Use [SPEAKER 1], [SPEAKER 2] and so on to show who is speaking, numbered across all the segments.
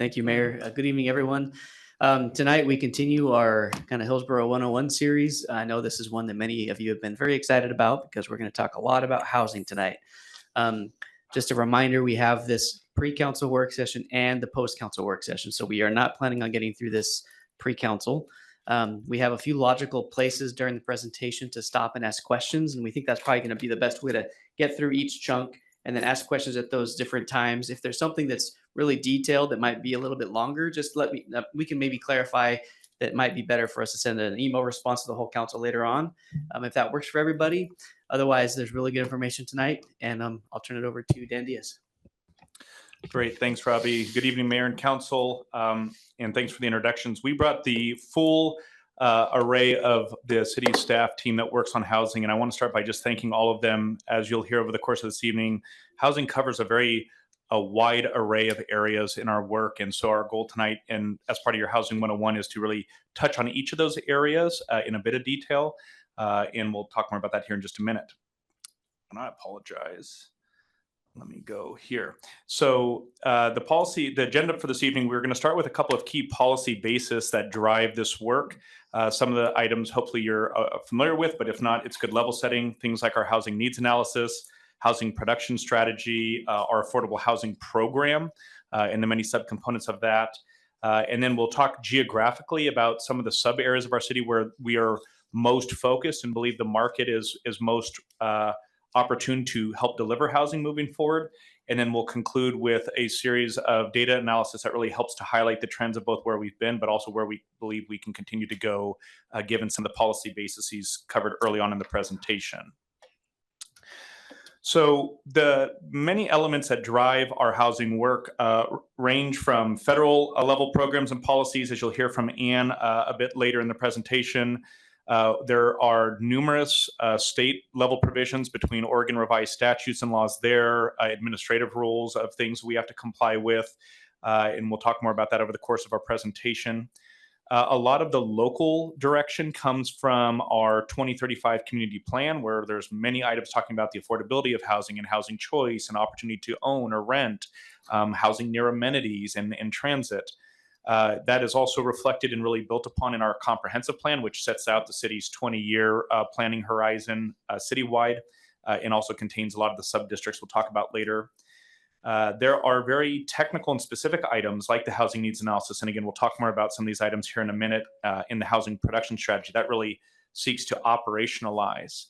[SPEAKER 1] Thank you, Mayor. Good evening, everyone. Tonight, we continue our kind of Hillsboro 101 series. I know this is one that many of you have been very excited about because we're going to talk a lot about housing tonight. Just a reminder, we have this pre-council work session and the post-council work session. So we are not planning on getting through this pre-council. We have a few logical places during the presentation to stop and ask questions. And we think that's probably going to be the best way to get through each chunk and then ask questions at those different times. If there's something that's really detailed that might be a little bit longer, just let me, we can maybe clarify that it might be better for us to send an email response to the whole council later on, if that works for everybody. Otherwise, there's really good information tonight, and I'll turn it over to Dan Diaz.
[SPEAKER 2] Great. Thanks, Robbie. Good evening, Mayor and Council, and thanks for the introductions. We brought the full array of the city staff team that works on housing, and I want to start by just thanking all of them. As you'll hear over the course of this evening, housing covers a wide array of areas in our work, and so our goal tonight, and as part of your Housing 101, is to really touch on each of those areas in a bit of detail, and we'll talk more about that here in just a minute. And I apologize. Let me go here. So the agenda for this evening, we're going to start with a couple of key policy bases that drive this work. Some of the items hopefully you're familiar with, but if not, it's good level setting. Things like our housing needs analysis, housing production strategy, our affordable housing program, and the many subcomponents of that. And then we'll talk geographically about some of the sub areas of our city where we are most focused and believe the market is most opportune to help deliver housing moving forward. And then we'll conclude with a series of data analysis that really helps to highlight the trends of both where we've been, but also where we believe we can continue to go, given some of the policy bases covered early on in the presentation. So the many elements that drive our housing work range from federal level programs and policies, as you'll hear from Ann a bit later in the presentation. There are numerous state level provisions between Oregon revised statutes and laws there, administrative rules of things we have to comply with, and we'll talk more about that over the course of our presentation. A lot of the local direction comes from our 2035 community plan, where there's many items talking about the affordability of housing and housing choice and opportunity to own or rent, housing near amenities and transit. That is also reflected and really built upon in our comprehensive plan, which sets out the city's 20-year planning horizon citywide, and also contains a lot of the sub-districts we'll talk about later. There are very technical and specific items like the housing needs analysis. And again, we'll talk more about some of these items here in a minute in the housing production strategy that really seeks to operationalize.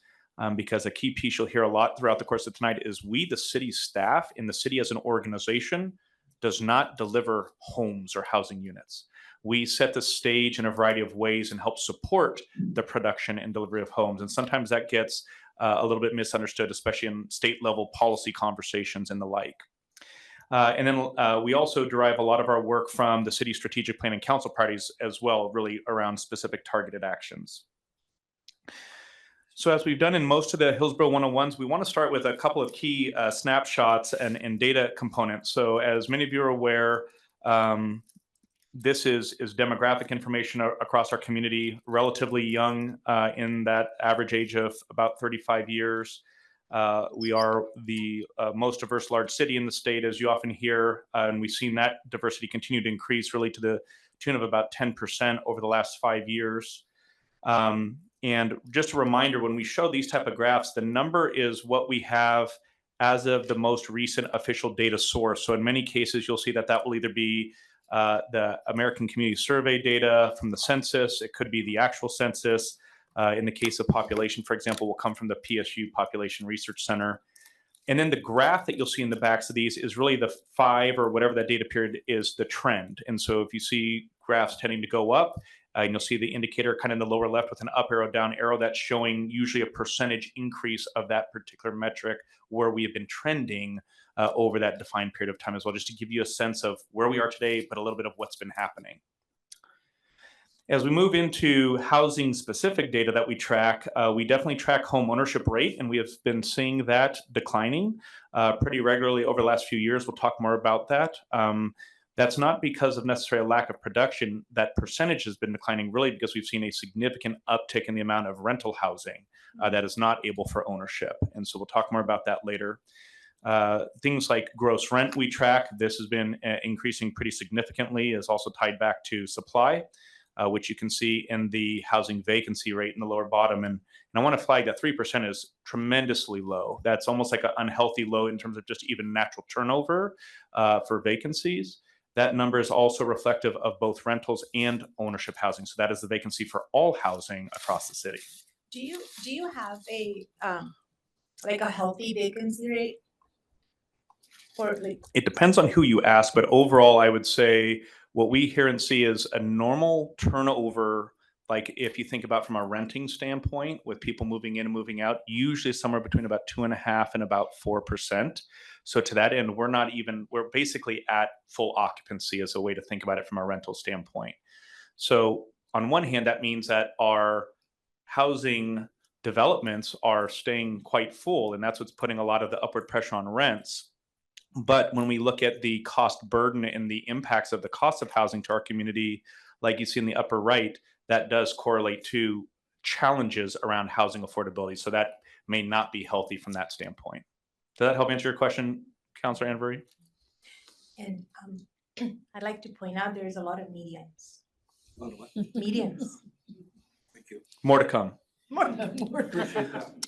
[SPEAKER 2] Because a key piece you'll hear a lot throughout the course of tonight is we, the city staff in the city as an organization, does not deliver homes or housing units. We set the stage in a variety of ways and help support the production and delivery of homes. And sometimes that gets a little bit misunderstood, especially in state level policy conversations and the like. And then we also derive a lot of our work from the city strategic plan and council parties as well, really around specific targeted actions. So as we've done in most of the Hillsboro 101s, we want to start with a couple of key snapshots and data components. So as many of you are aware, this is demographic information across our community, relatively young in that average age of about 35 years. We are the most diverse large city in the state, as you often hear, and we've seen that diversity continue to increase really to the tune of about 10% over the last 5 years. And just a reminder, when we show these type of graphs, the number is what we have as of the most recent official data source. So in many cases, you'll see that that will either be the American Community Survey data from the census. It could be the actual census. In the case of population, for example, will come from the PSU Population Research Center. And then the graph that you'll see in the backs of these is really the 5 or whatever that data period is, the trend. And so if you see graphs tending to go up, and you'll see the indicator kind of in the lower left with an up arrow, down arrow, that's showing usually a percentage increase of that particular metric where we have been trending over that defined period of time as well, just to give you a sense of where we are today, but a little bit of what's been happening. As we move into housing specific data that we track, we definitely track home ownership rate, and we have been seeing that declining pretty regularly over the last few years. We'll talk more about that. That's not because of necessarily a lack of production. That percentage has been declining really because we've seen a significant uptick in the amount of rental housing that is not able for ownership. And so we'll talk more about that later. Things like gross rent we track, this has been increasing pretty significantly, is also tied back to supply, which you can see in the housing vacancy rate in the lower bottom. And I want to flag that 3% is tremendously low. That's almost like an unhealthy low in terms of just even natural turnover for vacancies. That number is also reflective of both rentals and ownership housing. So that is the vacancy for all housing across the city.
[SPEAKER 3] Do you have a like a healthy vacancy rate? Or like
[SPEAKER 2] It depends on who you ask, but overall, I would say what we hear and see is a normal turnover. Like if you think about from a renting standpoint, with people moving in and moving out, usually somewhere between about 2.5% and about 4%. So to that end, we're basically at full occupancy as a way to think about it from a rental standpoint. So on one hand, that means that our housing developments are staying quite full, and that's what's putting a lot of the upward pressure on rents. But when we look at the cost burden and the impacts of the cost of housing to our community, like you see in the upper right, that does correlate to challenges around housing affordability. So that may not be healthy from that standpoint. Does that help answer your question, Councilor Anbury?
[SPEAKER 3] and I'd like to point out there's a lot of medians.
[SPEAKER 1] A lot of what?
[SPEAKER 3] Medians.
[SPEAKER 1] Thank you.
[SPEAKER 2] More to come.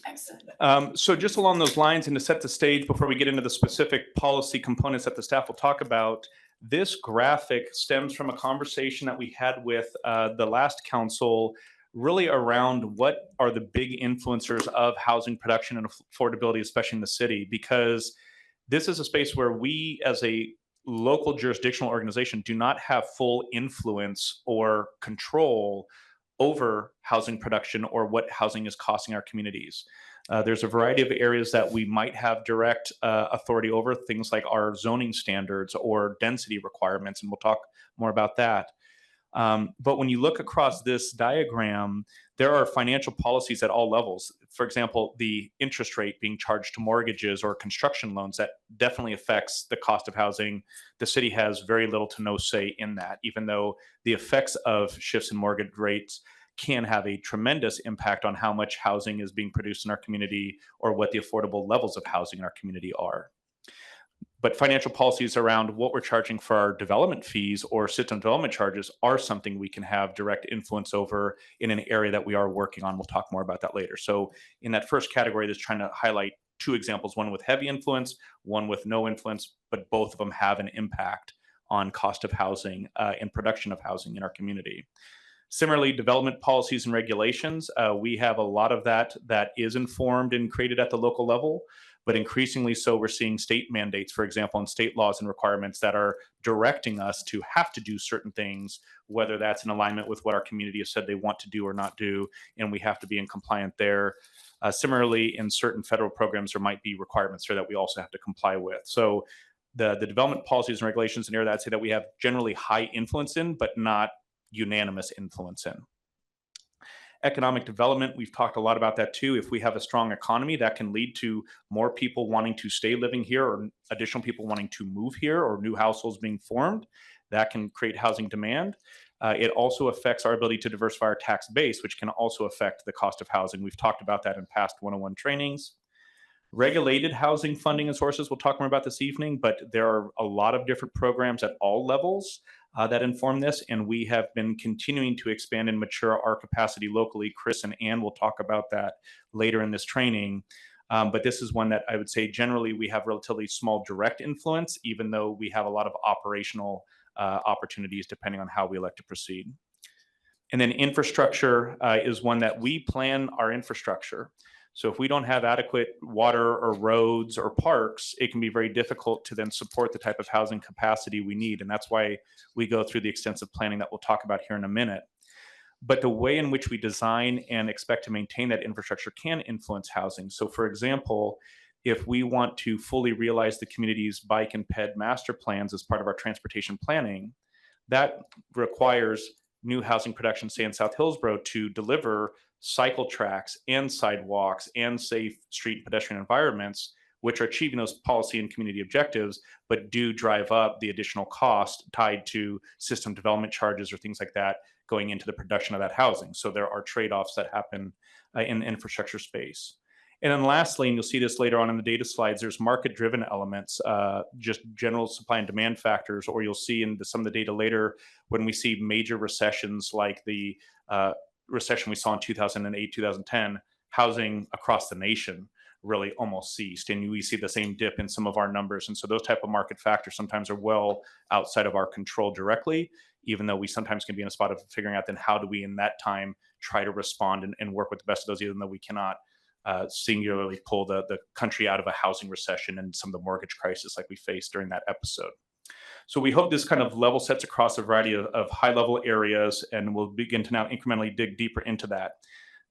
[SPEAKER 3] Excellent.
[SPEAKER 2] So just along those lines, and to set the stage before we get into the specific policy components that the staff will talk about, this graphic stems from a conversation that we had with the last council, really around what are the big influencers of housing production and affordability, especially in the city, because this is a space where we as a local jurisdictional organization do not have full influence or control over housing production or what housing is costing our communities. There's a variety of areas that we might have direct authority over, things like our zoning standards or density requirements, and we'll talk more about that. But when you look across this diagram, there are financial policies at all levels. For example, the interest rate being charged to mortgages or construction loans, that definitely affects the cost of housing. The city has very little to no say in that, even though the effects of shifts in mortgage rates can have a tremendous impact on how much housing is being produced in our community or what the affordable levels of housing in our community are. But financial policies around what we're charging for our development fees or system development charges are something we can have direct influence over in an area that we are working on. We'll talk more about that later. So in that first category, that's trying to highlight two examples, one with heavy influence, one with no influence, but both of them have an impact on cost of housing and production of housing in our community. Similarly, development policies and regulations, we have a lot of that is informed and created at the local level, but increasingly so we're seeing state mandates, for example, and state laws and requirements that are directing us to have to do certain things, whether that's in alignment with what our community has said they want to do or not do, and we have to be in compliant there. Similarly, in certain federal programs, there might be requirements there that we also have to comply with. So the development policies and regulations in area that I'd say that we have generally high influence in, but not unanimous influence in. Economic development, we've talked a lot about that too. If we have a strong economy, that can lead to more people wanting to stay living here or additional people wanting to move here or new households being formed. That can create housing demand. It also affects our ability to diversify our tax base, which can also affect the cost of housing. We've talked about that in past 101 trainings. Regulated housing funding and sources, we'll talk more about this evening, but there are a lot of different programs at all levels that inform this, and we have been continuing to expand and mature our capacity locally. Chris and Ann will talk about that later in this training, but this is one that I would say generally we have relatively small direct influence, even though we have a lot of operational opportunities depending on how we elect to proceed. And then infrastructure is one that we plan our infrastructure. So if we don't have adequate water or roads or parks, it can be very difficult to then support the type of housing capacity we need. And that's why we go through the extensive planning that we'll talk about here in a minute. But the way in which we design and expect to maintain that infrastructure can influence housing. So for example, if we want to fully realize the community's bike and ped master plans as part of our transportation planning, that requires new housing production, say in South Hillsboro, to deliver cycle tracks and sidewalks and safe street and pedestrian environments, which are achieving those policy and community objectives, but do drive up the additional cost tied to system development charges or things like that going into the production of that housing. So there are trade-offs that happen in the infrastructure space. And then lastly, and you'll see this later on in the data slides, there's market-driven elements, just general supply and demand factors, or you'll see in some of the data later when we see major recessions like the recession we saw in 2008, 2010, housing across the nation really almost ceased. And we see the same dip in some of our numbers. And so those type of market factors sometimes are well outside of our control directly, even though we sometimes can be in a spot of figuring out then how do we in that time try to respond and work with the best of those, even though we cannot singularly pull the country out of a housing recession and some of the mortgage crisis like we faced during that episode. So we hope this kind of level sets across a variety of high level areas, and we'll begin to now incrementally dig deeper into that.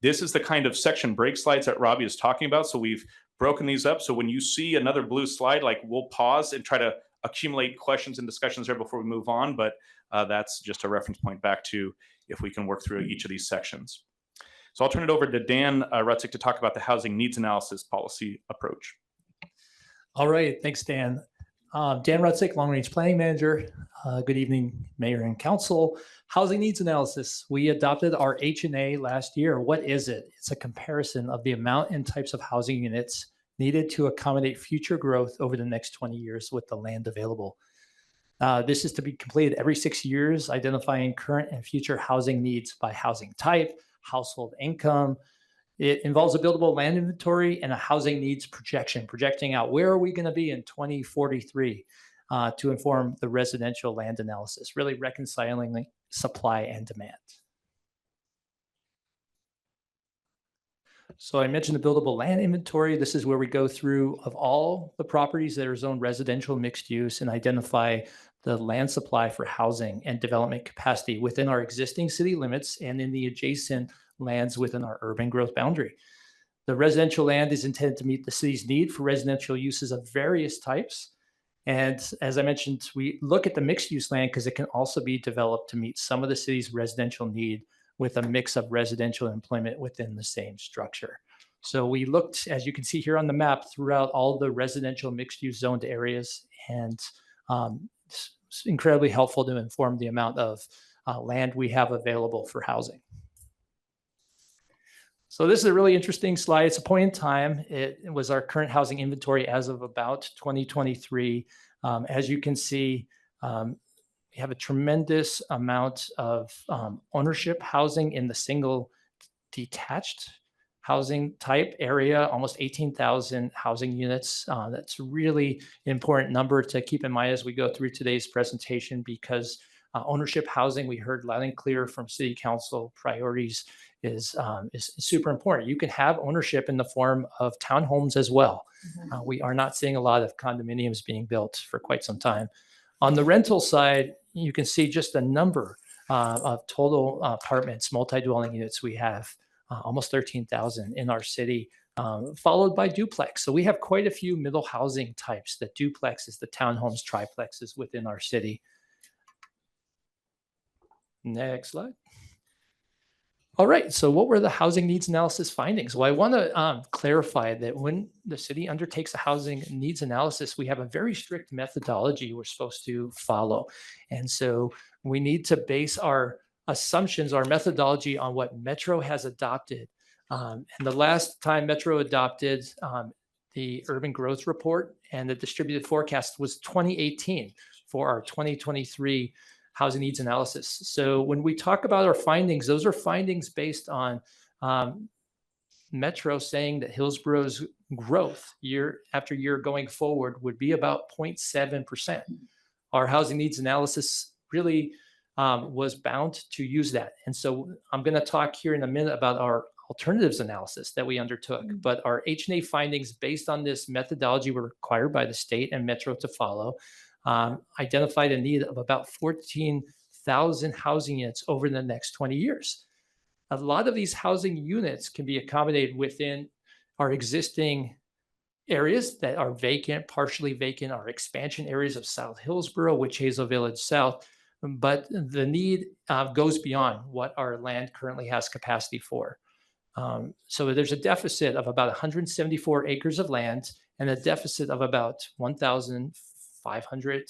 [SPEAKER 2] This is the kind of section break slides that Robbie is talking about. So we've broken these up. So when you see another blue slide, like we'll pause and try to accumulate questions and discussions there before we move on. But that's just a reference point back to if we can work through each of these sections. So I'll turn it over to Dan Rutzik to talk about the housing needs analysis policy approach.
[SPEAKER 4] All right, thanks, Dan. Dan Rutzik, Long Range Planning Manager. Good evening, Mayor and Council. Housing needs analysis. We adopted our H&A last year. What is it? It's a comparison of the amount and types of housing units needed to accommodate future growth over the next 20 years with the land available. This is to be completed every 6 years, identifying current and future housing needs by housing type, household income. It involves a buildable land inventory and a housing needs projection, projecting out where are we going to be in 2043 to inform the residential land analysis, really reconciling the supply and demand. So I mentioned the buildable land inventory. This is where we go through of all the properties that are zoned residential mixed use and identify the land supply for housing and development capacity within our existing city limits and in the adjacent lands within our urban growth boundary. The residential land is intended to meet the city's need for residential uses of various types. And as I mentioned, we look at the mixed use land because it can also be developed to meet some of the city's residential need with a mix of residential employment within the same structure. So we looked, as you can see here on the map, throughout all the residential mixed use zoned areas, and it's incredibly helpful to inform the amount of land we have available for housing. So this is a really interesting slide. It's a point in time. It was our current housing inventory as of about 2023. As you can see, we have a tremendous amount of ownership housing in the single detached housing type area, almost 18,000 housing units. That's a really important number to keep in mind as we go through today's presentation, because ownership housing, we heard loud and clear from City Council priorities, is super important. You can have ownership in the form of townhomes as well. We are not seeing a lot of condominiums being built for quite some time. On the rental side, you can see just the number of total apartments, multi-dwelling units we have, almost 13,000 in our city, followed by duplex. So we have quite a few middle housing types, the duplexes, the townhomes, triplexes within our city. Next slide. All right, so what were the housing needs analysis findings? Well, I want to clarify that when the city undertakes a housing needs analysis, we have a very strict methodology we're supposed to follow. And so we need to base our assumptions, our methodology, on what Metro has adopted. And the last time Metro adopted the urban growth report and the distributed forecast was 2018 for our 2023 housing needs analysis. So when we talk about our findings, those are findings based on Metro saying that Hillsboro's growth year after year going forward would be about 0.7%. Our housing needs analysis really was bound to use that. And so I'm going to talk here in a minute about our alternatives analysis that we undertook, but our H&A findings based on this methodology were required by the state and Metro to follow. Identified a need of about 14,000 housing units over the next 20 years. A lot of these housing units can be accommodated within our existing areas that are vacant, partially vacant, our expansion areas of South Hillsboro, Witch Hazel Village South, but the need goes beyond what our land currently has capacity for. So there's a deficit of about 174 acres of land and a deficit of about 1,500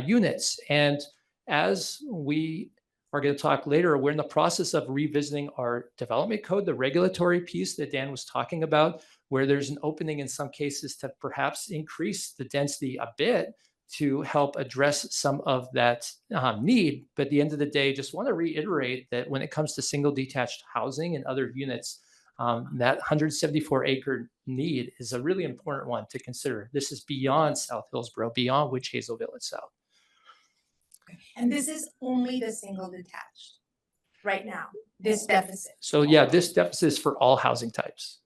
[SPEAKER 4] units. And as we are going to talk later, we're in the process of revisiting our development code, the regulatory piece that Dan was talking about, where there's an opening in some cases to perhaps increase the density a bit to help address some of that need. But at the end of the day, just want to reiterate that when it comes to single detached housing and other units, that 174 acre need is a really important one to consider. This is beyond South Hillsboro, beyond Witch Hazel Village South.
[SPEAKER 3] And this is only the single detached right now, this deficit.
[SPEAKER 4] So yeah, this deficit is for all housing types.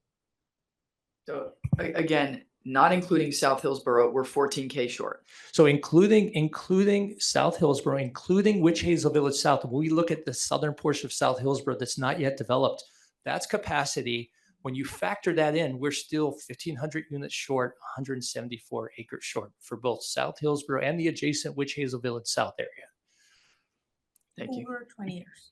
[SPEAKER 5] So again, not including South Hillsboro, we're 14K short.
[SPEAKER 4] So including South Hillsboro, including Witch Hazel Village South, when we look at the southern portion of South Hillsboro that's not yet developed, that's capacity. When you factor that in, we're still 1,500 units short, 174 acres short for both South Hillsboro and the adjacent Witch Hazel Village South area.
[SPEAKER 5] Thank you.
[SPEAKER 3] Over 20 years.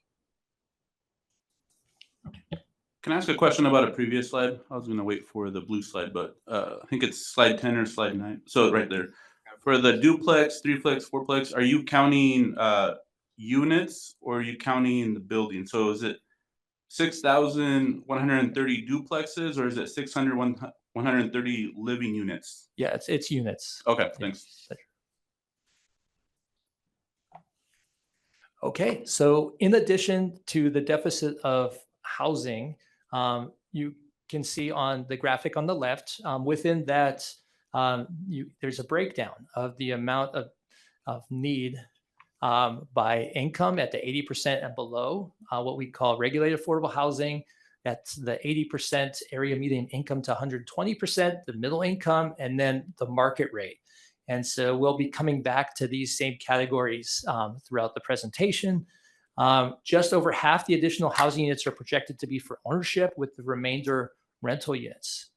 [SPEAKER 6] Can I ask a question about a previous slide? I was going to wait for the blue slide, but I think it's slide 10 or slide 9. So right there. For the duplex, threeplex, fourplex, are you counting units or are you counting the building? So is it 6,130 duplexes or is it 130 living units?
[SPEAKER 4] Yeah, it's units.
[SPEAKER 6] Okay, thanks.
[SPEAKER 4] Okay, so in addition to the deficit of housing, you can see on the graphic on the left, within that, there's a breakdown of the amount of need by income at the 80% and below, what we call regulated affordable housing. That's the 80% area median income to 120%, the middle income, and then the market rate. And so we'll be coming back to these same categories throughout the presentation. Just over half the additional housing units are projected to be for ownership, with the remainder rental units.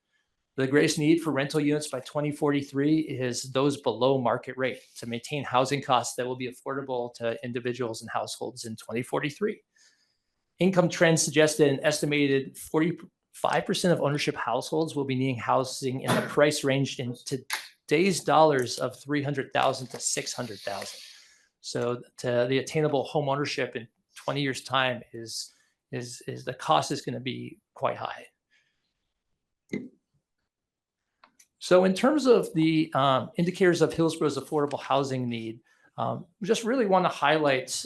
[SPEAKER 4] The greatest need for rental units by 2043 is those below market rate to maintain housing costs that will be affordable to individuals and households in 2043. Income trends suggest that an estimated 45% of ownership households will be needing housing in the price range in today's dollars of $300,000 to $600,000. So the attainable home ownership in 20 years' time is the cost is going to be quite high. So in terms of the indicators of Hillsboro's affordable housing need, we just really want to highlight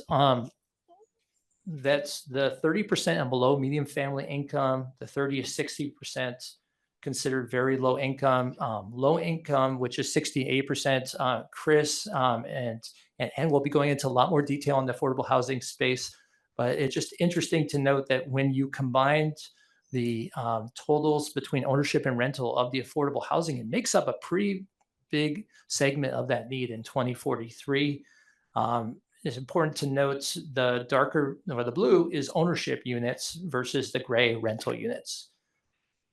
[SPEAKER 4] that's the 30% and below median family income, the 30 to 60% considered very low income, which is 68%. Chris and we'll be going into a lot more detail on the affordable housing space, but it's just interesting to note that when you combined the totals between ownership and rental of the affordable housing, it makes up a pretty big segment of that need in 2043. It's important to note the darker or the blue is ownership units versus the gray rental units.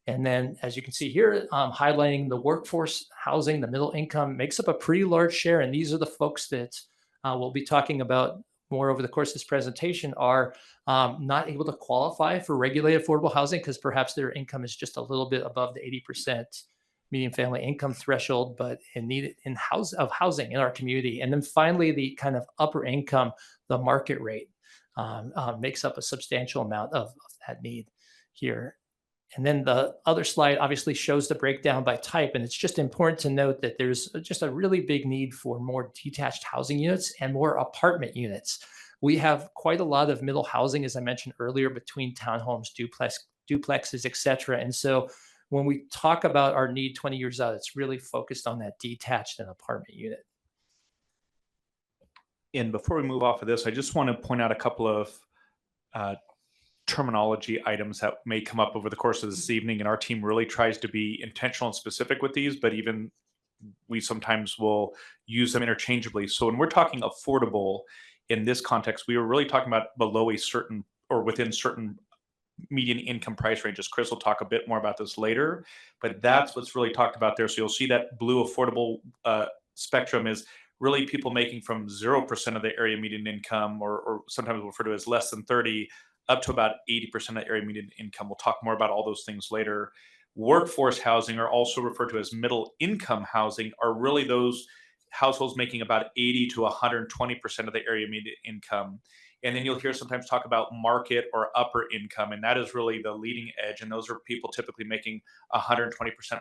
[SPEAKER 4] And then, as you can see here, highlighting the workforce housing, the middle income makes up a pretty large share. And these are the folks that we'll be talking about more over the course of this presentation are not able to qualify for regulated affordable housing because perhaps their income is just a little bit above the 80% median family income threshold, but in need of housing in our community. And then finally, the kind of upper income, the market rate makes up a substantial amount of that need here. And then the other slide obviously shows the breakdown by type. And it's just important to note that there's just a really big need for more detached housing units and more apartment units. We have quite a lot of middle housing, as I mentioned earlier, between townhomes, duplexes, et cetera. And so when we talk about our need 20 years out, it's really focused on that detached and apartment unit.
[SPEAKER 2] And before we move off of this, I just want to point out a couple of terminology items that may come up over the course of this evening. And our team really tries to be intentional and specific with these, but even we sometimes will use them interchangeably. So when we're talking affordable in this context, we were really talking about below a certain or within certain median income price ranges. Chris will talk a bit more about this later, but that's what's really talked about there. So you'll see that blue affordable spectrum is really people making from 0% of the area median income, or sometimes referred to as less than 30, up to about 80% of the area median income. We'll talk more about all those things later. Workforce housing, are also referred to as middle income housing, are really those households making about 80 to 120% of the area median income. And then you'll hear sometimes talk about market or upper income, and that is really the leading edge. And those are people typically making 120%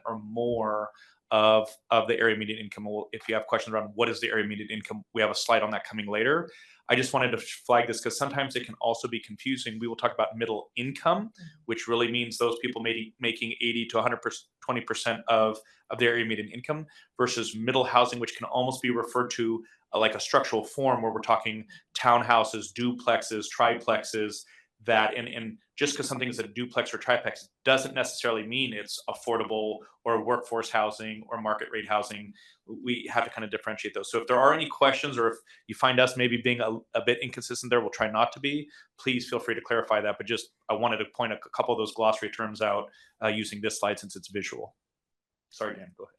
[SPEAKER 2] or more of the area median income. Well, if you have questions around what is the area median income, we have a slide on that coming later. I just wanted to flag this because sometimes it can also be confusing. We will talk about middle income, which really means those people making 80 to 120% of their area median income, versus middle housing, which can almost be referred to like a structural form, where we're talking townhouses, duplexes, triplexes, that and just because something is a duplex or triplex doesn't necessarily mean it's affordable or workforce housing or market rate housing. We have to kind of differentiate those. So if there are any questions, or if you find us maybe being a bit inconsistent there, we'll try not to be. Please feel free to clarify that. But just I wanted to point a couple of those glossary terms out using this slide since it's visual. Sorry, Dan, go ahead.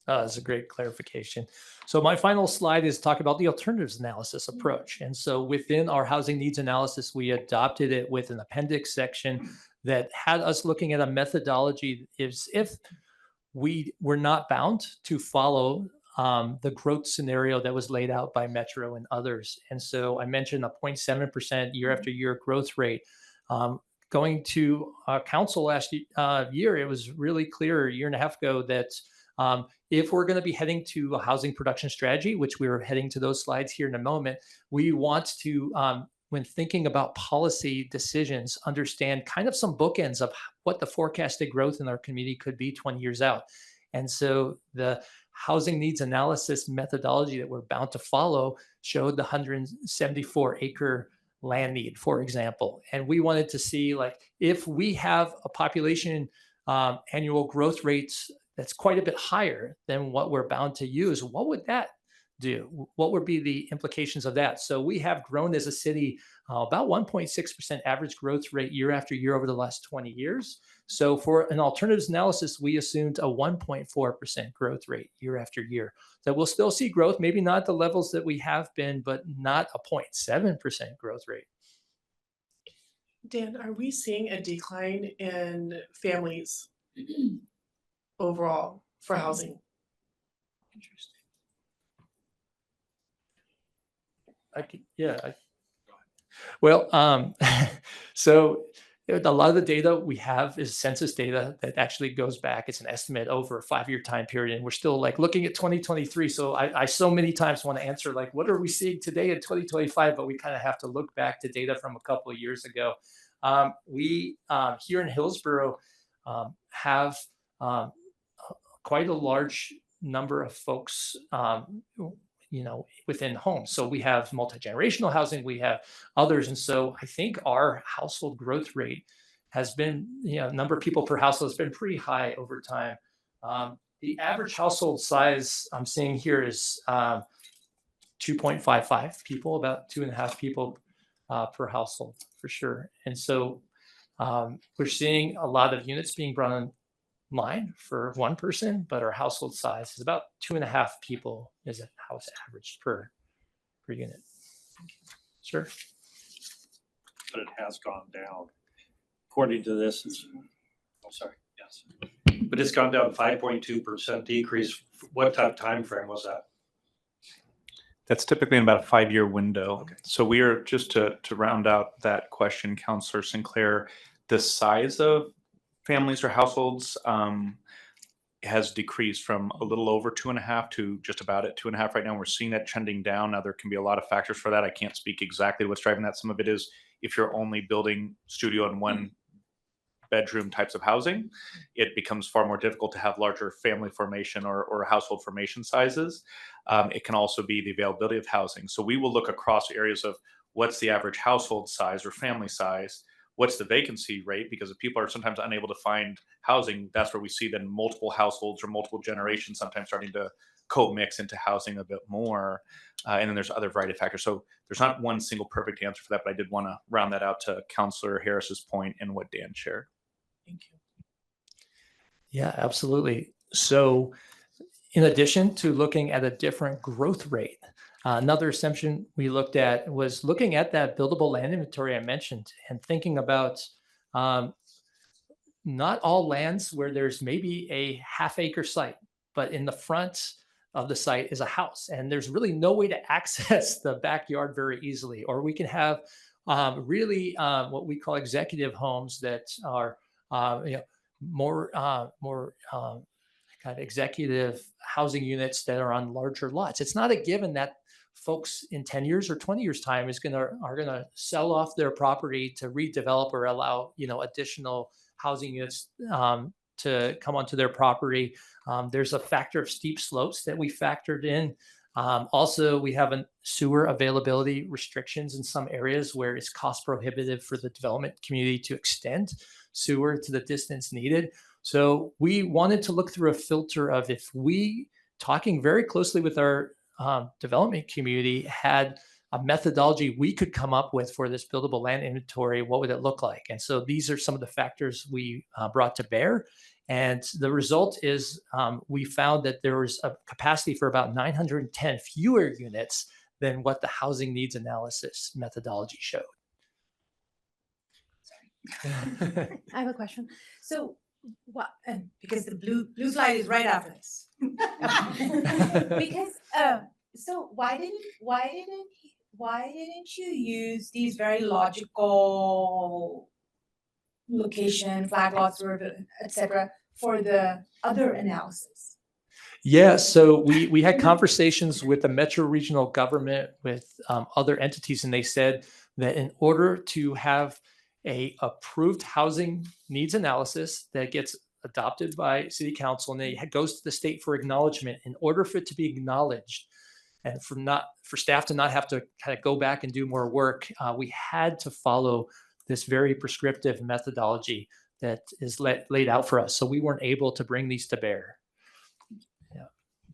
[SPEAKER 4] That's a great clarification. So my final slide is talk about the alternatives analysis approach. And so within our housing needs analysis, we adopted it with an appendix section that had us looking at a methodology is if we were not bound to follow the growth scenario that was laid out by Metro and others. And so I mentioned a 0.7% year after year growth rate. Going to council last year, it was really clear a year and a half ago that if we're going to be heading to a housing production strategy, which we were heading to those slides here in a moment, we want to, when thinking about policy decisions, understand kind of some bookends of what the forecasted growth in our community could be 20 years out. And so the housing needs analysis methodology that we're bound to follow showed the 174 acre land need, for example. And we wanted to see, like, if we have a population annual growth rates that's quite a bit higher than what we're bound to use, what would that do? What would be the implications of that? So we have grown as a city about 1.6% average growth rate year after year over the last 20 years. So for an alternatives analysis, we assumed a 1.4% growth rate year after year. That we'll still see growth, maybe not the levels that we have been, but not a 0.7% growth rate.
[SPEAKER 7] Dan, are we seeing a decline in families overall for housing?
[SPEAKER 4] Interesting. Well, so a lot of the data we have is census data that actually goes back. It's an estimate over a 5-year time period. And we're still like looking at 2023. So I so many times want to answer like, what are we seeing today in 2025? But we kind of have to look back to data from a couple of years ago. We here in Hillsboro have quite a large number of folks within homes. So we have multi-generational housing, we have others. And so I think our household growth rate has been, number of people per household has been pretty high over time. The average household size I'm seeing here is 2.55 people, about 2.5 people per household for sure. And so we're seeing a lot of units being brought online for one person, but our household size is about 2.5 people is a house average per unit. Sure.
[SPEAKER 8] But it has gone down. According to this, yes. But it's gone down 5.2% decrease. What type of time frame was that?
[SPEAKER 2] That's typically in about a 5-year window.
[SPEAKER 8] Okay.
[SPEAKER 2] So we are, just to round out that question, Councillor Sinclair, the size of families or households has decreased from a little over 2.5 to just about at 2.5 right now. We're seeing that trending down. Now, there can be a lot of factors for that. I can't speak exactly what's driving that. Some of it is if you're only building studio and one bedroom types of housing, it becomes far more difficult to have larger family formation or household formation sizes. It can also be the availability of housing. So we will look across areas of what's the average household size or family size, what's the vacancy rate, because if people are sometimes unable to find housing, that's where we see then multiple households or multiple generations sometimes starting to co-mix into housing a bit more. And then there's other variety of factors. So there's not one single perfect answer for that, but I did want to round that out to Councillor Harris's point and what Dan shared.
[SPEAKER 4] Thank you. Yeah, absolutely. So in addition to looking at a different growth rate, another assumption we looked at was looking at that buildable land inventory I mentioned and thinking about not all lands where there's maybe a half-acre site, but in the front, of the site is a house, and there's really no way to access the backyard very easily. Or we can have really what we call executive homes that are more kind of executive housing units that are on larger lots. It's not a given that folks in 10 years or 20 years time are gonna sell off their property to redevelop or allow additional housing units to come onto their property. There's a factor of steep slopes that we factored in. Also, we have sewer availability restrictions in some areas where it's cost prohibitive for the development community to extend sewer to the distance needed. So we wanted to look through a filter of, if we, talking very closely with our development community, had a methodology we could come up with for this buildable land inventory, what would it look like? And so these are some of the factors we brought to bear. And the result is we found that there was a capacity for about 910 fewer units than what the housing needs analysis methodology showed.
[SPEAKER 3] I have a question. So what, because the blue slide is right after this. Because so why didn't you use these very logical location, flag lots, etc. for the other analysis?
[SPEAKER 4] Yeah, so we had conversations with the metro regional government, with other entities, and they said that in order to have a approved housing needs analysis that gets adopted by city council and it goes to the state for acknowledgement, in order for it to be acknowledged and for staff to not have to kind of go back and do more work, we had to follow this very prescriptive methodology that is laid out for us. So we weren't able to bring these to bear.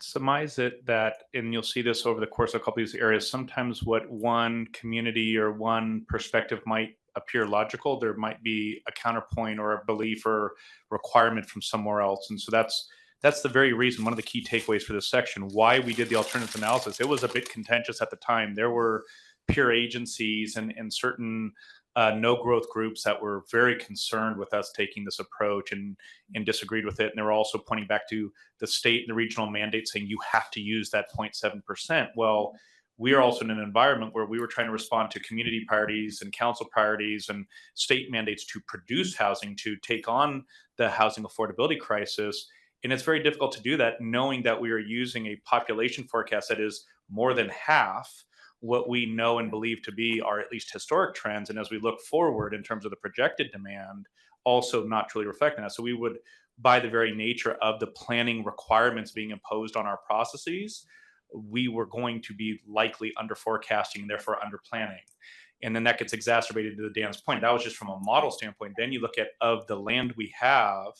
[SPEAKER 2] Surmise it that, and you'll see this over the course of a couple of these areas, sometimes what one community or one perspective might appear logical, there might be a counterpoint or a belief or requirement from somewhere else. And so that's the very reason, one of the key takeaways for this section, why we did the alternative analysis. It was a bit contentious at the time. There were peer agencies and certain no growth groups that were very concerned with us taking this approach and disagreed with it. And they were also pointing back to the state and the regional mandate saying you have to use that 0.7%. Well, we are also in an environment where we were trying to respond to community priorities and council priorities and state mandates to produce housing, to take on the housing affordability crisis. And it's very difficult to do that knowing that we are using a population forecast that is more than half what we know and believe to be our at least historic trends. And as we look forward in terms of the projected demand, also not truly reflecting that. So we would, by the very nature of the planning requirements being imposed on our processes, we were going to be likely under forecasting and therefore under planning. And then that gets exacerbated to Dan's point. That was just from a model standpoint. Then you look at, of the land we have,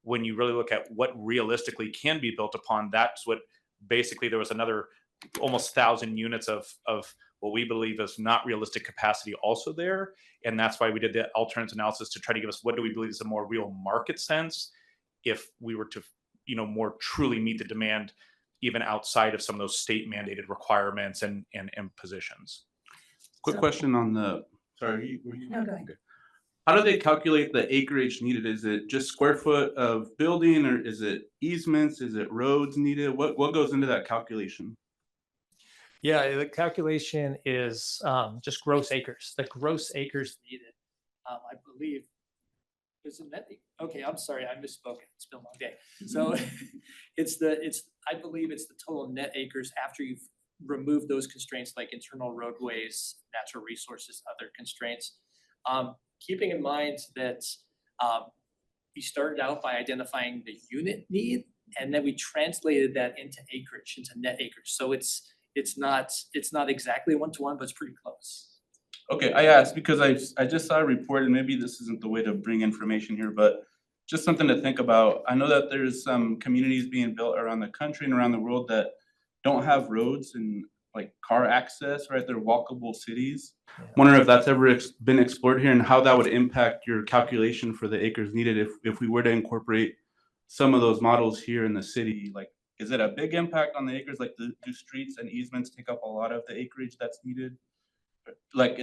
[SPEAKER 2] when you really look at what realistically can be built upon, that's what basically there was another almost 1,000 units of what we believe is not realistic capacity also there. And that's why we did the alternative analysis to try to give us what do we believe is a more real market sense if we were to, more truly meet the demand even outside of some of those state mandated requirements and positions.
[SPEAKER 6] Quick question on the, sorry, were you?
[SPEAKER 3] No, go ahead.
[SPEAKER 6] Okay. How do they calculate the acreage needed? Is it just square foot of building, or is it easements? Is it roads needed? What goes into that calculation?
[SPEAKER 4] Yeah, the calculation is just gross acres. The gross acres needed, I believe, is it net? Okay, I'm sorry, I misspoke. It's been a long day. So I believe it's the total net acres after you've removed those constraints like internal roadways, natural resources, other constraints. Keeping in mind that we started out by identifying the unit need, and then we translated that into acreage, into net acres. So it's not exactly 1-to-1, but it's pretty close.
[SPEAKER 6] Okay, I asked because I just saw a report, and maybe this isn't the way to bring information here, but just something to think about. I know that there's some communities being built around the country and around the world that don't have roads and like car access, right? They're walkable cities. Yeah. Wondering if that's ever been explored here and how that would impact your calculation for the acres needed if we were to incorporate some of those models here in the city. Like, is it a big impact on the acres? Like, do streets and easements take up a lot of the acreage that's needed? Like,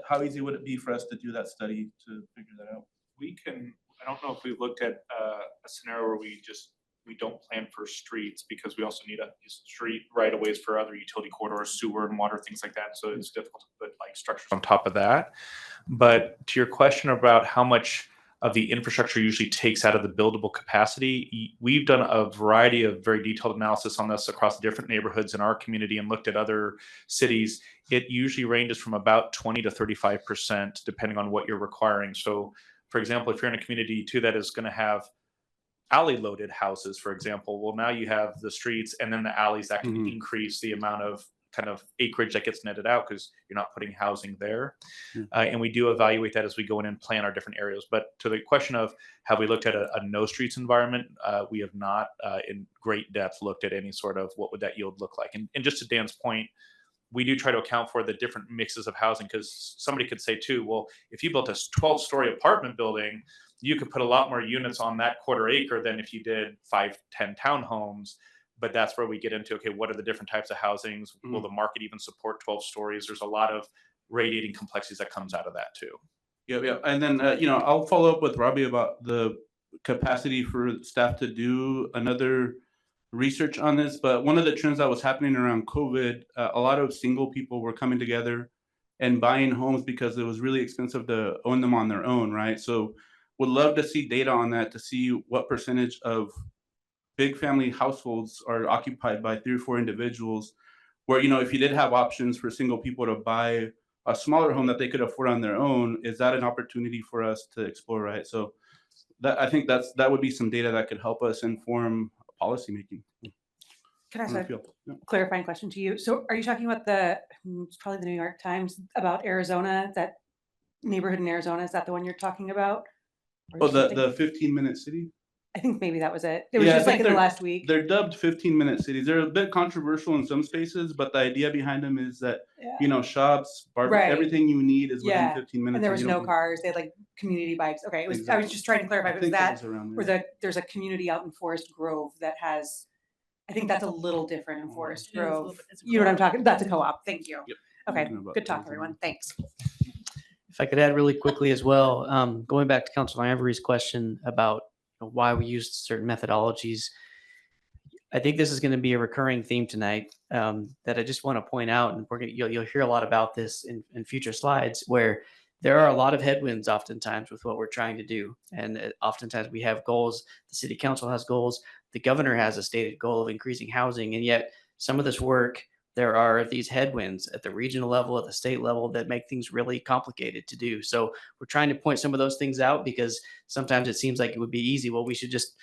[SPEAKER 6] how easy would it be for us to do that study to figure that out?
[SPEAKER 2] We can, I don't know if we've looked at a scenario where we just we don't plan for streets because we also need a street right of ways for other utility corridors, sewer and water, things like that. So it's difficult to put like structures on top of that. But to your question about how much of the infrastructure usually takes out of the buildable capacity, we've done a variety of very detailed analysis on this across different neighborhoods in our community and looked at other cities. It usually ranges from about 20 to 35%, depending on what you're requiring. So, for example, if you're in a community too that is going to have alley loaded houses, for example, well, now you have the streets and then the alleys that can increase the amount of kind of acreage that gets netted out because you're not putting housing there. And we do evaluate that as we go in and plan our different areas. But to the question of have we looked at a no streets environment, we have not in great depth looked at any sort of what would that yield look like. And just to Dan's point, we do try to account for the different mixes of housing because somebody could say too, well, if you built a 12-story apartment building, you could put a lot more units on that quarter acre than if you did 5, 10 townhomes. But that's where we get into, okay, what are the different types of housings? Will the market even support 12 stories? There's a lot of radiating complexities that comes out of that too.
[SPEAKER 6] Yeah. And then, I'll follow up with Robbie about the capacity for staff to do another research on this. But one of the trends that was happening around COVID, a lot of single people were coming together and buying homes because it was really expensive to own them on their own, right? So would love to see data on that to see what percentage of big family households are occupied by 3 or 4 individuals, where, if you did have options for single people to buy a smaller home that they could afford on their own, is that an opportunity for us to explore, right? So I think that would be some data that could help us inform policymaking.
[SPEAKER 9] Can I ask a clarifying question to you? So are you talking about it's probably the New York Times about Arizona, that neighborhood in Arizona? Is that the one you're talking about?
[SPEAKER 6] Oh, the 15-minute city?
[SPEAKER 9] I think maybe that was it. It was just like in the last week.
[SPEAKER 6] They're dubbed 15-minute cities. They're a bit controversial in some spaces, but the idea behind them is that, shops, barbecue, everything you need is within 15 minutes.
[SPEAKER 9] And there was no cars. They had like community bikes. Okay. I was just trying to clarify. Was that or there's a community out in Forest Grove that has, I think that's a little different in Forest Grove. You know what I'm talking? That's a co-op. Thank you.
[SPEAKER 6] Yep.
[SPEAKER 9] Okay. Good talk, everyone. Thanks.
[SPEAKER 1] If I could add really quickly as well, going back to Councilor Avery's question about why we used certain methodologies. I think this is going to be a recurring theme tonight that I just want to point out, and you'll hear a lot about this in future slides, where there are a lot of headwinds oftentimes with what we're trying to do, and oftentimes we have goals. The city council has goals. The governor has a stated goal of increasing housing, and yet some of this work, there are these headwinds at the regional level, at the state level that make things really complicated to do. So we're trying to point some of those things out because sometimes it seems like it would be easy. Well, we should just,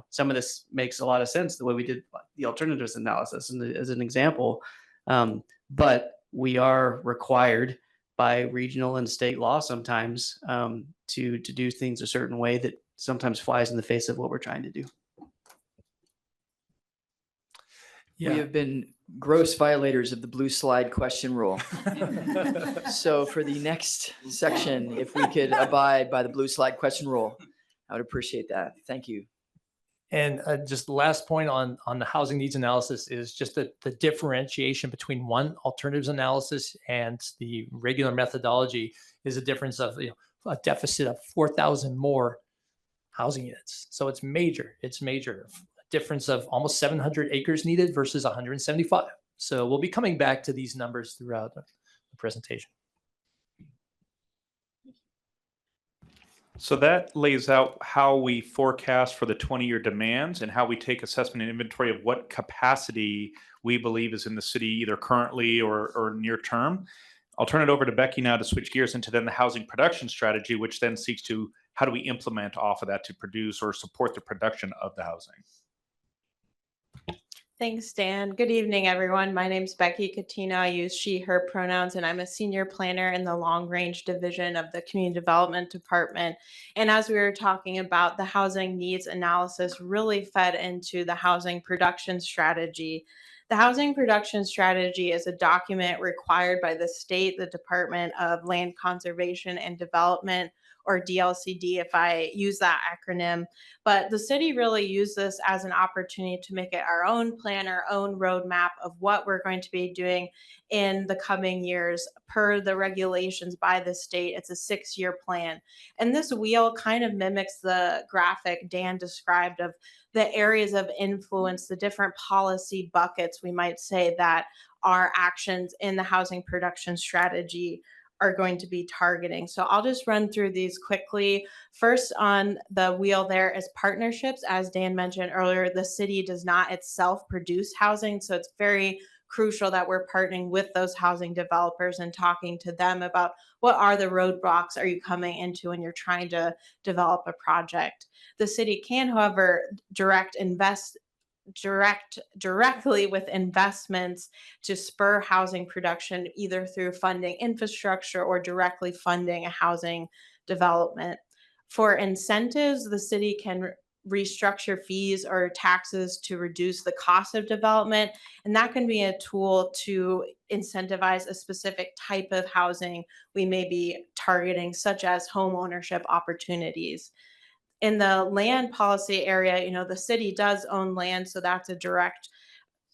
[SPEAKER 1] some of this makes a lot of sense the way we did the alternatives analysis as an example. But we are required by regional and state law sometimes to do things a certain way that sometimes flies in the face of what we're trying to do.
[SPEAKER 5] We have been gross violators of the blue slide question rule. So for the next section, if we could abide by the blue slide question rule, I would appreciate that. Thank you.
[SPEAKER 4] And just the last point on the housing needs analysis is just the differentiation between one alternatives analysis and the regular methodology is a difference of a deficit of 4,000 more housing units. So it's major. It's major. Difference of almost 700 acres needed versus 175. So we'll be coming back to these numbers throughout the presentation.
[SPEAKER 2] So that lays out how we forecast for the 20-year demands and how we take assessment and inventory of what capacity we believe is in the city, either currently or near term. I'll turn it over to Becky now to switch gears into then the housing production strategy, which then seeks to how do we implement off of that to produce or support the production of the housing.
[SPEAKER 10] Thanks, Dan. Good evening, everyone. My name's Becky Katina. I use she, her pronouns, and I'm a senior planner in the long range division of the Community Development Department. And as we were talking about, the housing needs analysis really fed into the housing production strategy. The housing production strategy is a document required by the state, the Department of Land Conservation and Development, or DLCD if I use that acronym. But the city really used this as an opportunity to make it our own plan, our own roadmap of what we're going to be doing in the coming years per the regulations by the state. It's a 6-year plan. And this wheel kind of mimics the graphic Dan described of the areas of influence, the different policy buckets, we might say, that our actions in the housing production strategy are going to be targeting. So I'll just run through these quickly. First on the wheel there is partnerships. As Dan mentioned earlier, the city does not itself produce housing, so it's very crucial that we're partnering with those housing developers and talking to them about what are the roadblocks are you coming into when you're trying to develop a project. The city can, however, directly with investments to spur housing production, either through funding infrastructure or directly funding a housing development. For incentives, the city can restructure fees or taxes to reduce the cost of development, and that can be a tool to incentivize a specific type of housing we may be targeting, such as home ownership opportunities. In the land policy area, the city does own land, so that's a direct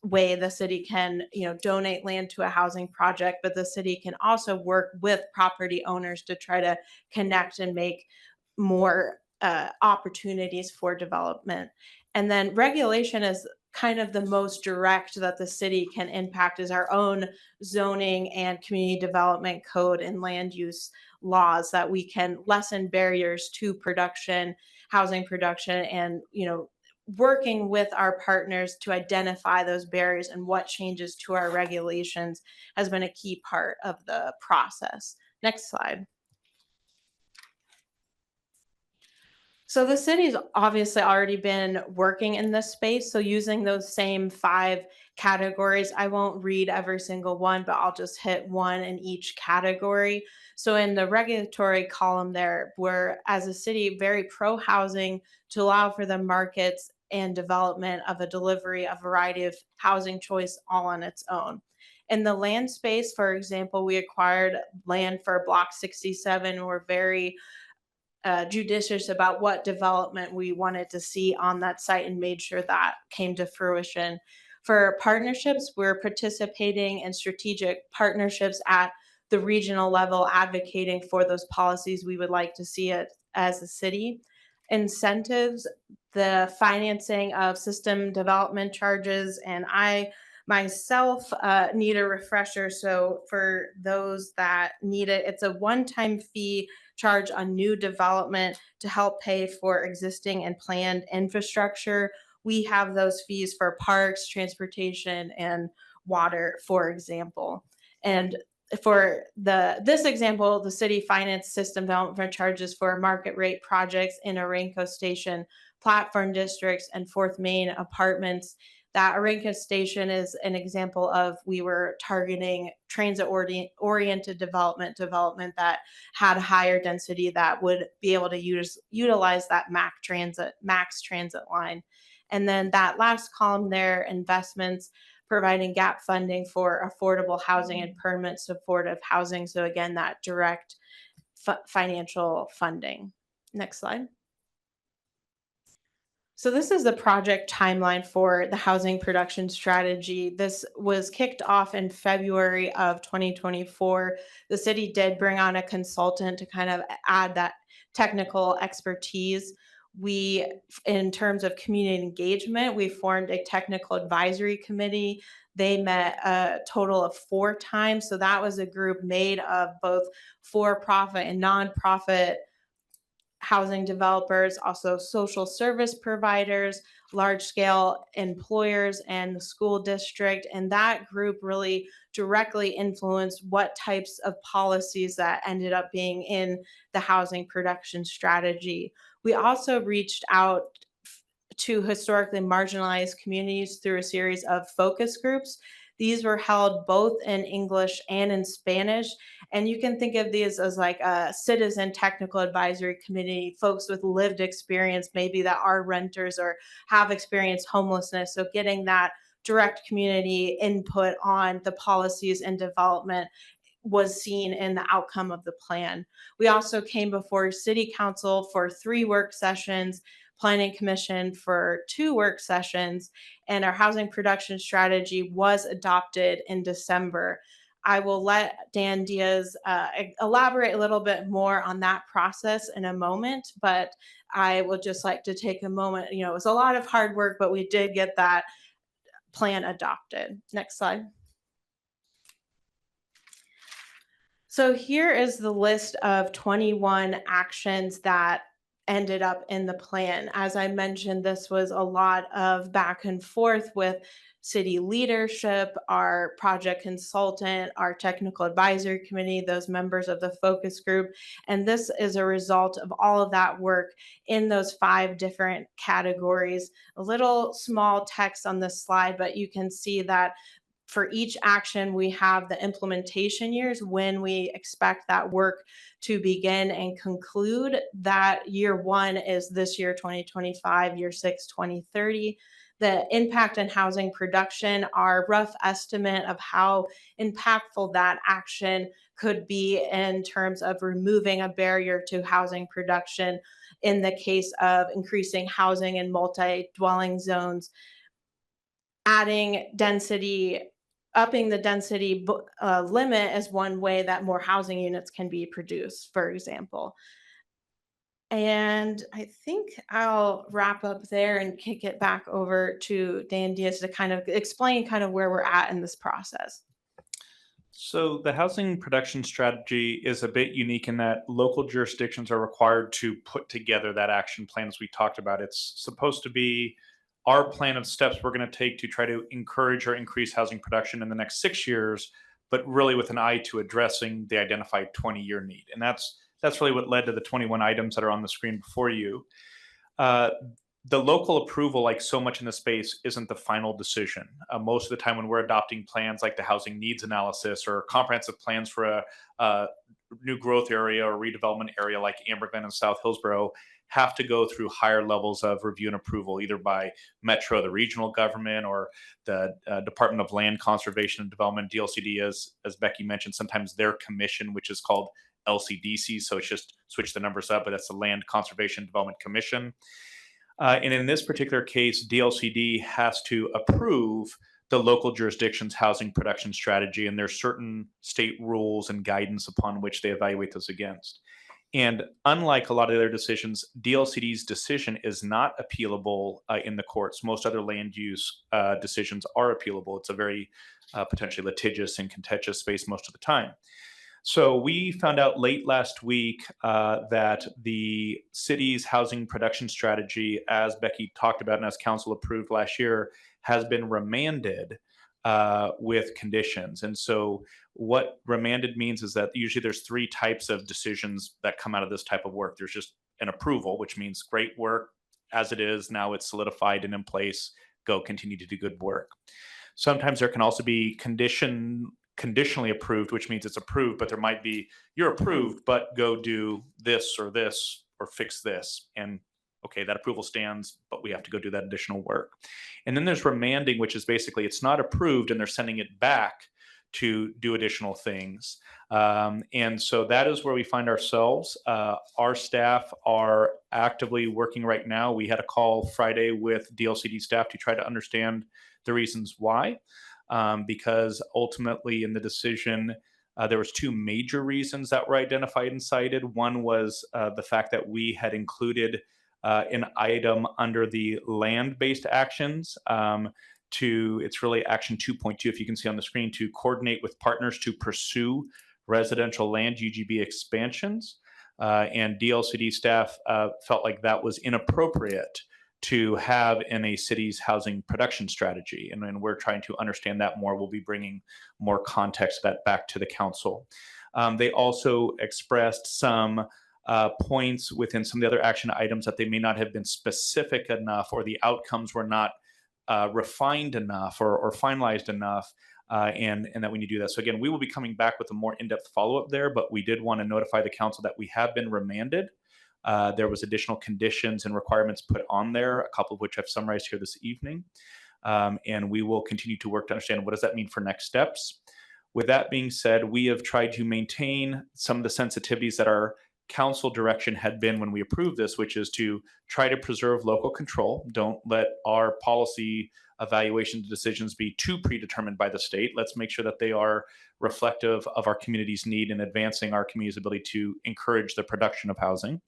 [SPEAKER 10] way the city can, donate land to a housing project, but the city can also work with property owners to try to connect and make more opportunities for development. And then regulation is kind of the most direct that the city can impact, is our own zoning and community development code and land use laws, that we can lessen barriers to production, housing production, and working with our partners to identify those barriers and what changes to our regulations has been a key part of the process. Next slide. So the city's obviously already been working in this space. So using those same 5 categories, I won't read every single one, but I'll just hit one in each category. So in the regulatory column there, we're, as a city, very pro-housing to allow for the markets and development of a delivery, a variety of housing choice all on its own. In the land space, for example, we acquired land for Block 67. We're very judicious about what development we wanted to see on that site and made sure that came to fruition. For partnerships, we're participating in strategic partnerships at the regional level, advocating for those policies we would like to see it as a city. Incentives, the financing of system development charges, and I myself need a refresher. So for those that need it, it's a one-time fee charge on new development to help pay for existing and planned infrastructure. We have those fees for parks, transportation, and water, for example. And for this example, the city financed system development charges for market rate projects in Orenco Station, platform districts, and Fourth Main apartments. That Orenco Station is an example of, we were targeting transit-oriented development that had higher density that would be able to utilize that max transit line. And then that last column there, investments, providing gap funding for affordable housing and permanent supportive housing. So again, that direct financial funding. Next slide. So this is the project timeline for the housing production strategy. This was kicked off in February of 2024. The city did bring on a consultant to kind of add that technical expertise. We, in terms of community engagement, we formed a technical advisory committee. They met a total of 4 times. So that was a group made of both for-profit and nonprofit housing developers, also social service providers, large-scale employers, and the school district. And that group really directly influenced what types of policies that ended up being in the housing production strategy. We also reached out to historically marginalized communities through a series of focus groups. These were held both in English and in Spanish. And you can think of these as like a citizen technical advisory committee, folks with lived experience, maybe that are renters or have experienced homelessness. So getting that direct community input on the policies and development was seen in the outcome of the plan. We also came before City Council for 3 work sessions, Planning Commission for 2 work sessions, and our housing production strategy was adopted in December. I will let Dan Diaz elaborate a little bit more on that process in a moment, but I would just like to take a moment. It was a lot of hard work, but we did get that plan adopted. Next slide. So here is the list of 21 actions that ended up in the plan. As I mentioned, this was a lot of back and forth with city leadership, our project consultant, our technical advisory committee, those members of the focus group. And this is a result of all of that work in those 5 different categories. A little small text on this slide, but you can see that for each action, we have the implementation years when we expect that work to begin and conclude. That year 1 is this year, 2025, year 6, 2030. The impact in housing production, our rough estimate of how impactful that action could be in terms of removing a barrier to housing production in the case of increasing housing in multi-dwelling zones, adding density, upping the density limit is one way that more housing units can be produced, for example. And I think I'll wrap up there and kick it back over to Dan Diaz to kind of explain kind of where we're at in this process.
[SPEAKER 2] So the housing production strategy is a bit unique in that local jurisdictions are required to put together that action plan as we talked about. It's supposed to be our plan of steps we're going to take to try to encourage or increase housing production in the next 6 years, but really with an eye to addressing the identified 20-year need. And that's really what led to the 21 items that are on the screen before you. The local approval, like so much in the space, isn't the final decision. Most of the time when we're adopting plans like the housing needs analysis or comprehensive plans for a new growth area or redevelopment area like Amber Glen and South Hillsboro, have to go through higher levels of review and approval, either by Metro, the regional government, or the Department of Land Conservation and Development, DLCD, as Becky mentioned, sometimes their commission, which is called LCDC. So it's just switch the numbers up, but that's the Land Conservation and Development Commission. And in this particular case, DLCD has to approve the local jurisdiction's housing production strategy, and there's certain state rules and guidance upon which they evaluate those against. And unlike a lot of their decisions, DLCD's decision is not appealable in the courts. Most other land use decisions are appealable. It's a very potentially litigious and contentious space most of the time. So we found out late last week that the city's housing production strategy, as Becky talked about and as council approved last year, has been remanded with conditions. And so what remanded means is that usually there's 3 types of decisions that come out of this type of work. There's just an approval, which means great work as it is. Now it's solidified and in place. Go continue to do good work. Sometimes there can also be conditionally approved, which means it's approved, but there might be, you're approved, but go do this or fix this. And okay, that approval stands, but we have to go do that additional work. And then there's remanding, which is basically it's not approved and they're sending it back to do additional things. And so that is where we find ourselves. Our staff are actively working right now. We had a call Friday with DLCD staff to try to understand the reasons why. Because ultimately in the decision, there was 2 major reasons that were identified and cited. One was the fact that we had included an item under the land-based actions it's really action 2.2, if you can see on the screen, to coordinate with partners to pursue residential land UGB expansions. And DLCD staff felt like that was inappropriate to have in a city's housing production strategy. And we're trying to understand that more. We'll be bringing more context of that back to the council. They also expressed some points within some of the other action items that they may not have been specific enough, or the outcomes were not refined enough or finalized enough, and that we need to do that. So again, we will be coming back with a more in-depth follow-up there, but we did want to notify the council that we have been remanded. There was additional conditions and requirements put on there, a couple of which I've summarized here this evening. And we will continue to work to understand what does that mean for next steps. With that being said, we have tried to maintain some of the sensitivities that our council direction had been when we approved this, which is to try to preserve local control. Don't let our policy evaluation decisions be too predetermined by the state. Let's make sure that they are reflective of our community's need and advancing our community's ability to encourage the production of housing.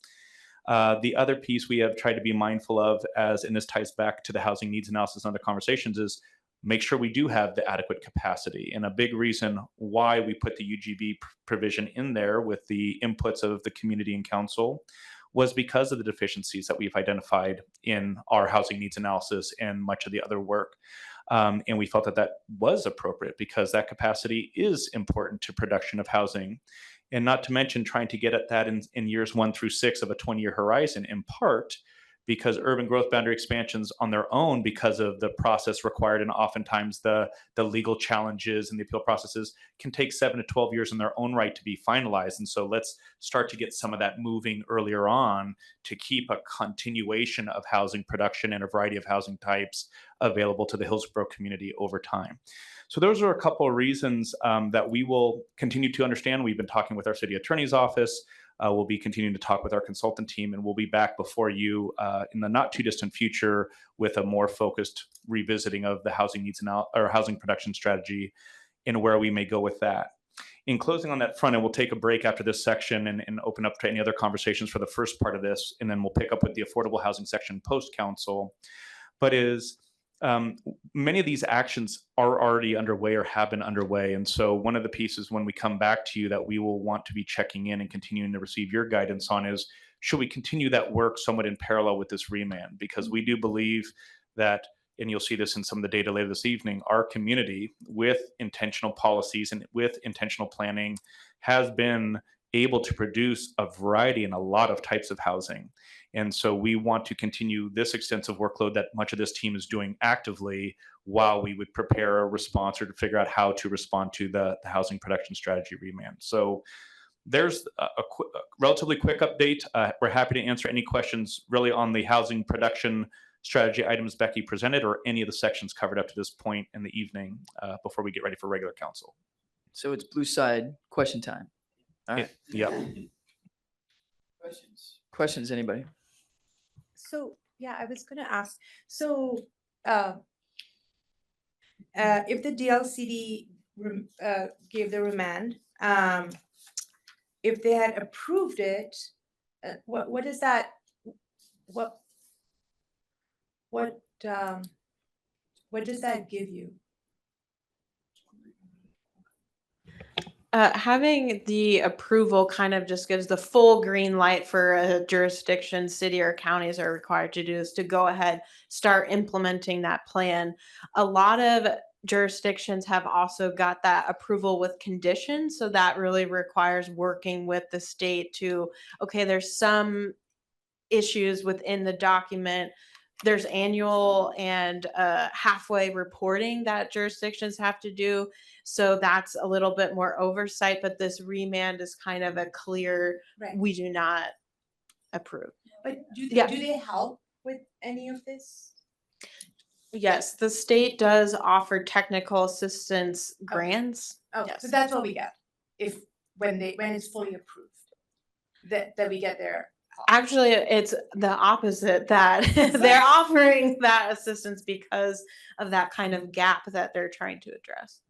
[SPEAKER 2] The other piece we have tried to be mindful of, and this ties back to the housing needs analysis and other conversations, is make sure we do have the adequate capacity. And a big reason why we put the UGB provision in there with the inputs of the community and council was because of the deficiencies that we've identified in our housing needs analysis and much of the other work. And we felt that that was appropriate because that capacity is important to production of housing. And not to mention trying to get at that in years 1 through 6 of a 20-year horizon, in part because urban growth boundary expansions on their own, because of the process required and oftentimes the legal challenges and the appeal processes, can take 7 to 12 years in their own right to be finalized. And so let's start to get some of that moving earlier on to keep a continuation of housing production and a variety of housing types available to the Hillsboro community over time. So those are a couple of reasons that we will continue to understand. We've been talking with our city attorney's office. We'll be continuing to talk with our consultant team, and we'll be back before you in the not too distant future with a more focused revisiting of the housing needs or housing production strategy and where we may go with that. In closing on that front, and we'll take a break after this section and open up to any other conversations for the first part of this, and then we'll pick up with the affordable housing section post-council. But many of these actions are already underway or have been underway. And so one of the pieces when we come back to you that we will want to be checking in and continuing to receive your guidance on is, should we continue that work somewhat in parallel with this remand? Because we do believe that, and you'll see this in some of the data later this evening, our community with intentional policies and with intentional planning has been able to produce a variety and a lot of types of housing. And so we want to continue this extensive workload that much of this team is doing actively while we would prepare a response or to figure out how to respond to the housing production strategy remand. So there's a relatively quick update. We're happy to answer any questions really on the housing production strategy items Becky presented or any of the sections covered up to this point in the evening before we get ready for regular council.
[SPEAKER 5] So it's blue side question time. All right.
[SPEAKER 2] Yeah.
[SPEAKER 5] Questions, anybody?
[SPEAKER 3] So, yeah, I was gonna ask, so, if the DLCD gave the remand, if they had approved it, what does that, what does that give you?
[SPEAKER 10] Having the approval kind of just gives the full green light for a jurisdiction, city or counties are required to do is to go ahead, start implementing that plan. A lot of jurisdictions have also got that approval with conditions. So that really requires working with the state to, okay, there's some issues within the document. There's annual and halfway reporting that jurisdictions have to do. So that's a little bit more oversight, but this remand is kind of a clear,
[SPEAKER 3] Right.
[SPEAKER 10] we do not approve.
[SPEAKER 3] But do
[SPEAKER 10] Yeah.
[SPEAKER 3] they help with any of this?
[SPEAKER 10] Yes, the state does offer technical assistance grants.
[SPEAKER 3] Oh,
[SPEAKER 10] Yes.
[SPEAKER 3] so that's what we get when it's fully approved, that we get their help.
[SPEAKER 10] Actually, it's the opposite, that they're offering that assistance because of that kind of gap that they're trying to address.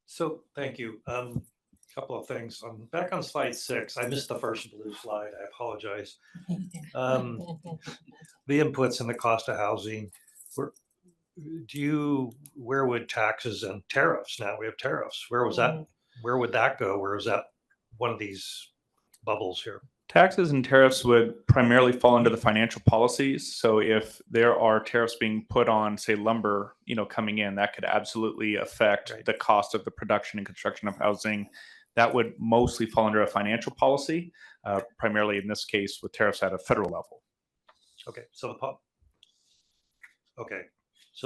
[SPEAKER 8] So, thank you. Couple of things. Back on slide 6, I missed the first blue slide. I apologize. The inputs and the cost of housing. Where would taxes and tariffs? Now we have tariffs. Where was that? Where would that go? Where is that? One of these bubbles here.
[SPEAKER 2] Taxes and tariffs would primarily fall under the financial policies. So if there are tariffs being put on, say, lumber, coming in, that could absolutely affect the cost of the production and construction of housing. That would mostly fall under a financial policy, primarily in this case with tariffs at a federal level.
[SPEAKER 8] Okay, so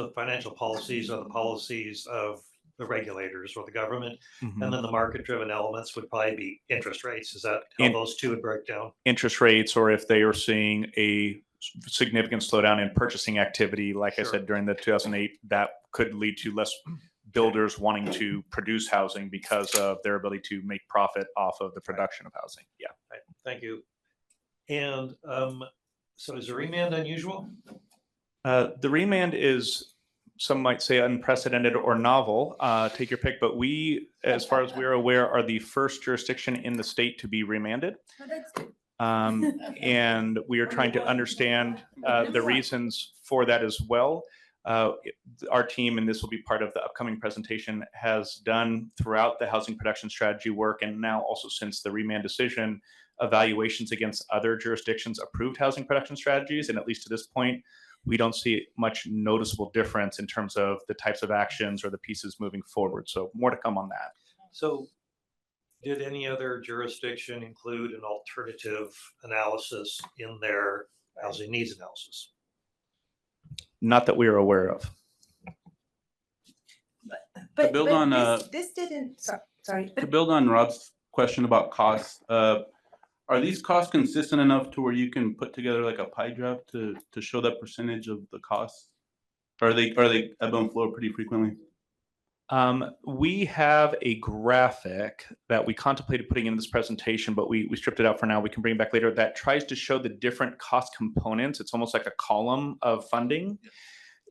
[SPEAKER 8] the financial policies are the policies of the regulators or the government, and then the market-driven elements would probably be interest rates. Is that how those two would break down?
[SPEAKER 2] Interest rates, or if they are seeing a significant slowdown in purchasing activity, like I said, during the 2008, that could lead to less builders wanting to produce housing because of their ability to make profit off of the production of housing. Yeah.
[SPEAKER 8] Right, thank you. And so is the remand unusual?
[SPEAKER 2] The remand is, some might say, unprecedented or novel. Take your pick. But we, as far as we're aware, are the first jurisdiction in the state to be remanded.
[SPEAKER 3] Oh, that's good.
[SPEAKER 2] And we are trying to understand the reasons for that as well. Our team, and this will be part of the upcoming presentation, has done throughout the housing production strategy work, and now also since the remand decision, evaluations against other jurisdictions' approved housing production strategies. And at least to this point, we don't see much noticeable difference in terms of the types of actions or the pieces moving forward. So more to come on that.
[SPEAKER 8] So did any other jurisdiction include an alternative analysis in their housing needs analysis?
[SPEAKER 2] Not that we are aware of.
[SPEAKER 3] But,
[SPEAKER 6] build
[SPEAKER 3] but
[SPEAKER 6] on,
[SPEAKER 3] this didn't, sorry.
[SPEAKER 6] To build on Rod's question about costs, are these costs consistent enough to where you can put together like a pie graph to show that percentage of the costs? Or are they ebb and flow pretty frequently?
[SPEAKER 2] We have a graphic that we contemplated putting in this presentation, but we stripped it out for now. We can bring it back later. That tries to show the different cost components. It's almost like a column of funding.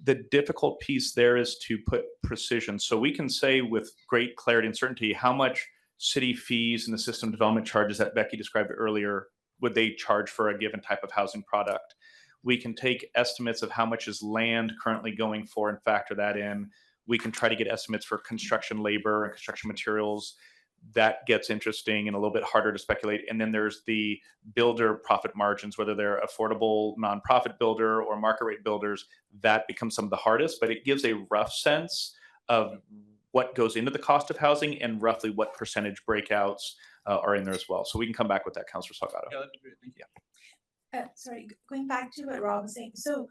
[SPEAKER 2] The difficult piece there is to put precision. So we can say with great clarity and certainty how much city fees and the system development charges that Becky described earlier would they charge for a given type of housing product. We can take estimates of how much is land currently going for and factor that in. We can try to get estimates for construction labor and construction materials. That gets interesting and a little bit harder to speculate. And then there's the builder profit margins, whether they're affordable nonprofit builder or market rate builders. That becomes some of the hardest, but it gives a rough sense of what goes into the cost of housing and roughly what percentage breakouts are in there as well. So we can come back with that, Councilor Salgado.
[SPEAKER 6] Yeah, that'd be great. Thank you.
[SPEAKER 3] Sorry, going back to what Rob was saying. So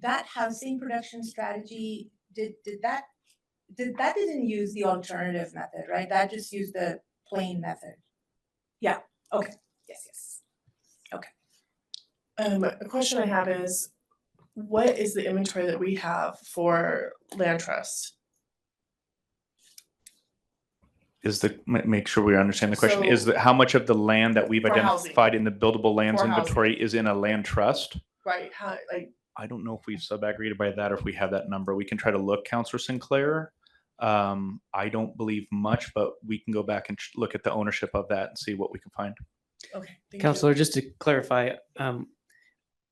[SPEAKER 3] that housing production strategy, that didn't use the alternative method, right? That just used the plain method.
[SPEAKER 7] Yeah.
[SPEAKER 3] Okay. Yes. Okay.
[SPEAKER 7] A question I have is, what is the inventory that we have for land trust?
[SPEAKER 2] Make sure we understand the question.
[SPEAKER 7] So,
[SPEAKER 2] Is that how much of the land that we've
[SPEAKER 7] for
[SPEAKER 2] identified in the buildable lands
[SPEAKER 7] For
[SPEAKER 2] inventory is in a land trust?
[SPEAKER 7] Right, how, like,
[SPEAKER 2] I don't know if we've sub-aggregated by that or if we have that number. We can try to look, Councilor Sinclair. I don't believe much, but we can go back and look at the ownership of that and see what we can find.
[SPEAKER 7] okay. Thank
[SPEAKER 1] Counselor, just to clarify,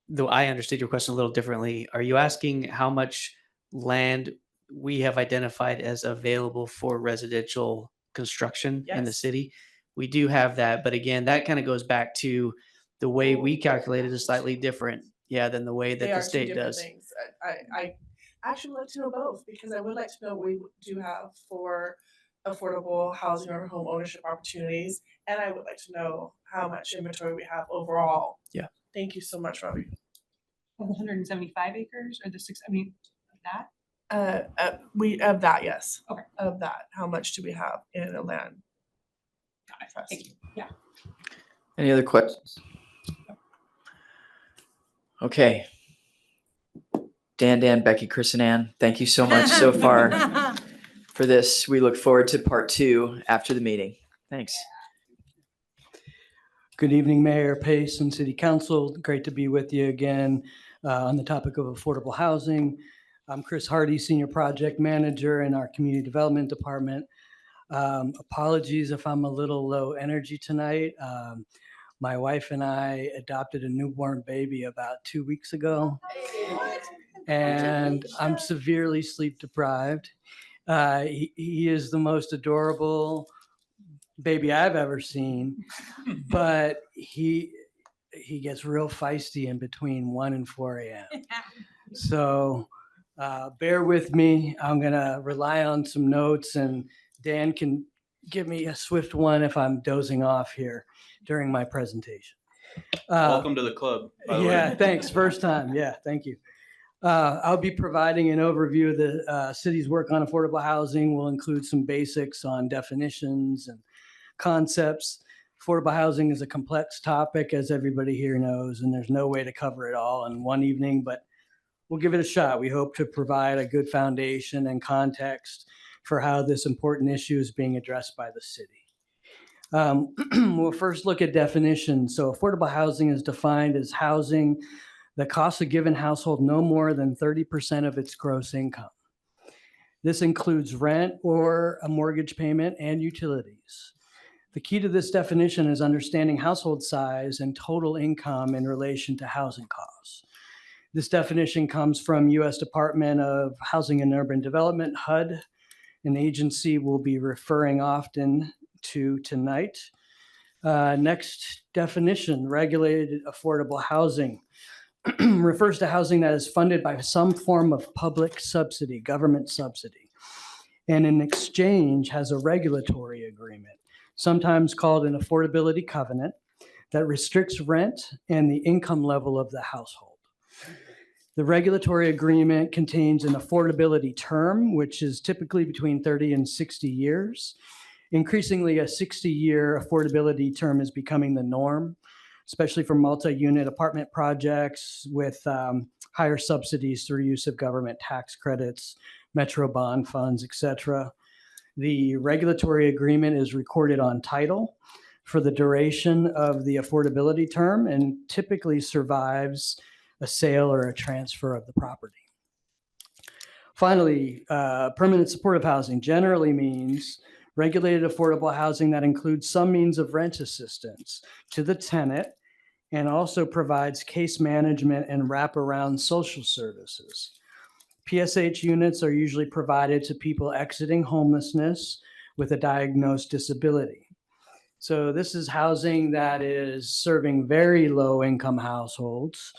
[SPEAKER 1] though I understood your question a little differently, are you asking how much land we have identified as available for residential construction in the
[SPEAKER 7] Yes.
[SPEAKER 1] city? We do have that, but again, that kind of goes back to the way we calculate it is slightly different, than the way that
[SPEAKER 7] They
[SPEAKER 1] the
[SPEAKER 7] are two
[SPEAKER 1] state
[SPEAKER 7] different
[SPEAKER 1] does.
[SPEAKER 7] things. I actually would like to know both, because I would like to know what we do have for affordable housing or home ownership opportunities, and I would like to know how much inventory we have overall.
[SPEAKER 1] Yeah.
[SPEAKER 7] Thank you so much, Robbie.
[SPEAKER 9] Of 175 acres or the six, I mean, that?
[SPEAKER 7] We of that, yes.
[SPEAKER 9] Okay.
[SPEAKER 7] Of that, how much do we have in a land
[SPEAKER 9] Got it.
[SPEAKER 7] trust?
[SPEAKER 9] Thank you. Yeah.
[SPEAKER 5] Any other questions? Okay. Dan, Becky, Chris, and Ann, thank you so much so far for this. We look forward to part 2 after the meeting. Thanks.
[SPEAKER 11] Good evening, Mayor Pace and City Council. Great to be with you again on the topic of affordable housing. I'm Chris Hardy, Senior Project Manager in our Community Development Department. Apologies if I'm a little low energy tonight. My wife and I adopted a newborn baby about 2 weeks ago, and I'm severely sleep deprived. He is the most adorable baby I've ever seen, but he gets real feisty in between 1 and 4 a.m. So bear with me. I'm gonna rely on some notes, and Dan can give me a swift one if I'm dozing off here during my presentation.
[SPEAKER 6] Welcome to the club, by the way.
[SPEAKER 11] Thanks. First time. Yeah, thank you. I'll be providing an overview of the city's work on affordable housing. We'll include some basics on definitions and concepts. Affordable housing is a complex topic, as everybody here knows, and there's no way to cover it all in one evening, but we'll give it a shot. We hope to provide a good foundation and context for how this important issue is being addressed by the city. We'll first look at definitions. So affordable housing is defined as housing that costs a given household no more than 30% of its gross income. This includes rent or a mortgage payment and utilities. The key to this definition is understanding household size and total income in relation to housing costs. This definition comes from U.S. Department of Housing and Urban Development, HUD, an agency we'll be referring often to tonight. Next definition, regulated affordable housing. Refers to housing that is funded by some form of public subsidy, government subsidy, and in exchange has a regulatory agreement, sometimes called an affordability covenant, that restricts rent and the income level of the household. The regulatory agreement contains an affordability term, which is typically between 30 and 60 years. Increasingly, a 60-year affordability term is becoming the norm, especially for multi-unit apartment projects with higher subsidies through use of government tax credits, metro bond funds, etc. The regulatory agreement is recorded on title for the duration of the affordability term and typically survives a sale or a transfer of the property. Finally, permanent supportive housing generally means regulated affordable housing that includes some means of rent assistance to the tenant and also provides case management and wraparound social services. PSH units are usually provided to people exiting homelessness with a diagnosed disability. So this is housing that is serving very low income households,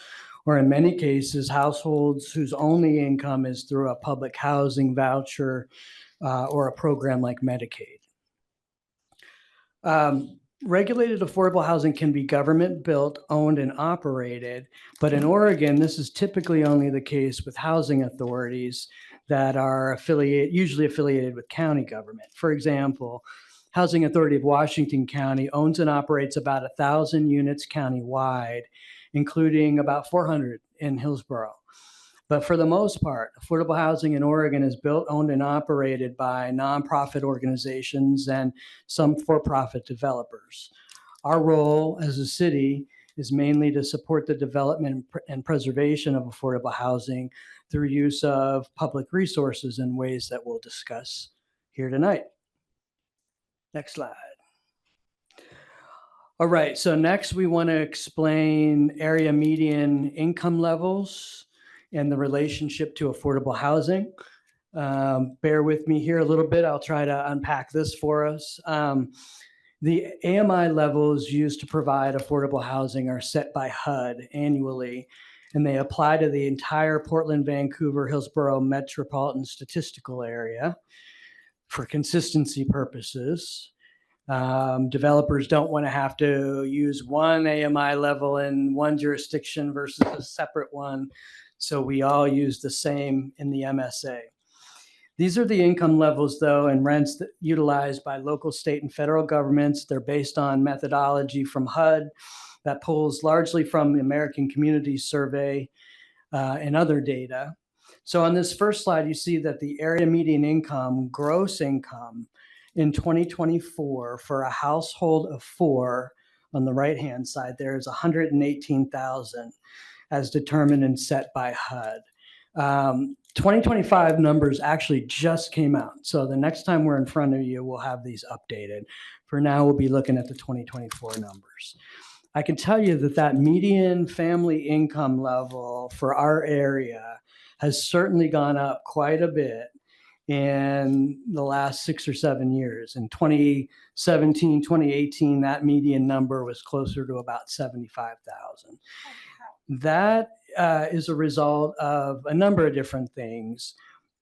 [SPEAKER 11] or in many cases, households whose only income is through a public housing voucher or a program like Medicaid. Regulated affordable housing can be government built, owned, and operated, but in Oregon, this is typically only the case with housing authorities that are usually affiliated with county government. For example, Housing Authority of Washington County owns and operates about 1,000 units countywide, including about 400 in Hillsboro. But for the most part, affordable housing in Oregon is built, owned, and operated by nonprofit organizations and some for-profit developers. Our role as a city is mainly to support the development and preservation of affordable housing through use of public resources in ways that we'll discuss here tonight. Next slide. All right, so next we want to explain area median income levels and the relationship to affordable housing. Bear with me here a little bit. I'll try to unpack this for us. The AMI levels used to provide affordable housing are set by HUD annually, and they apply to the entire Portland, Vancouver, Hillsboro metropolitan statistical area for consistency purposes. Developers don't want to have to use one AMI level in one jurisdiction versus a separate one. So we all use the same in the MSA. These are the income levels, though, and rents that utilized by local, state, and federal governments. They're based on methodology from HUD that pulls largely from the American Community Survey and other data. So on this first slide, you see that the area median income, gross income, in 2024 for a household of 4 on the right-hand side there is $118,000 as determined and set by HUD. 2025 numbers actually just came out. So the next time we're in front of you, we'll have these updated. For now, we'll be looking at the 2024 numbers. I can tell you that that median family income level for our area has certainly gone up quite a bit in the last 6 or 7 years. In 2017, 2018, that median number was closer to about 75,000. That is a result of a number of different things.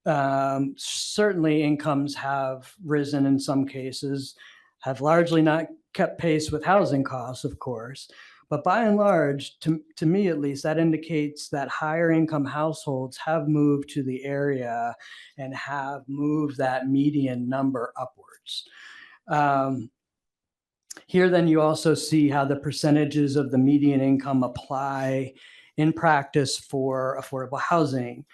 [SPEAKER 11] Certainly incomes have risen in some cases, have largely not kept pace with housing costs, of course. But by and large, to me at least, that indicates that higher income households have moved to the area and have moved that median number upwards. Here then you also see how the percentages of the median income apply in practice for affordable housing.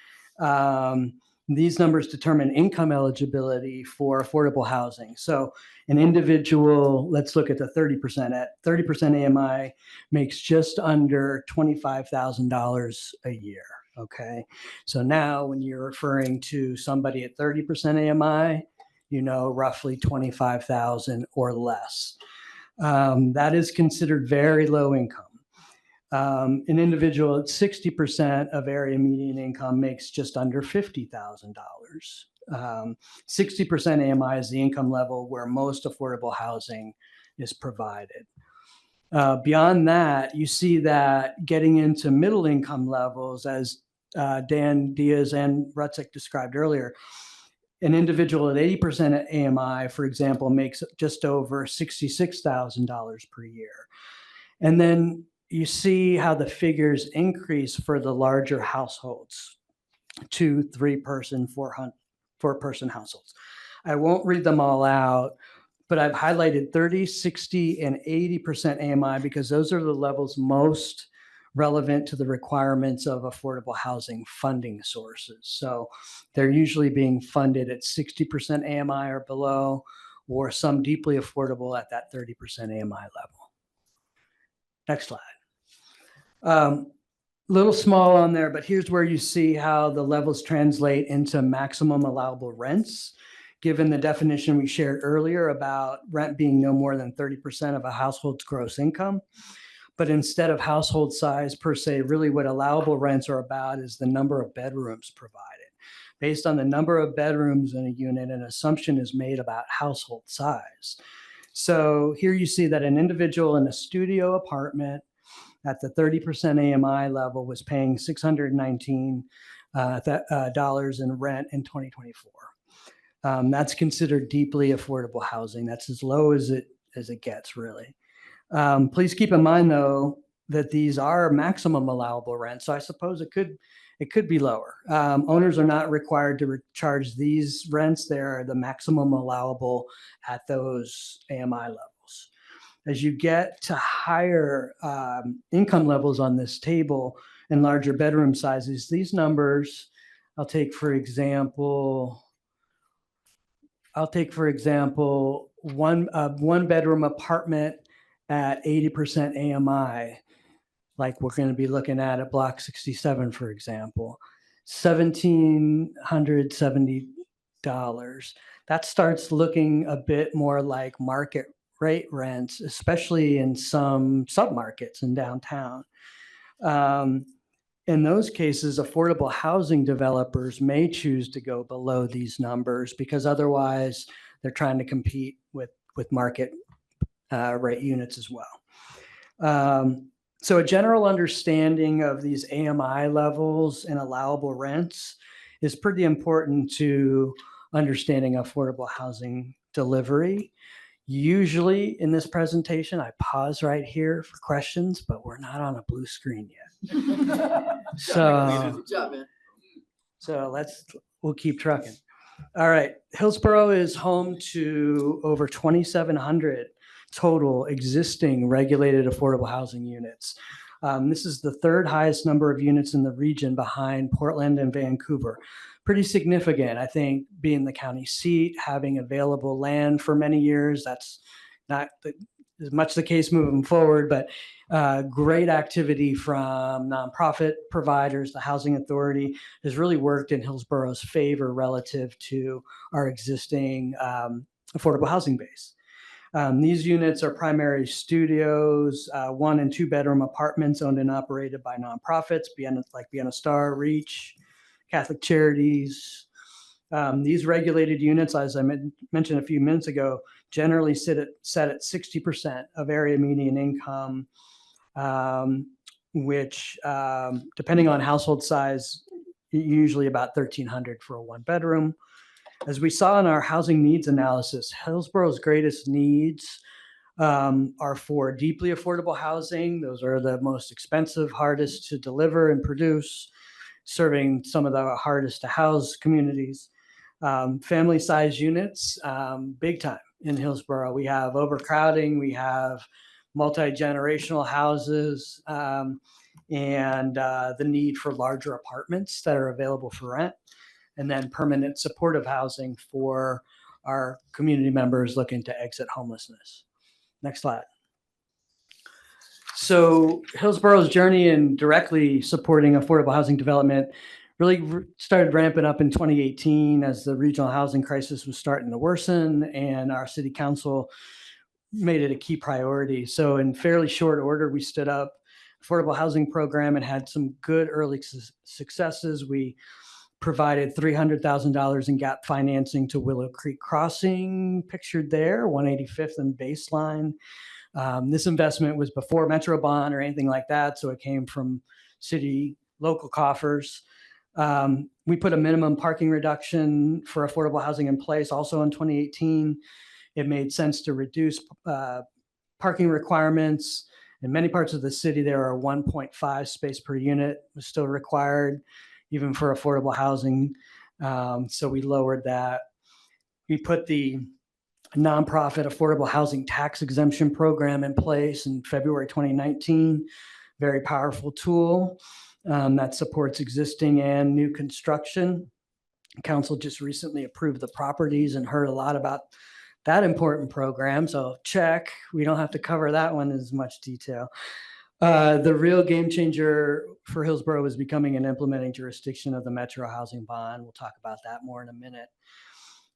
[SPEAKER 11] These numbers determine income eligibility for affordable housing. So an individual, let's look at the 30%. At 30% AMI makes just under $25,000 a year. Okay. So now when you're referring to somebody at 30% AMI, you know, roughly 25,000 or less. That is considered very low income. An individual at 60% of area median income makes just under $50,000. 60% AMI is the income level where most affordable housing is provided. Beyond that, you see that getting into middle income levels, as Dan Diaz and Rutzik described earlier, an individual at 80% AMI, for example, makes just over $66,000 per year. And then you see how the figures increase for the larger households, 2, 3-person, 4-person households. I won't read them all out, but I've highlighted 30, 60, and 80% AMI because those are the levels most relevant to the requirements of affordable housing funding sources. So they're usually being funded at 60% AMI or below, or some deeply affordable at that 30% AMI level. Next slide. Little small on there, but here's where you see how the levels translate into maximum allowable rents, given the definition we shared earlier about rent being no more than 30% of a household's gross income. But instead of household size per se, really what allowable rents are about is the number of bedrooms provided. Based on the number of bedrooms in a unit, an assumption is made about household size. So here you see that an individual in a studio apartment at the 30% AMI level was paying $619 in rent in 2024. That's considered deeply affordable housing. That's as low as it gets, really. Please keep in mind, though, that these are maximum allowable rents. So I suppose it could be lower. Owners are not required to charge these rents. They're the maximum allowable at those AMI levels. As you get to higher income levels on this table and larger bedroom sizes, these numbers, I'll take for example, one bedroom apartment at 80% AMI, like we're going to be looking at Block 67, for example, $1,770. That starts looking a bit more like market rate rents, especially in some submarkets in downtown. In those cases, affordable housing developers may choose to go below these numbers because otherwise they're trying to compete with market rate units as well. So a general understanding of these AMI levels and allowable rents is pretty important to understanding affordable housing delivery. Usually in this presentation, I pause right here for questions, but we're not on a blue screen yet. So we'll keep trucking. All right. Hillsboro is home to over 2,700 total existing regulated affordable housing units. This is the third highest number of units in the region behind Portland and Vancouver. Pretty significant, I think, being the county seat, having available land for many years. That's not as much the case moving forward, but great activity from nonprofit providers. The Housing Authority has really worked in Hillsboro's favor relative to our existing affordable housing base. These units are primary studios, 1 and 2 bedroom apartments owned and operated by nonprofits, like Vienna Star, Reach, Catholic Charities. These regulated units, as I mentioned a few minutes ago, generally set at 60% of area median income, which, depending on household size, usually about $1,300 for a 1 bedroom. As we saw in our housing needs analysis, Hillsboro's greatest needs are for deeply affordable housing. Those are the most expensive, hardest to deliver and produce, serving some of the hardest to house communities. Family size units, big time in Hillsboro. We have overcrowding, we have multi-generational houses, and the need for larger apartments that are available for rent, and then permanent supportive housing for our community members looking to exit homelessness. Next slide. So Hillsboro's journey in directly supporting affordable housing development really started ramping up in 2018 as the regional housing crisis was starting to worsen, and our city council made it a key priority. So in fairly short order, we stood up affordable housing program and had some good early successes. We provided $300,000 in gap financing to Willow Creek Crossing, pictured there, 185th and Baseline. This investment was before Metro Bond or anything like that, so it came from city local coffers. We put a minimum parking reduction for affordable housing in place also in 2018. It made sense to reduce parking requirements. In many parts of the city, there are 1.5 space per unit was still required, even for affordable housing. So we lowered that. We put the nonprofit affordable housing tax exemption program in place in February 2019. Very powerful tool that supports existing and new construction. Council just recently approved the properties and heard a lot about that important program. So check, we don't have to cover that one in as much detail. The real game changer for Hillsboro is becoming an implementing jurisdiction of the Metro Housing Bond. We'll talk about that more in a minute.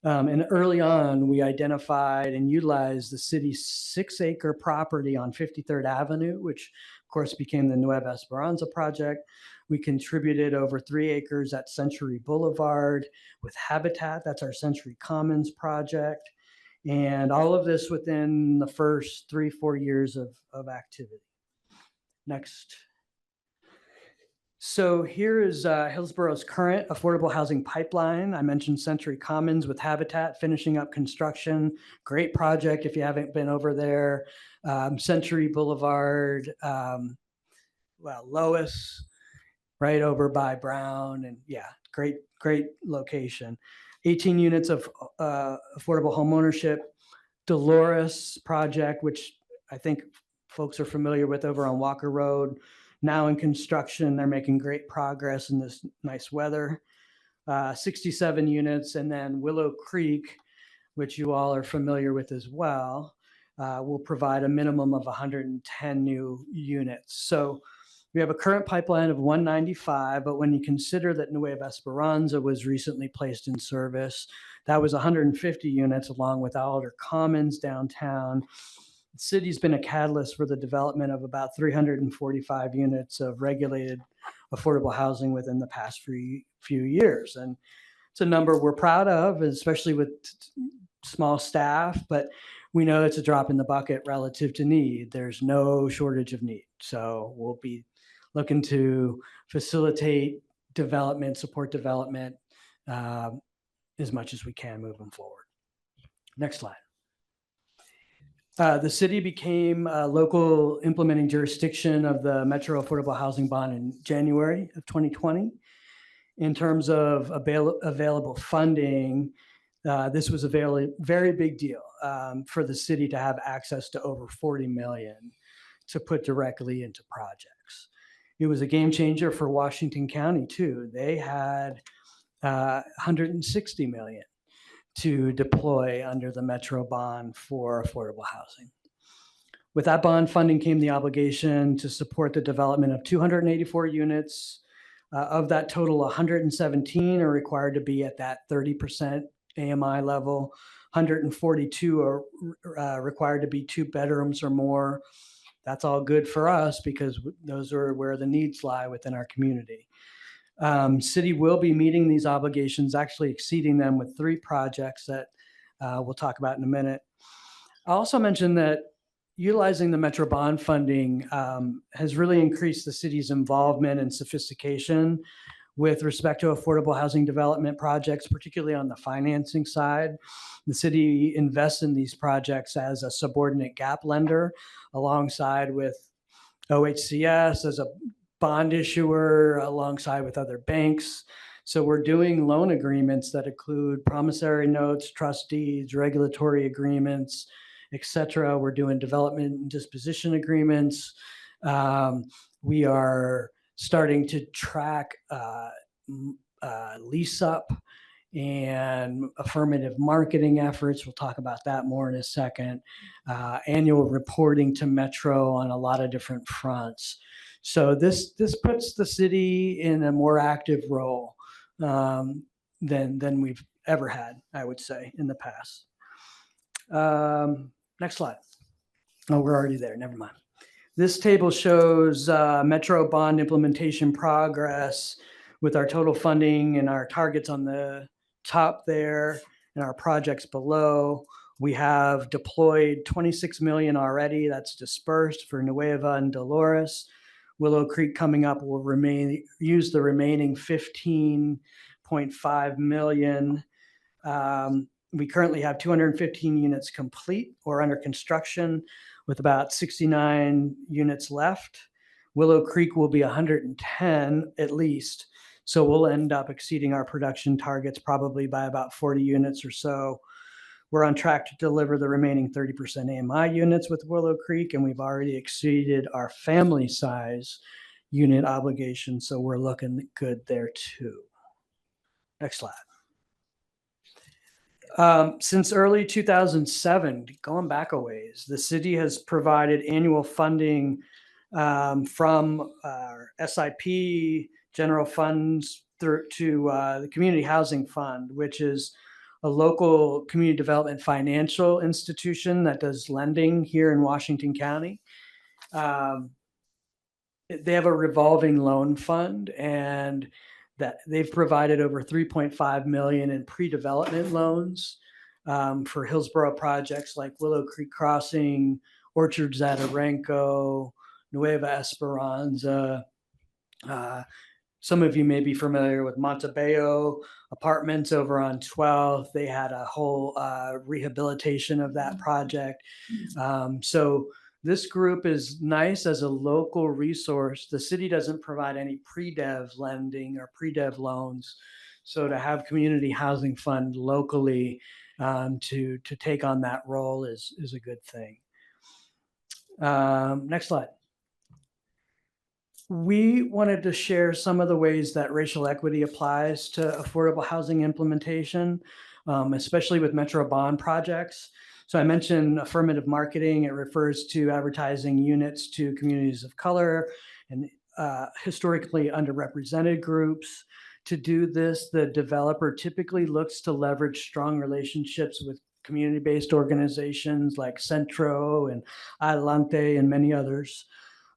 [SPEAKER 11] And early on, we identified and utilized the city's 6-acre property on 53rd Avenue, which of course became the Nueva Esperanza project. We contributed over 3 acres at Century Boulevard with Habitat. That's our Century Commons project. And all of this within the first 3-4 years of activity. Next. So here is Hillsboro's current affordable housing pipeline. I mentioned Century Commons with Habitat finishing up construction. Great project if you haven't been over there. Century Boulevard, Lois, right over by Brown. And yeah, great location. 18 units of affordable home ownership. Dolores project, which I think folks are familiar with over on Walker Road. Now in construction, they're making great progress in this nice weather. 67 units, and then Willow Creek, which you all are familiar with as well, will provide a minimum of 110 new units. So we have a current pipeline of 195, but when you consider that Nueva Esperanza was recently placed in service, that was 150 units along with Alder Commons downtown. The city's been a catalyst for the development of about 345 units of regulated affordable housing within the past few years. And it's a number we're proud of, especially with small staff, but we know it's a drop in the bucket relative to need. There's no shortage of need. So we'll be looking to facilitate development, support development as much as we can moving forward. Next slide. The city became a local implementing jurisdiction of the Metro Affordable Housing Bond in January of 2020. In terms of available funding, this was a very big deal for the city to have access to over $40 million to put directly into projects. It was a game changer for Washington County too. They had $160 million to deploy under the Metro bond for affordable housing. With that bond funding came the obligation to support the development of 284 units. Of that total, 117 are required to be at that 30% AMI level. 142 are required to be 2 bedrooms or more. That's all good for us because those are where the needs lie within our community. City will be meeting these obligations, actually exceeding them with 3 projects that we'll talk about in a minute. I'll also mention that utilizing the Metro bond funding has really increased the city's involvement and sophistication with respect to affordable housing development projects, particularly on the financing side. The city invests in these projects as a subordinate gap lender alongside with OHCS as a bond issuer alongside with other banks. So we're doing loan agreements that include promissory notes, trust deeds, regulatory agreements, et cetera. We're doing development and disposition agreements. We are starting to track lease up and affirmative marketing efforts. We'll talk about that more in a second. Annual reporting to Metro on a lot of different fronts. So this puts the city in a more active role than we've ever had, I would say, in the past. Next slide. Oh, we're already there. Never mind. This table shows Metro bond implementation progress with our total funding and our targets on the top there and our projects below. We have deployed 26 million already. That's dispersed for Nueva and Dolores. Willow Creek coming up will use the remaining 15.5 million. We currently have 215 units complete or under construction with about 69 units left. Willow Creek will be 110 at least. So we'll end up exceeding our production targets probably by about 40 units or so. We're on track to deliver the remaining 30% AMI units with Willow Creek, and we've already exceeded our family size unit obligation. So we're looking good there too. Next slide. Since early 2007, going back a ways, the city has provided annual funding from our SIP general funds through to the Community Housing Fund, which is a local community development financial institution that does lending here in Washington County. They have a revolving loan fund, and that they've provided over 3.5 million in pre-development loans for Hillsboro projects like Willow Creek Crossing, Orchard Zatarenco, Nueva Esperanza. Some of you may be familiar with Montebello Apartments over on 12th. They had a whole rehabilitation of that project. So this group is nice as a local resource. The city doesn't provide any pre-dev lending or pre-dev loans. So to have Community Housing Fund locally to take on that role is a good thing. Next slide. We wanted to share some of the ways that racial equity applies to affordable housing implementation, especially with Metro bond projects. So I mentioned affirmative marketing. It refers to advertising units to communities of color and historically underrepresented groups. To do this, the developer typically looks to leverage strong relationships with community-based organizations like Centro and Adelante and many others.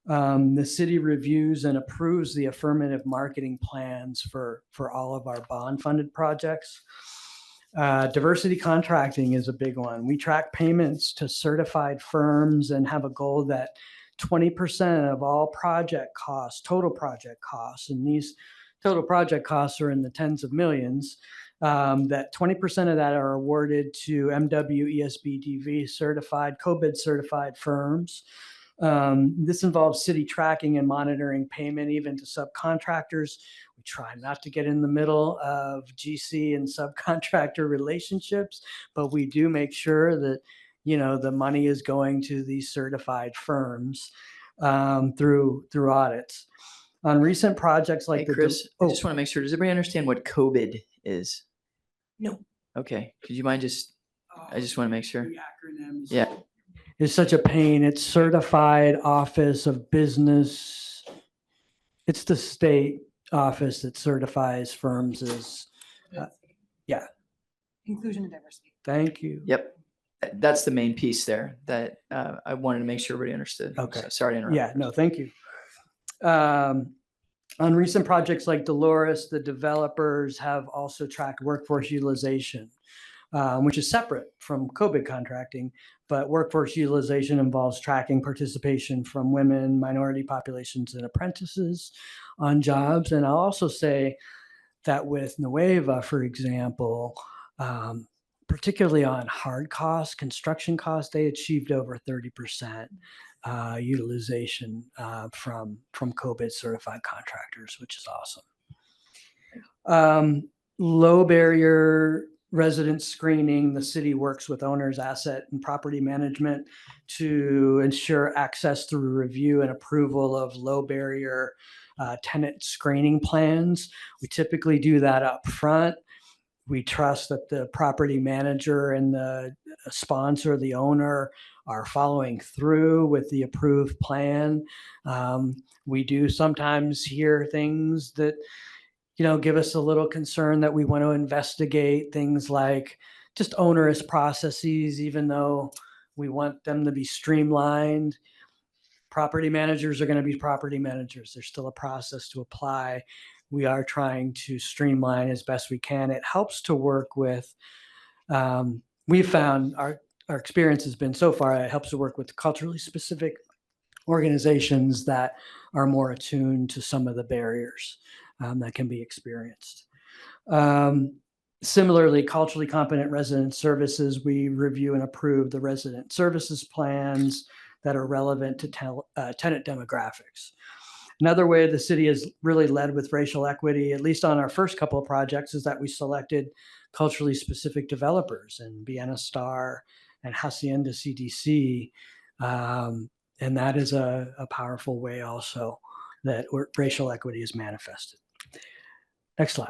[SPEAKER 11] The city reviews and approves the affirmative marketing plans for all of our bond-funded projects. Diversity contracting is a big one. We track payments to certified firms and have a goal that 20% of all project costs, total project costs, and these total project costs are in the tens of millions, that 20% of that are awarded to MW ESBDV certified, COBID certified firms. This involves city tracking and monitoring payment even to subcontractors. We try not to get in the middle of GC and subcontractor relationships, but we do make sure that, you know, the money is going to these certified firms through audits. On recent projects like
[SPEAKER 5] Chris, I just want to make sure, does everybody understand what COBID is?
[SPEAKER 7] No.
[SPEAKER 5] Okay. Could you mind I just want to make sure.
[SPEAKER 11] The acronyms.
[SPEAKER 5] Yeah.
[SPEAKER 11] It's such a pain. It's Certified Office of Business. It's the state office that certifies firms as, yeah.
[SPEAKER 9] Inclusion and diversity.
[SPEAKER 11] Thank you.
[SPEAKER 5] Yep. That's the main piece there that I wanted to make sure everybody understood.
[SPEAKER 11] Okay.
[SPEAKER 5] So, sorry to interrupt.
[SPEAKER 11] Yeah, no, thank you. On recent projects like Dolores, the developers have also tracked workforce utilization, which is separate from COVID contracting, but workforce utilization involves tracking participation from women, minority populations, and apprentices on jobs. And I'll also say that with Nueva, for example, particularly on hard costs, construction costs, they achieved over 30% utilization from COVID certified contractors, which is awesome. Low barrier resident screening, the city works with owners, asset, and property management to ensure access through review and approval of low barrier tenant screening plans. We typically do that up front. We trust that the property manager and the sponsor, the owner, are following through with the approved plan. We do sometimes hear things that, give us a little concern that we want to investigate, things like just onerous processes, even though we want them to be streamlined. Property managers are going to be property managers. There's still a process to apply. We are trying to streamline as best we can. It helps to work with, we've found our experience has been so far, it helps to work with culturally specific organizations that are more attuned to some of the barriers that can be experienced. Similarly, culturally competent resident services, we review and approve the resident services plans that are relevant to tenant demographics. Another way the city has really led with racial equity, at least on our first couple of projects, is that we selected culturally specific developers in Vienna Star and Hacienda CDC. And that is a powerful way also that racial equity is manifested. Next slide.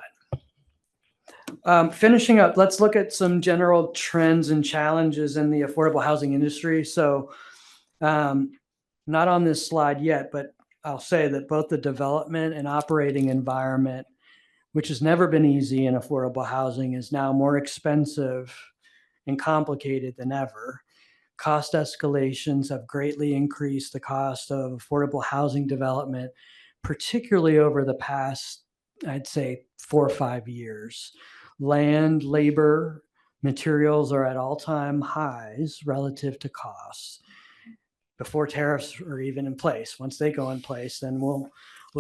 [SPEAKER 11] Finishing up, let's look at some general trends and challenges in the affordable housing industry. So not on this slide yet, but I'll say that both the development and operating environment, which has never been easy in affordable housing, is now more expensive and complicated than ever. Cost escalations have greatly increased the cost of affordable housing development, particularly over the past, I'd say, 4 or 5 years. Land, labor, materials are at all-time highs relative to costs before tariffs are even in place. Once they go in place, then we'll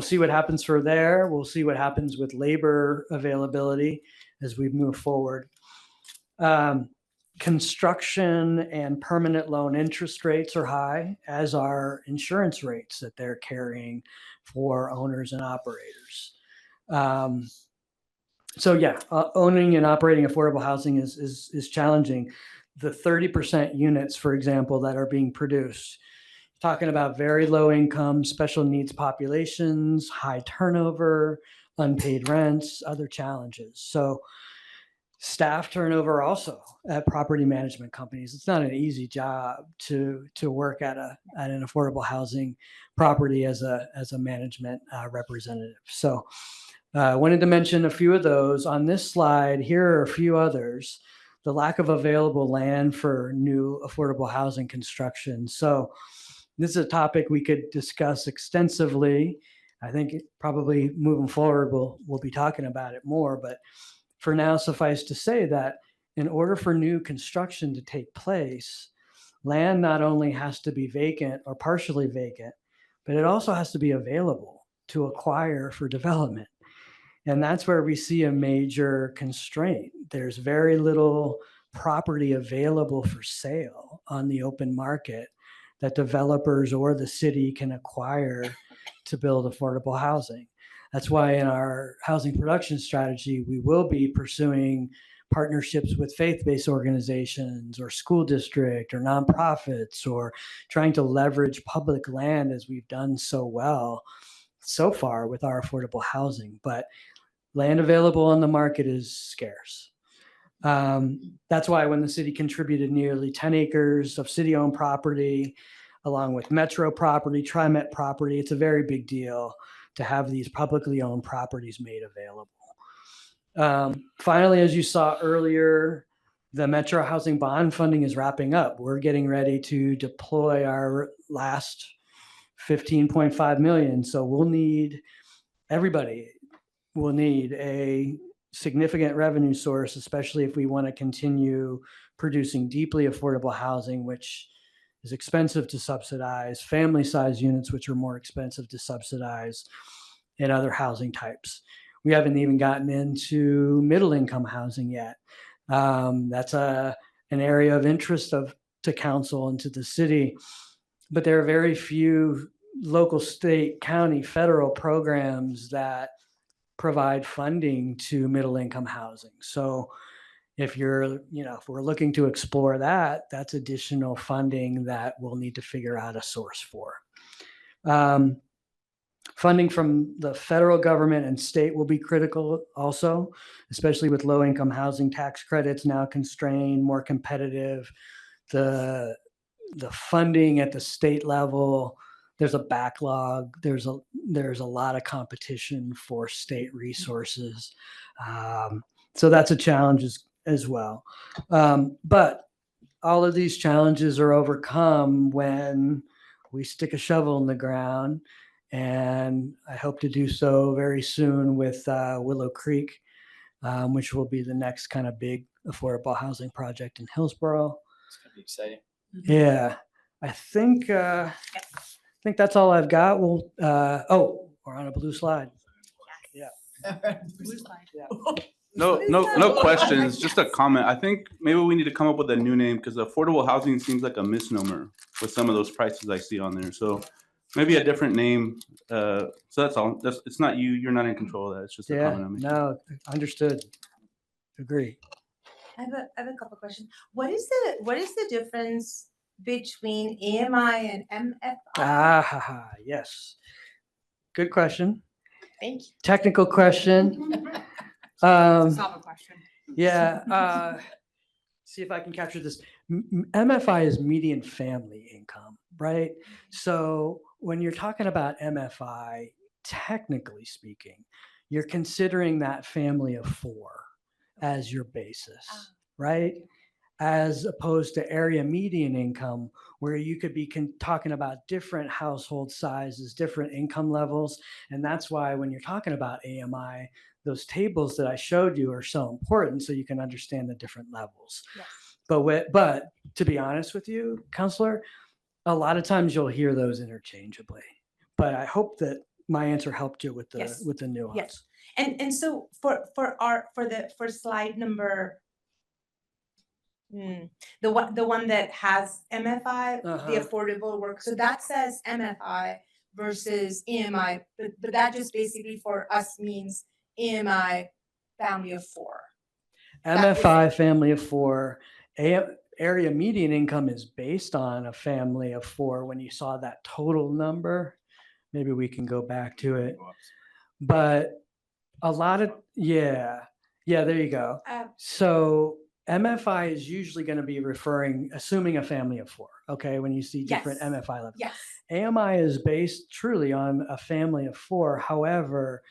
[SPEAKER 11] see what happens for there. We'll see what happens with labor availability as we move forward. Construction and permanent loan interest rates are high, as are insurance rates that they're carrying for owners and operators. Owning and operating affordable housing is challenging. The 30% units, for example, that are being produced, talking about very low income, special needs populations, high turnover, unpaid rents, other challenges. So staff turnover also at property management companies. It's not an easy job to work at an affordable housing property as a management representative. So I wanted to mention a few of those. On this slide, here are a few others. The lack of available land for new affordable housing construction. So this is a topic we could discuss extensively. I think probably moving forward, we'll be talking about it more. But for now, suffice to say that in order for new construction to take place, land not only has to be vacant or partially vacant, but it also has to be available to acquire for development. And that's where we see a major constraint. There's very little property available for sale on the open market that developers or the city can acquire to build affordable housing. That's why in our housing production strategy, we will be pursuing partnerships with faith-based organizations or school district or nonprofits, or trying to leverage public land as we've done so well so far with our affordable housing. But land available on the market is scarce. That's why when the city contributed nearly 10 acres of city-owned property, along with metro property, TriMet property, it's a very big deal to have these publicly owned properties made available. Finally, as you saw earlier, the Metro Housing Bond funding is wrapping up. We're getting ready to deploy our last $15.5 million. So everybody will need a significant revenue source, especially if we want to continue producing deeply affordable housing, which is expensive to subsidize, family size units, which are more expensive to subsidize, and other housing types. We haven't even gotten into middle income housing yet. That's an area of interest to council and to the city, but there are very few local, state, county, federal programs that provide funding to middle income housing. So if if we're looking to explore that, that's additional funding that we'll need to figure out a source for. Funding from the federal government and state will be critical also, especially with low-income housing tax credits now constrained, more competitive. The funding at the state level, there's a backlog. There's a lot of competition for state resources. So that's a challenge as well. But all of these challenges are overcome when we stick a shovel in the ground. And I hope to do so very soon with Willow Creek, which will be the next kind of big affordable housing project in Hillsboro.
[SPEAKER 5] It's going to be exciting.
[SPEAKER 11] Yeah, I think that's all I've got. We're on a blue slide. Yeah.
[SPEAKER 3] Blue slide.
[SPEAKER 11] Yeah.
[SPEAKER 6] No questions. Just a comment. I think maybe we need to come up with a new name because affordable housing seems like a misnomer with some of those prices I see on there. So maybe a different name. So that's all. It's not you. You're not in control of that. It's just a comment I'm making.
[SPEAKER 11] No, understood. Agree.
[SPEAKER 3] I have a couple questions. What is the difference between AMI and MFI?
[SPEAKER 11] Yes. Good question.
[SPEAKER 3] Thank you.
[SPEAKER 11] Technical question.
[SPEAKER 3] Solve a question.
[SPEAKER 11] Yeah. See if I can capture this. MFI is median family income, right? So when you're talking about MFI, technically speaking, you're considering that family of 4 as your basis, right? As opposed to area median income, where you could be talking about different household sizes, different income levels. And that's why when you're talking about AMI, those tables that I showed you are so important so you can understand the different levels.
[SPEAKER 3] Yes.
[SPEAKER 11] But to be honest with you, Counselor, a lot of times you'll hear those interchangeably. But I hope that my answer helped you with the nuance.
[SPEAKER 3] Yes. And so for slide number the one that has MFI, the affordable work. So that says MFI versus AMI, but that just basically for us means AMI family of 4.
[SPEAKER 11] MFI family of 4. Area median income is based on a family of 4. When you saw that total number, maybe we can go back to it. But a lot of, yeah, there you go. So MFI is usually going to be assuming a family of 4, okay, when you see different MFI levels.
[SPEAKER 3] Yes.
[SPEAKER 11] AMI is based truly on a family of 4. However,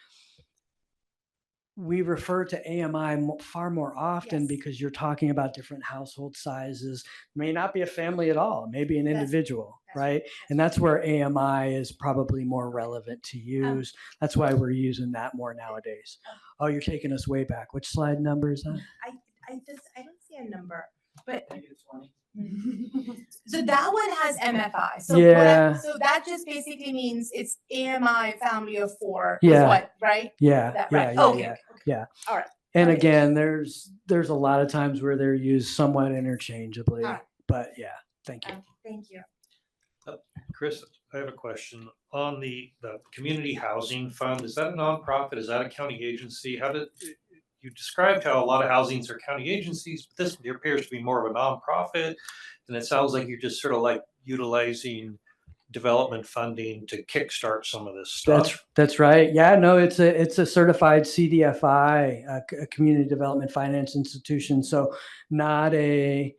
[SPEAKER 11] we refer to AMI far more often because you're talking about different household sizes. May not be a family at all, maybe an individual, right? And that's where AMI is probably more relevant to use. That's why we're using that more nowadays. Oh, you're taking us way back. Which slide number is that?
[SPEAKER 3] I don't see a number, but I think it's 20. So that one has MFI. So so that just basically means it's AMI family of 4.
[SPEAKER 11] Yeah.
[SPEAKER 3] Is what, right?
[SPEAKER 11] Yeah.
[SPEAKER 3] Right.
[SPEAKER 11] Yeah.
[SPEAKER 3] All right.
[SPEAKER 11] And again, there's a lot of times where they're used somewhat interchangeably. But yeah, thank you.
[SPEAKER 3] Thank you.
[SPEAKER 8] Chris, I have a question on the community housing fund. Is that a nonprofit? Is that a county agency? You described how a lot of housings are county agencies, but this appears to be more of a nonprofit. And it sounds like you're just sort of like utilizing development funding to kickstart some of this stuff.
[SPEAKER 11] That's right. Yeah, no, it's a certified CDFI, a community development finance institution. So not a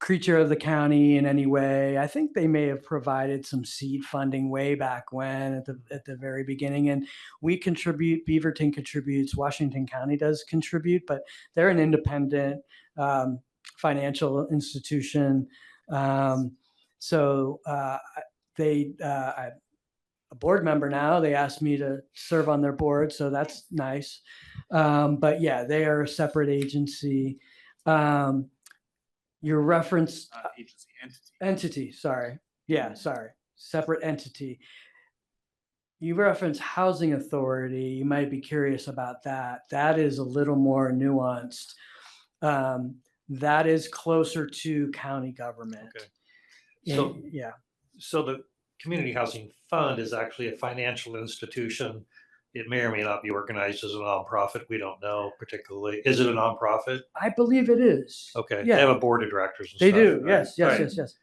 [SPEAKER 11] creature of the county in any way. I think they may have provided some seed funding way back when at the very beginning. And we contribute, Beaverton contributes, Washington County does contribute, but they're an independent financial institution. So I'm a board member now. They asked me to serve on their board, so that's nice. But yeah, they are a separate agency. Your reference entity. Sorry. Yeah, sorry. Separate entity. You reference housing authority. You might be curious about that. That is a little more nuanced. That is closer to county government.
[SPEAKER 8] Okay.
[SPEAKER 11] So
[SPEAKER 8] So the community housing fund is actually a financial institution it may or may not be organized as a nonprofit. We don't know particularly. Is it a nonprofit?
[SPEAKER 11] I believe it is.
[SPEAKER 8] Okay.
[SPEAKER 11] Yeah.
[SPEAKER 8] They have a board of directors and
[SPEAKER 11] They
[SPEAKER 8] stuff.
[SPEAKER 11] do.
[SPEAKER 8] right?
[SPEAKER 11] Yes, yes,
[SPEAKER 8] Right.
[SPEAKER 11] yes, yes.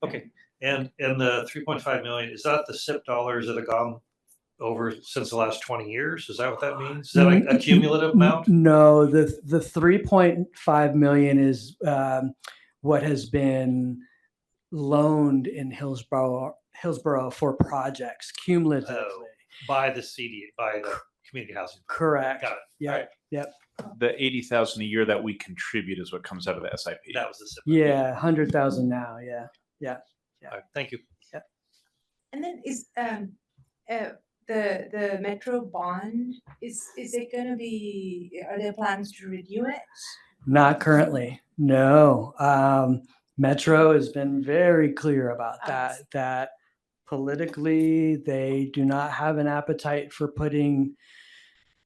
[SPEAKER 8] Okay. And the 3.5 million, is that the SIP dollars that have gone over since the last 20 years? Is that what that means? Is that a cumulative amount?
[SPEAKER 11] No, the 3.5 million is what has been loaned in Hillsboro for projects cumulatively.
[SPEAKER 8] By the community housing.
[SPEAKER 11] Correct.
[SPEAKER 8] Got it.
[SPEAKER 11] Yeah.
[SPEAKER 8] All right.
[SPEAKER 11] Yep.
[SPEAKER 2] The 80,000 a year that we contribute is what comes out of the SIP.
[SPEAKER 8] That was the SIP.
[SPEAKER 11] Yeah, 100,000 now. Yeah. Yeah.
[SPEAKER 8] All right. Thank you.
[SPEAKER 11] Yeah.
[SPEAKER 3] And then is the metro bond, is it gonna be, are there plans to renew it?
[SPEAKER 11] Not currently. No. Metro has been very clear about that politically they do not have an appetite for putting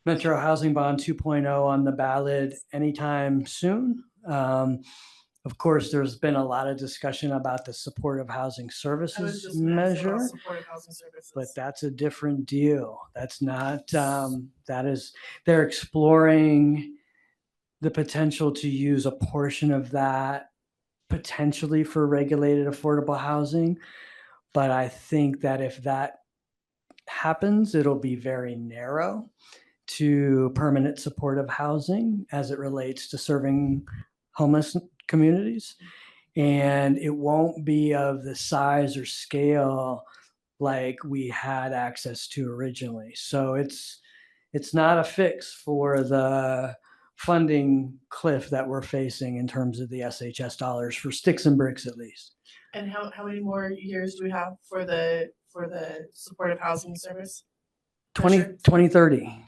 [SPEAKER 11] Metro Housing Bond 2.0 on the ballot anytime soon. Of course, there's been a lot of discussion about the supportive housing services measure, but that's a different deal. That's not, they're exploring the potential to use a portion of that potentially for regulated affordable housing. But I think that if that happens, it'll be very narrow to permanent supportive housing as it relates to serving homeless communities. And it won't be of the size or scale like we had access to originally. So it's not a fix for the funding cliff that we're facing in terms of the SHS dollars for sticks and bricks at least.
[SPEAKER 7] And how many more years do we have for the supportive housing service?
[SPEAKER 11] 2030.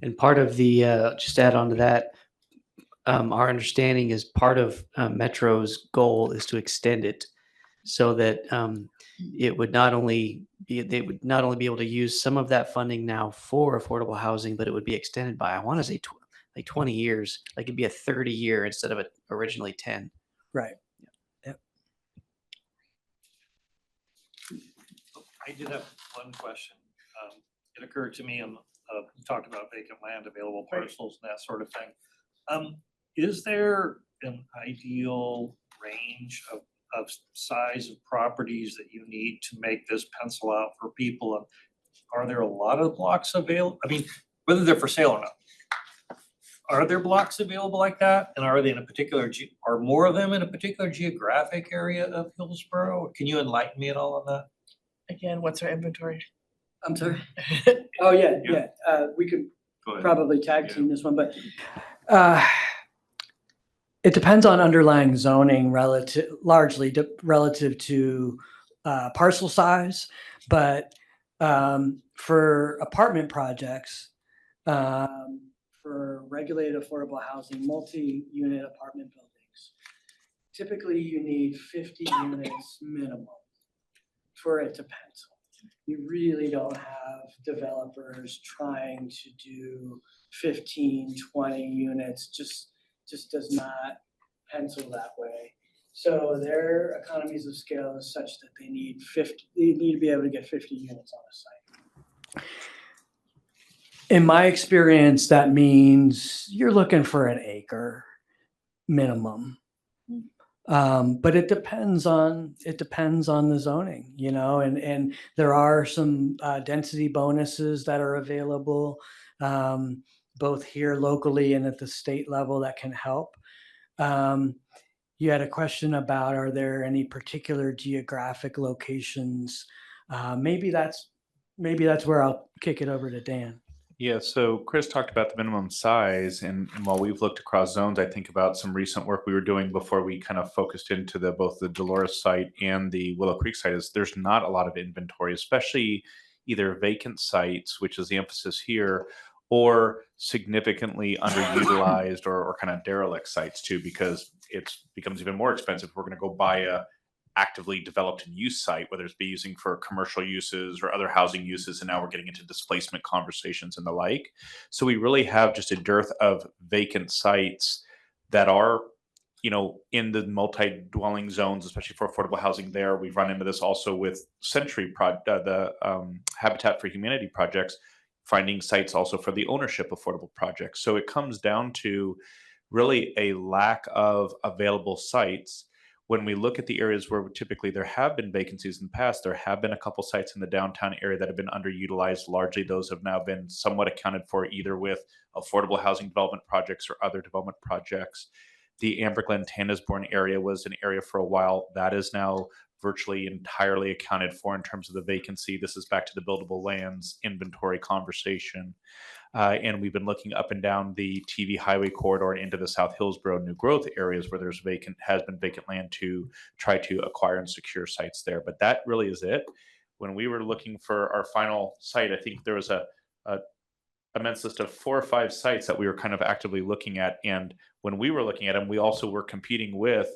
[SPEAKER 1] And part of the, just to add on to that, our understanding is part of Metro's goal is to extend it so that it would not only be, they would not only be able to use some of that funding now for affordable housing, but it would be extended by, I want to say like 20 years, like it'd be a 30-year instead of originally 10.
[SPEAKER 11] Right.
[SPEAKER 8] I did have one question. It occurred to me, and you talked about vacant land, available parcels, and that sort of thing. Is there an ideal range of size of properties that you need to make this pencil out for people? And are there a lot of blocks available? I mean, whether they're for sale or not. Are there blocks available like that? And are they in a particular, are more of them in a particular geographic area of Hillsboro? Can you enlighten me at all on that?
[SPEAKER 7] Again, what's our inventory?
[SPEAKER 11] I'm sorry. Oh, yeah. We could probably tag team this one, but it depends on underlying zoning largely relative to parcel size. But for apartment projects, for regulated affordable housing, multi-unit apartment buildings, typically you need 50 units minimum for it to pencil. You really don't have developers trying to do 15, 20 units, just does not pencil that way. So their economies of scale is such that they need to be able to get 50 units on a site. In my experience, that means you're looking for an acre minimum. But it depends on the zoning, and there are some density bonuses that are available both here locally and at the state level that can help. You had a question about, are there any particular geographic locations? Maybe that's where I'll kick it over to Dan.
[SPEAKER 2] Yeah, so Chris talked about the minimum size, and while we've looked across zones, I think about some recent work we were doing before we kind of focused into both the Dolores site and the Willow Creek site. Is there's not a lot of inventory, especially either vacant sites, which is the emphasis here, or significantly underutilized or kind of derelict sites too, because it becomes even more expensive. We're going to go buy a actively developed and used site, whether it's be using for commercial uses or other housing uses, and now we're getting into displacement conversations and the like. So we really have just a dearth of vacant sites that are in the multi-dwelling zones, especially for affordable housing there, we've run into this also with Habitat for Humanity projects, finding sites also for the ownership affordable projects. So it comes down to really a lack of available sites. When we look at the areas where typically there have been vacancies in the past, there have been a couple sites in the downtown area that have been underutilized. Largely, those have now been somewhat accounted for either with affordable housing development projects or other development projects. The Amber Glen Tannersborn area was an area for a while that is now virtually entirely accounted for in terms of the vacancy. This is back to the buildable lands inventory conversation. And we've been looking up and down the TV highway corridor into the South Hillsboro new growth areas where has been vacant land to try to acquire and secure sites there. But that really is it. When we were looking for our final site, I think there was a immense list of 4 or 5 sites that we were kind of actively looking at. And when we were looking at them, we also were competing with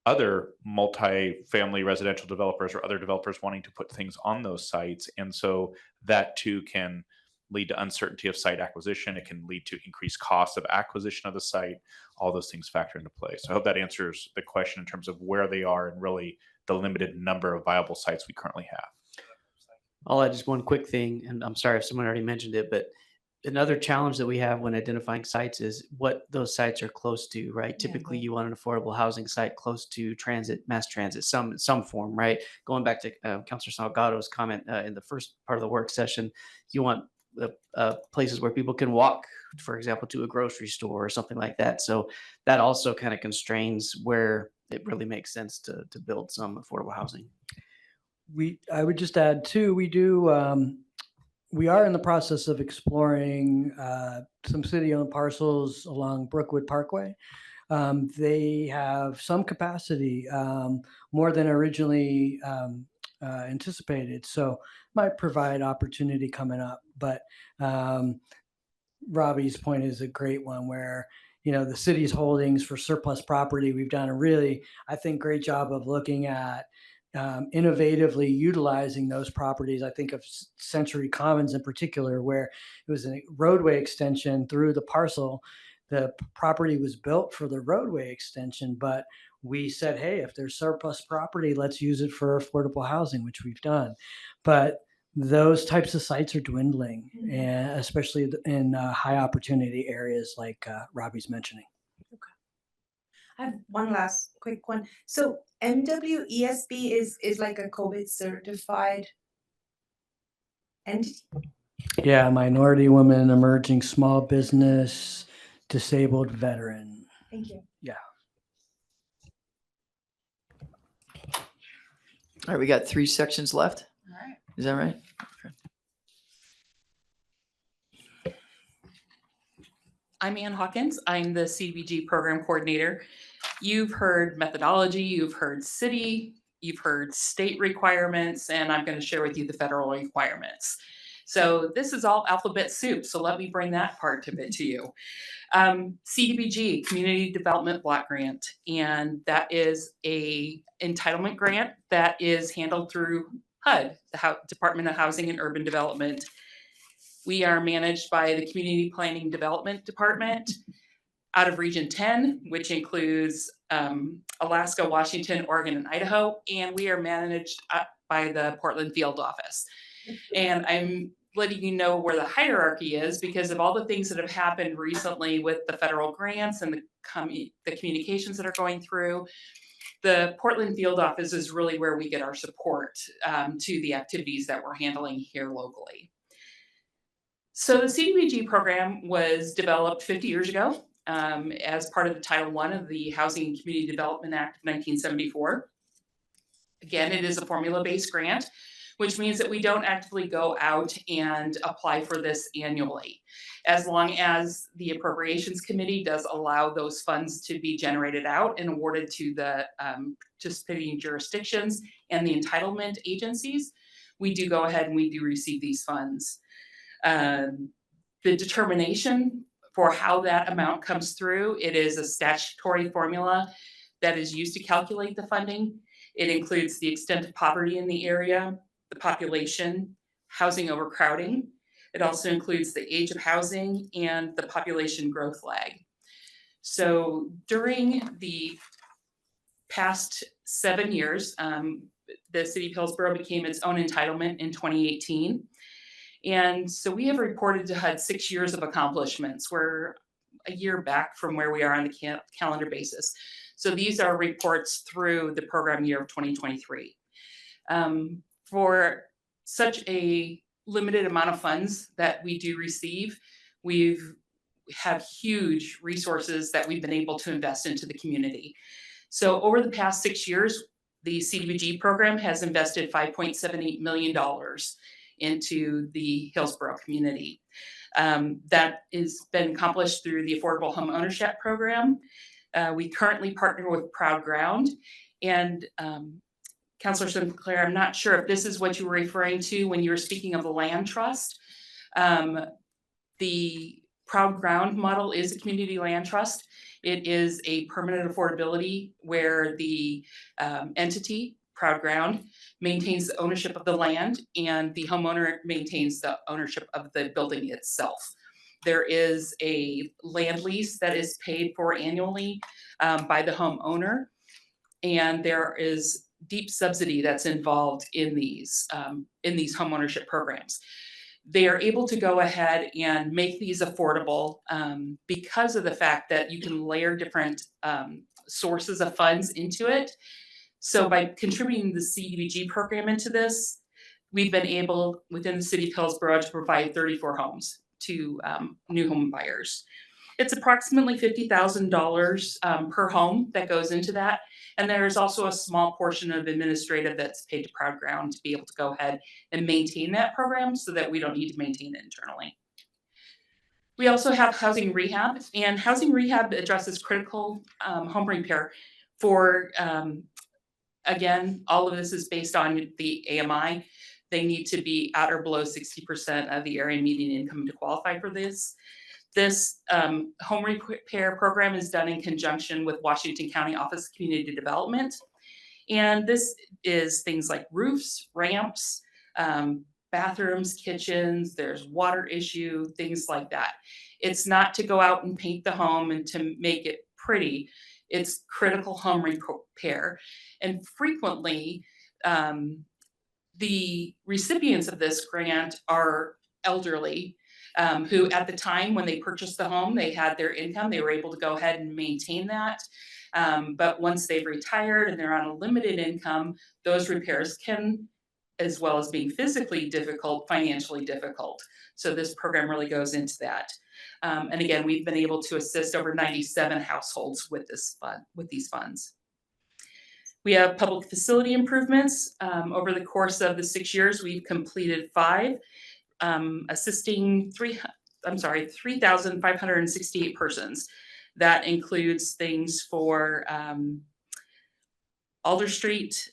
[SPEAKER 2] other multi-family residential developers or other developers wanting to put things on those sites. And so that too can lead to uncertainty of site acquisition. It can lead to increased costs of acquisition of the site. All those things factor into play. So I hope that answers the question in terms of where they are and really the limited number of viable sites we currently have.
[SPEAKER 1] I'll add just one quick thing, and I'm sorry if someone already mentioned it, but another challenge that we have when identifying sites is what those sites are close to, right?
[SPEAKER 3] Yeah.
[SPEAKER 1] Typically, you want an affordable housing site close to mass transit, some form, right? Going back to Councilor Salgado's comment in the first part of the work session, you want places where people can walk, for example, to a grocery store or something like that. So that also kind of constrains where it really makes sense to build some affordable housing.
[SPEAKER 11] I would just add too, we are in the process of exploring some city-owned parcels along Brookwood Parkway. They have some capacity, more than originally anticipated, so might provide opportunity coming up. But Robbie's point is a great one where, the city's holdings for surplus property, we've done a really, I think, great job of looking at innovatively utilizing those properties. I think of Century Commons in particular, where it was a roadway extension through the parcel. The property was built for the roadway extension, but we said, hey, if there's surplus property, let's use it for affordable housing, which we've done. But those types of sites are dwindling, and especially in high opportunity areas like Robbie's mentioning.
[SPEAKER 3] I have one last quick one. So MWESB is like a COVID certified entity?
[SPEAKER 11] Yeah, minority woman, emerging small business, disabled veteran.
[SPEAKER 3] Thank you.
[SPEAKER 11] Yeah.
[SPEAKER 5] All right, we got 3 sections left.
[SPEAKER 9] All right.
[SPEAKER 5] Is that right?
[SPEAKER 12] I'm Ann Hawkins. I'm the CDBG program coordinator. You've heard methodology, you've heard city, you've heard state requirements, and I'm going to share with you the federal requirements. So this is all alphabet soup, so let me bring that part of it to you. CDBG, Community Development Block Grant, and that is a entitlement grant that is handled through HUD, the Department of Housing and Urban Development. We are managed by the Community Planning Development Department out of Region 10, which includes Alaska, Washington, Oregon, and Idaho, and we are managed by the Portland Field Office. And I'm letting you know where the hierarchy is because of all the things that have happened recently with the federal grants and the communications that are going through. The Portland Field Office is really where we get our support to the activities that we're handling here locally. So the CDBG program was developed 50 years ago as part of the Title I of the Housing and Community Development Act of 1974. Again, it is a formula-based grant, which means that we don't actively go out and apply for this annually. As long as the Appropriations Committee does allow those funds to be generated out and awarded to the participating jurisdictions and the entitlement agencies, we do go ahead and we do receive these funds. The determination for how that amount comes through, it is a statutory formula that is used to calculate the funding. It includes the extent of poverty in the area, the population, housing overcrowding. It also includes the age of housing and the population growth lag. So during the past 7 years, the city of Hillsboro became its own entitlement in 2018. And so we have reported to HUD 6 years of accomplishments. We're a year back from where we are on the calendar basis. So these are reports through the program year of 2023. For such a limited amount of funds that we do receive, we have huge resources that we've been able to invest into the community. So over the past 6 years, the CDBG program has invested $5.78 million into the Hillsboro community. That has been accomplished through the Affordable Home Ownership Program. We currently partner with Proud Ground. And Councilor Sinclair, I'm not sure if this is what you were referring to when you were speaking of the land trust. The Proud Ground model is a community land trust. It is a permanent affordability where the entity, Proud Ground, maintains the ownership of the land and the homeowner maintains the ownership of the building itself. There is a land lease that is paid for annually by the homeowner, and there is deep subsidy that's involved in these homeownership programs. They are able to go ahead and make these affordable because of the fact that you can layer different sources of funds into it. So by contributing the CDBG program into this, we've been able within the city of Hillsboro to provide 34 homes to new home buyers. It's approximately $50,000 per home that goes into that. And there's also a small portion of administrative that's paid to Proud Ground to be able to go ahead and maintain that program so that we don't need to maintain it internally. We also have housing rehab, and housing rehab addresses critical home repair for, again, all of this is based on the AMI. They need to be at or below 60% of the area median income to qualify for this. This home repair program is done in conjunction with Washington County Office of Community Development. And this is things like roofs, ramps, bathrooms, kitchens, there's water issue, things like that. It's not to go out and paint the home and to make it pretty. It's critical home repair. And frequently, the recipients of this grant are elderly who at the time when they purchased the home, they had their income, they were able to go ahead and maintain that. But once they've retired and they're on a limited income, those repairs can, as well as being physically difficult, financially difficult. So this program really goes into that. And again, we've been able to assist over 97 households with this fund, with these funds. We have public facility improvements. Over the course of the 6 years, we've completed 5. Assisting 3,568 persons. That includes things for Alder Street,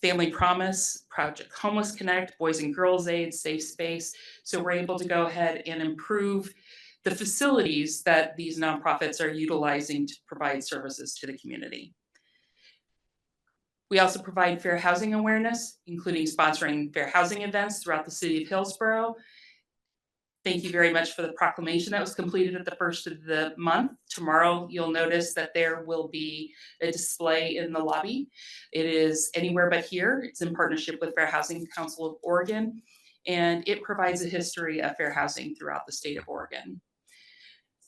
[SPEAKER 12] Family Promise, Project Homeless Connect, Boys and Girls Aid, Safe Space. So we're able to go ahead and improve the facilities that these nonprofits are utilizing to provide services to the community. We also provide fair housing awareness, including sponsoring fair housing events throughout the city of Hillsboro. Thank you very much for the proclamation that was completed at the first of the month. Tomorrow, you'll notice that there will be a display in the lobby. It is anywhere but here. It's in partnership with Fair Housing Council of Oregon, and it provides a history of fair housing throughout the state of Oregon.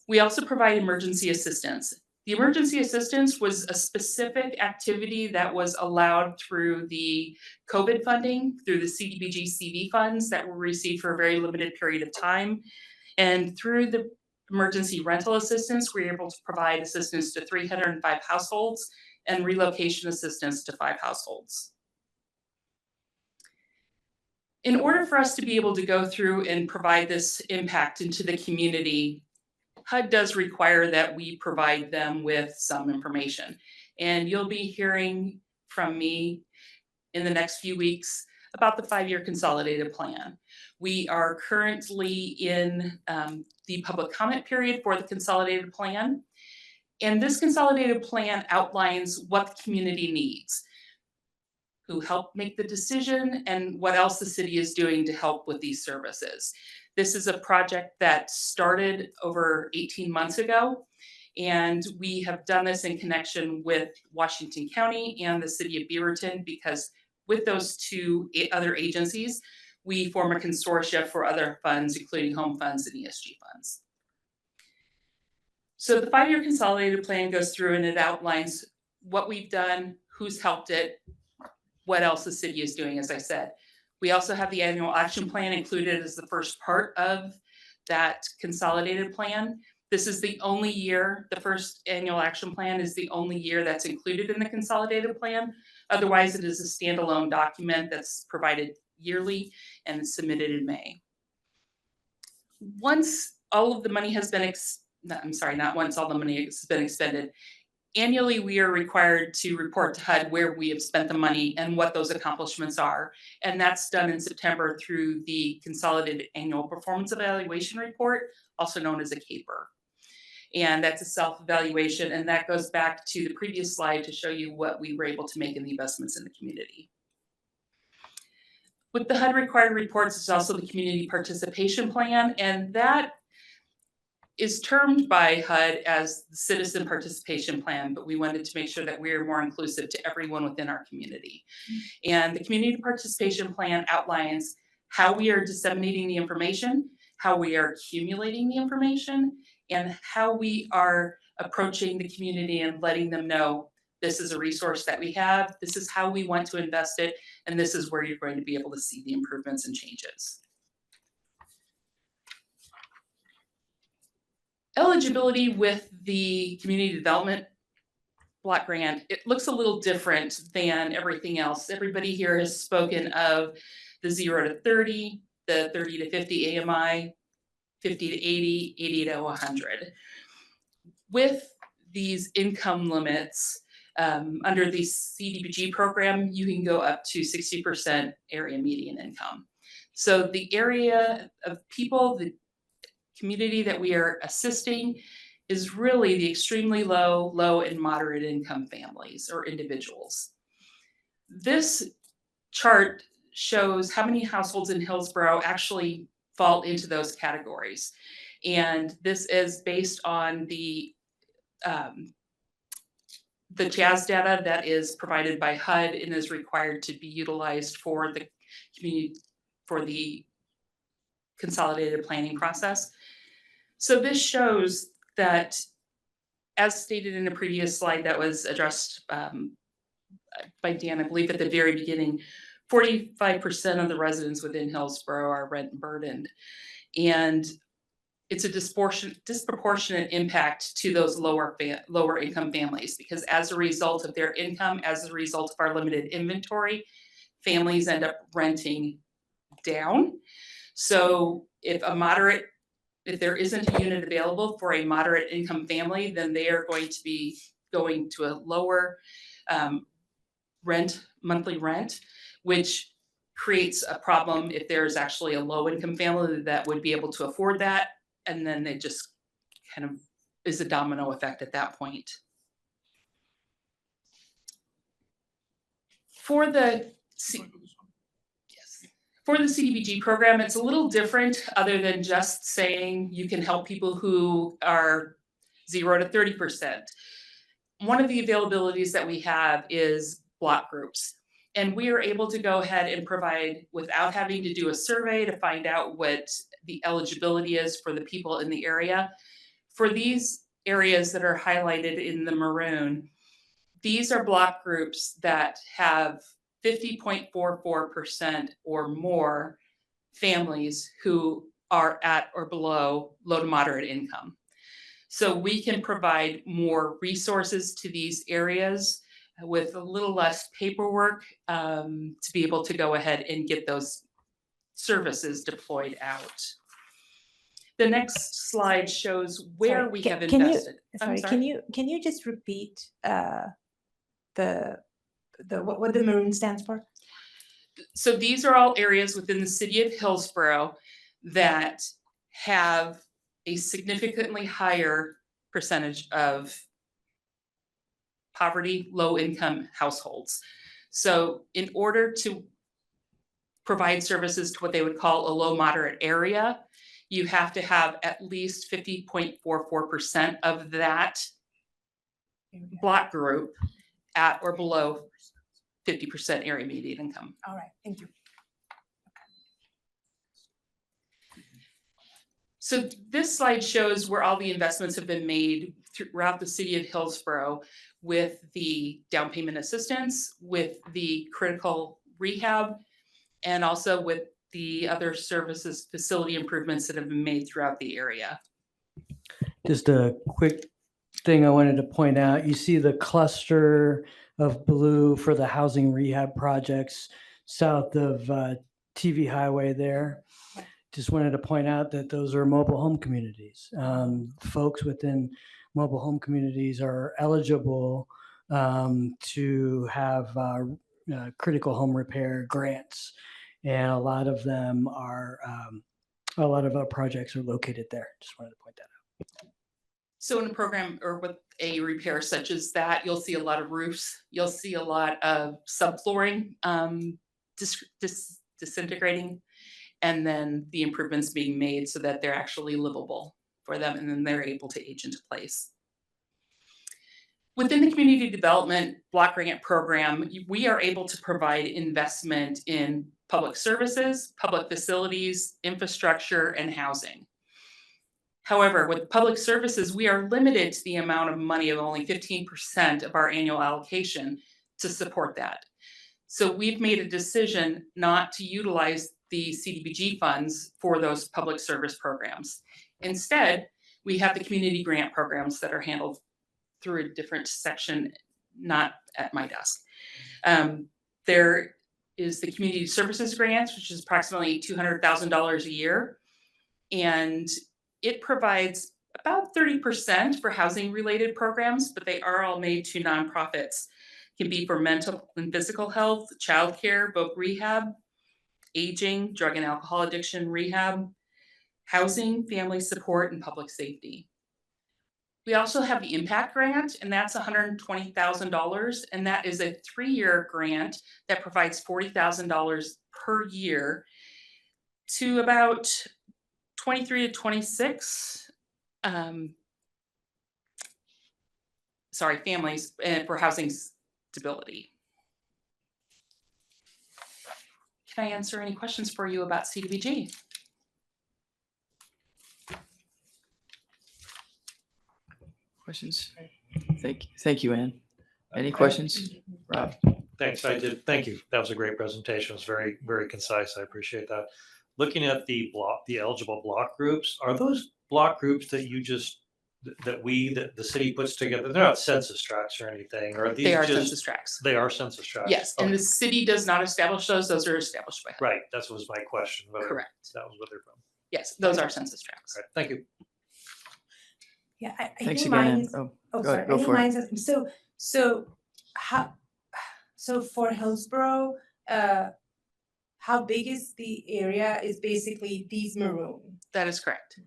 [SPEAKER 12] We also provide emergency assistance. The emergency assistance was a specific activity that was allowed through the COVID funding, through the CDBG CV funds that were received for a very limited period of time. And through the emergency rental assistance, we were able to provide assistance to 305 households and relocation assistance to 5 households. In order for us to be able to go through and provide this impact into the community, HUD does require that we provide them with some information. And you'll be hearing from me in the next few weeks about the 5-year consolidated plan. We are currently in the public comment period for the consolidated plan. And this consolidated plan outlines what the community needs, who helped make the decision, and what else the city is doing to help with these services. This is a project that started over 18 months ago, And we have done this in connection with Washington County and the city of Beaverton, because with those two other agencies, we form a consortia for other funds, including home funds and ESG funds. So the 5-year consolidated plan goes through and it outlines what we've done, who's helped it, what else the city is doing, as I said. We also have the annual action plan included as the first part of that consolidated plan. This is the only year, the first annual action plan is the only year that's included in the consolidated plan. Otherwise, it is a standalone document that's provided yearly and submitted in May. Once all of the money has been, not once all the money has been expended, annually, we are required to report to HUD where we have spent the money and what those accomplishments are. And that's done in September through the Consolidated Annual Performance Evaluation Report, also known as a CAPER. And that's a self-evaluation, and that goes back to the previous slide to show you what we were able to make in the investments in the community. With the HUD required reports, there's also the Community Participation Plan, and that is termed by HUD as the Citizen Participation Plan, but we wanted to make sure that we are more inclusive to everyone within our community. And the Community Participation Plan outlines how we are disseminating the information, how we are accumulating the information, and how we are approaching the community and letting them know this is a resource that we have, this is how we want to invest it, and this is where you're going to be able to see the improvements and changes. Eligibility with the community development block grant, it looks a little different than everything else. Everybody here has spoken of the 0 to 30, the 30 to 50 AMI, 50 to 80, 80 to 100. With these income limits, under the CDBG program, you can go up to 60% area median income. So the area of people, the community that we are assisting is really the extremely low, low and moderate income families or individuals. This chart shows how many households in Hillsboro actually fall into those categories. And this is based on the JAS data that is provided by HUD and is required to be utilized for the community, for the consolidated planning process. So this shows that, as stated in a previous slide that was addressed by Dan, I believe at the very beginning, 45% of the residents within Hillsboro are rent burdened. And it's a disproportionate impact to those lower income families, because as a result of their income, as a result of our limited inventory, families end up renting down. So if there isn't a unit available for a moderate income family, then they are going to be going to a lower monthly rent, which creates a problem if there's actually a low income family that would be able to afford that. And then it just kind of is a domino effect at that point. For the CDBG program, it's a little different, other than just saying you can help people who are 0 to 30%. One of the availabilities that we have is block groups. And we are able to go ahead and provide, without having to do a survey to find out what the eligibility is for the people in the area. For these areas that are highlighted in the maroon, these are block groups that have 50.44% or more families who are at or below low to moderate income. So we can provide more resources to these areas with a little less paperwork to be able to go ahead and get those services deployed out. The next slide shows where we have invested.
[SPEAKER 3] Can you just repeat what the maroon stands for?
[SPEAKER 12] So these are all areas within the city of Hillsboro that have a significantly higher percentage of poverty, low income households. So in order to provide services to what they would call a low moderate area, You have to have at least 50.44% of that block group at or below 50% area median income.
[SPEAKER 3] All right, thank you.
[SPEAKER 12] So this slide shows where all the investments have been made throughout the city of Hillsboro with the down payment assistance, with the critical rehab, and also with the other services facility improvements that have been made throughout the area.
[SPEAKER 11] Just a quick thing I wanted to point out. You see the cluster of blue for the housing rehab projects south of TV Highway there. Just wanted to point out that those are mobile home communities. Folks within mobile home communities are eligible to have critical home repair grants. And a lot of them are, a lot of our projects are located there. Just wanted to point that out.
[SPEAKER 12] So in a program or with a repair such as that, you'll see a lot of roofs, you'll see a lot of subflooring disintegrating, and then the improvements being made so that they're actually livable for them, and then they're able to age into place. Within the community development block grant program, we are able to provide investment in public services, public facilities, infrastructure, and housing. However, with public services, we are limited to the amount of money of only 15% of our annual allocation to support that. So we've made a decision not to utilize the CDBG funds for those public service programs. Instead, we have the community grant programs that are handled through a different section, not at my desk. There is the community services grants, which is approximately $200,000 a year. And it provides about 30% for housing related programs, but they are all made to nonprofits. It can be for mental and physical health, childcare, voc rehab, aging, drug and alcohol addiction rehab, housing, family support, and public safety. We also have the impact grant, and that's $120,000, and that is a 3-year grant that provides $40,000 per year to about 23 to 26 families for housing stability. Can I answer any questions for you about CDBG?
[SPEAKER 5] Questions? Thank you, Ann. Any questions? Rob?
[SPEAKER 8] Thanks, I did. Thank you. That was a great presentation. It was very, very concise. I appreciate that. Looking at the eligible block groups, are those block groups that you just, that the city puts together? They're not census tracts or anything, or are these
[SPEAKER 12] They are
[SPEAKER 8] just,
[SPEAKER 12] census tracts.
[SPEAKER 8] They are census tracts?
[SPEAKER 12] Yes, and
[SPEAKER 8] Okay.
[SPEAKER 12] the city does not establish those. Those are established by HUD.
[SPEAKER 8] Right, that was my question.
[SPEAKER 12] Correct.
[SPEAKER 8] That was what they're from.
[SPEAKER 12] Yes, those are census tracts.
[SPEAKER 8] All right, thank you.
[SPEAKER 3] Yeah, I
[SPEAKER 5] Thanks
[SPEAKER 3] think
[SPEAKER 5] again, Ann.
[SPEAKER 3] mine's,
[SPEAKER 5] Go
[SPEAKER 3] sorry,
[SPEAKER 5] ahead, go
[SPEAKER 3] I think
[SPEAKER 5] for it.
[SPEAKER 3] mine's, so for Hillsboro, how big is the area is basically these maroon?
[SPEAKER 12] That is correct.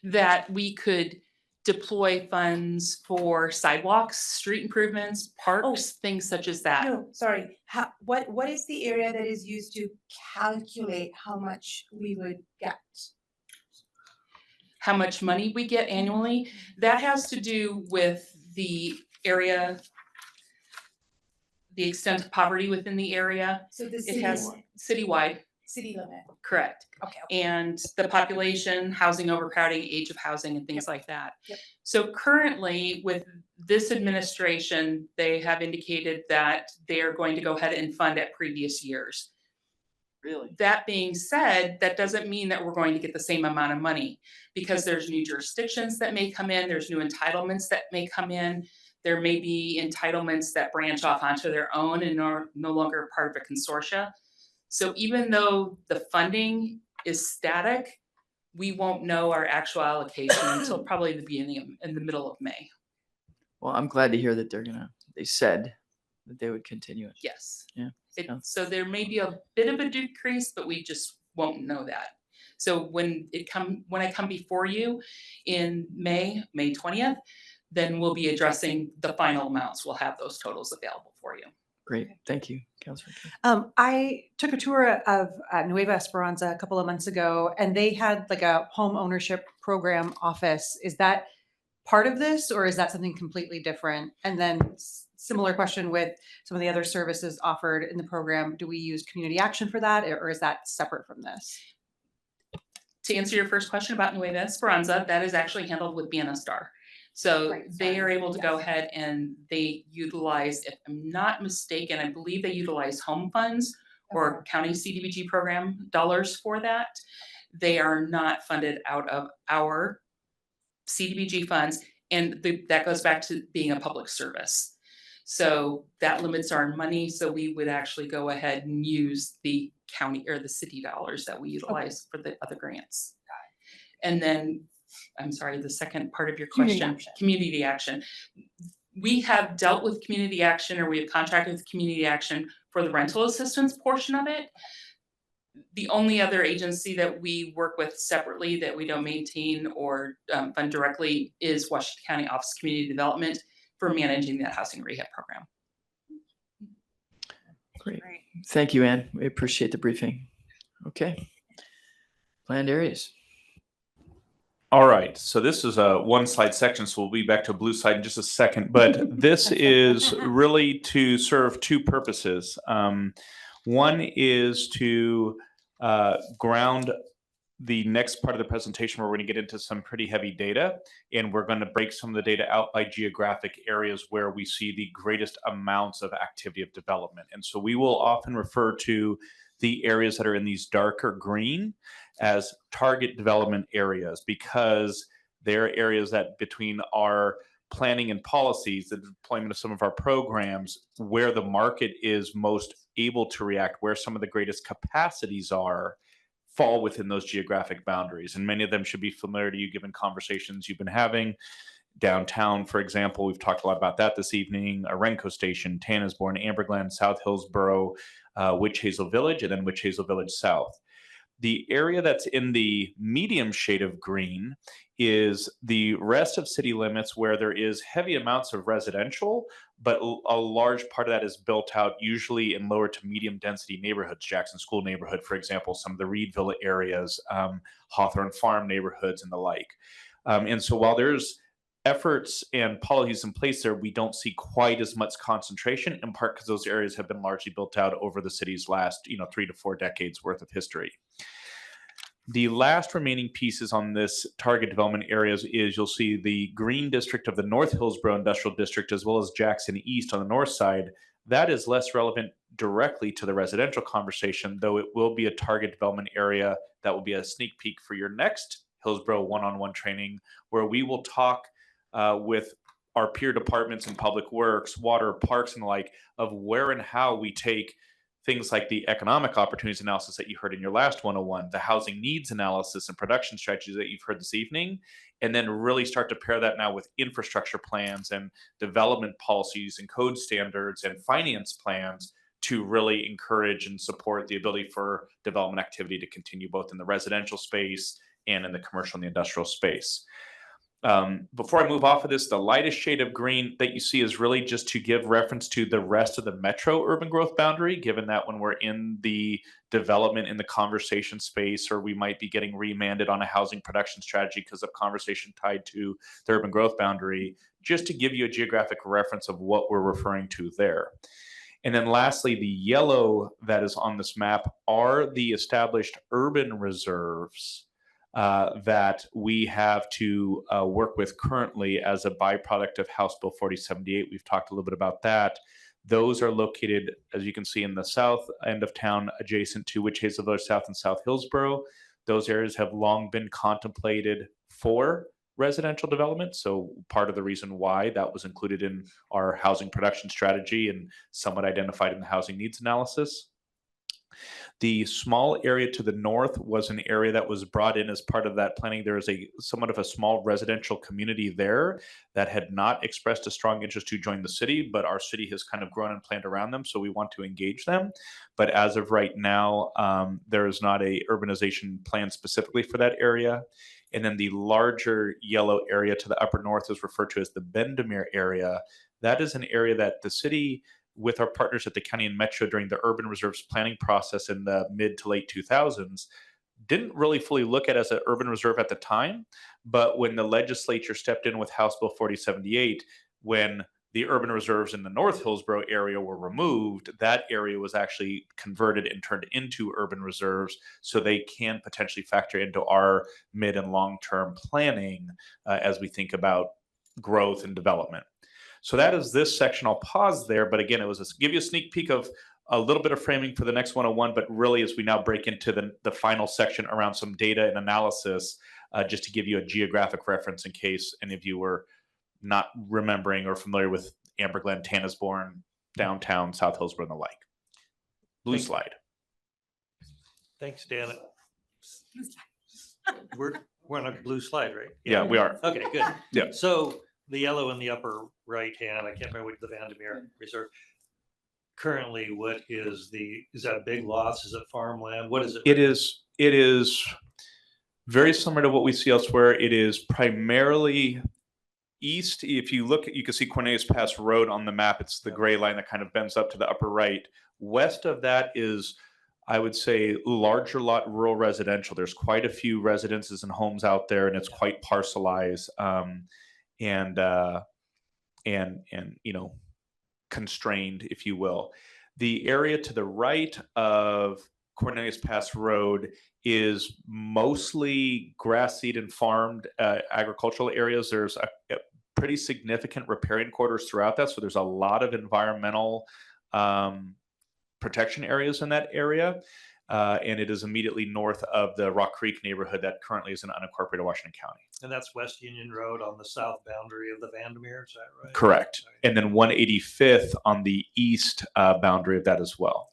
[SPEAKER 12] That we could deploy funds for sidewalks, street improvements, parks, things such as that.
[SPEAKER 3] No, sorry, what is the area that is used to calculate how much we would get?
[SPEAKER 12] How much money we get annually, that has to do with the area, the extent of poverty within the area.
[SPEAKER 3] So the
[SPEAKER 12] It has citywide,
[SPEAKER 3] city limit,
[SPEAKER 12] correct.
[SPEAKER 3] okay.
[SPEAKER 12] And the population, housing overcrowding, age of housing, and things like that.
[SPEAKER 3] Yep.
[SPEAKER 12] So currently with this administration, they have indicated that they are going to go ahead and fund at previous years.
[SPEAKER 5] Really?
[SPEAKER 12] That being said, that doesn't mean that we're going to get the same amount of money, because there's new jurisdictions that may come in, there's new entitlements that may come in, there may be entitlements that branch off onto their own and are no longer part of a consortia. So even though the funding is static, we won't know our actual allocation until probably the beginning in the middle of May.
[SPEAKER 5] Well, I'm glad to hear that they said that they would continue it.
[SPEAKER 12] Yes.
[SPEAKER 5] Yeah.
[SPEAKER 12] So there may be a bit of a decrease, but we just won't know that. So when I come before you in May 20th, then we'll be addressing the final amounts. We'll have those totals available for you.
[SPEAKER 5] Great. Thank you, Councilor.
[SPEAKER 9] I took a tour of Nueva Esperanza a couple of months ago, and they had like a home ownership program office. Is that part of this, or is that something completely different? And then similar question with some of the other services offered in the program. Do we use community action for that, or is that separate from this?
[SPEAKER 12] To answer your first question about Nueva Esperanza, that is actually handled with BNSSTAR. So
[SPEAKER 9] Right,
[SPEAKER 12] they
[SPEAKER 9] sorry.
[SPEAKER 12] are able to go
[SPEAKER 9] Yes.
[SPEAKER 12] ahead and they utilize, if I'm not mistaken, I believe they utilize home funds or county CDBG program dollars for that. They are not funded out of our CDBG funds, and that goes back to being a public service. So that limits our money. So we would actually go ahead and use the county or the city dollars that we utilize for the other grants. And then, I'm sorry, the second part of your question, community action. We have dealt with community action, or we have contracted with community action for the rental assistance portion of it. The only other agency that we work with separately that we don't maintain or fund directly is Washington County Office of Community Development for managing that housing rehab program.
[SPEAKER 5] Great. Thank you, Ann. We appreciate the briefing. Okay. Planned areas.
[SPEAKER 2] All right, so this is a one slide section, so we'll be back to a blue slide in just a second, but this is really to serve two purposes. One is to ground the next part of the presentation where we're going to get into some pretty heavy data, and we're going to break some of the data out by geographic areas where we see the greatest amounts of activity of development. And so we will often refer to the areas that are in these darker green as target development areas, because they're areas that between our planning and policies, the deployment of some of our programs, where the market is most able to react, where some of the greatest capacities are, fall within those geographic boundaries. And many of them should be familiar to you given conversations you've been having. Downtown, for example, we've talked a lot about that this evening. Arenco Station, Tannersborn, Amberglen, South Hillsboro, Witch Hazel Village, and then Witch Hazel Village South. The area that's in the medium shade of green is the rest of city limits where there is heavy amounts of residential, but a large part of that is built out usually in lower to medium density neighborhoods. Jackson School neighborhood, for example, some of the Reedville areas, Hawthorne Farm neighborhoods and the like. And so while there's efforts and policies in place there, we don't see quite as much concentration, in part because those areas have been largely built out over the city's last 3 to 4 decades worth of history. The last remaining pieces on this target development areas is you'll see the green district of the North Hillsboro Industrial District, as well as Jackson East on the north side. That is less relevant directly to the residential conversation, though it will be a target development area that will be a sneak peek for your next Hillsboro one-on-one training, where we will talk with our peer departments in public works, water, parks, and the like, of where and how we take things like the economic opportunities analysis that you heard in your last 101, the housing needs analysis and production strategies that you've heard this evening, and then really start to pair that now with infrastructure plans and development policies and code standards and finance plans to really encourage and support the ability for development activity to continue both in the residential space and in the commercial and the industrial space. Before I move off of this, the lightest shade of green that you see is really just to give reference to the rest of the metro urban growth boundary, given that when we're in the development in the conversation space, or we might be getting remanded on a housing production strategy because of conversation tied to the urban growth boundary, just to give you a geographic reference of what we're referring to there. And then lastly, the yellow that is on this map are the established urban reserves that we have to work with currently as a byproduct of House Bill 4078. We've talked a little bit about that. Those are located, as you can see, in the south end of town, adjacent to Witch Hazel Village South and South Hillsboro. Those areas have long been contemplated for residential development. So part of the reason why that was included in our housing production strategy and somewhat identified in the housing needs analysis. The small area to the north was an area that was brought in as part of that planning. There is somewhat of a small residential community there that had not expressed a strong interest to join the city, but our city has kind of grown and planned around them, so we want to engage them. But as of right now, there is not a urbanization plan specifically for that area. And then the larger yellow area to the upper north is referred to as the Bendemeer area. That is an area that the city with our partners at the county and metro during the urban reserves planning process in the mid to late 2000s didn't really fully look at it as an urban reserve at the time. But when the legislature stepped in with House Bill 4078, when the urban reserves in the North Hillsboro area were removed, that area was actually converted and turned into urban reserves, so they can potentially factor into our mid and long-term planning as we think about growth and development. So that is this section. I'll pause there, but again, it was to give you a sneak peek of a little bit of framing for the next 101, but really as we now break into the final section around some data and analysis, just to give you a geographic reference in case any of you were not remembering or familiar with Amber Glen, Tannisbourne, downtown, South Hillsboro, and the like. Blue slide.
[SPEAKER 8] Thanks, Dan. We're on a blue slide, right?
[SPEAKER 2] Yeah, we are.
[SPEAKER 8] Okay, good.
[SPEAKER 2] Yeah.
[SPEAKER 8] So the yellow in the upper right hand, I can't remember what the Vandermeer Reserve. Currently, what is that a big loss? Is it farmland? What is it?
[SPEAKER 2] It is very similar to what we see elsewhere. It is primarily east. If you look, you can see Cornelius Pass Road on the map. It's the gray line that kind of bends up to the upper right. West of that is, I would say, larger lot rural residential. There's quite a few residences and homes out there, and it's quite parcelized and constrained, if you will. The area to the right of Cornelius Pass Road is mostly grass seed and farmed agricultural areas. There's a pretty significant riparian corridors throughout that, so there's a lot of environmental protection areas in that area. And it is immediately north of the Rock Creek neighborhood that currently is in unincorporated Washington County.
[SPEAKER 8] And that's West Union Road on the south boundary of the Vandermeer, is that right?
[SPEAKER 2] Correct. And then 185th on the east boundary of that as well.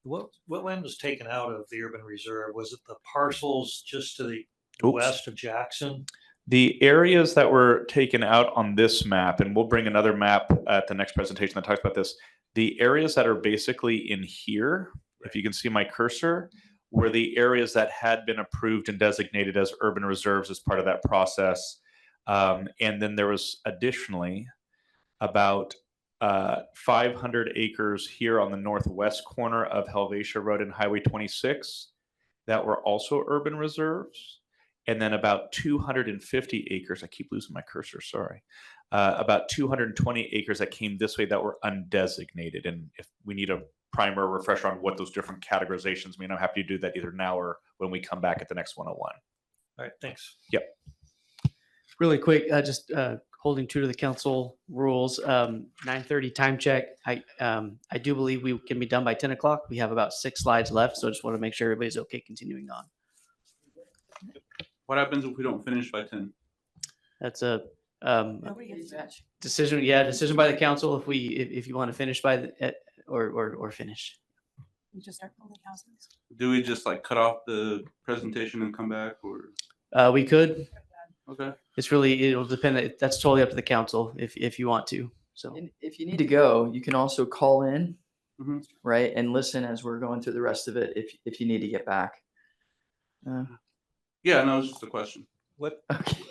[SPEAKER 8] What land was taken out of the urban reserve? Was it the parcels just to the west of Jackson?
[SPEAKER 2] The areas that were taken out on this map, and we'll bring another map at the next presentation that talks about this, the areas that are basically in here, if you can see my cursor, were the areas that had been approved and designated as urban reserves as part of that process. And then there was additionally about 500 acres here on the northwest corner of Helvetia Road and Highway 26 that were also urban reserves. And then about 250 acres, I keep losing my cursor, sorry. About 220 acres that came this way that were undesignated. And if we need a primer refresher on what those different categorizations mean, I'm happy to do that either now or when we come back at the next 101.
[SPEAKER 8] All right, thanks.
[SPEAKER 2] Yep.
[SPEAKER 1] Really quick, just holding true to the council rules, 9:30 time check. I do believe we can be done by 10 o'clock. We have about 6 slides left, so I just want to make sure everybody's okay continuing on.
[SPEAKER 6] What happens if we don't finish by 10?
[SPEAKER 1] That's a
[SPEAKER 5] Nobody gets to match.
[SPEAKER 1] decision. Yeah, decision by the council if you want to finish by the or finish.
[SPEAKER 9] You just start building houses.
[SPEAKER 6] Do we just like cut off the presentation and come back, or?
[SPEAKER 1] We could.
[SPEAKER 6] Okay.
[SPEAKER 1] It'll depend. That's totally up to the council if you want to. So
[SPEAKER 5] And if you need to go, you can also call in,
[SPEAKER 6] Mhm.
[SPEAKER 5] right, and listen as we're going through the rest of it if you need to get back.
[SPEAKER 6] Yeah, no, it's just a question.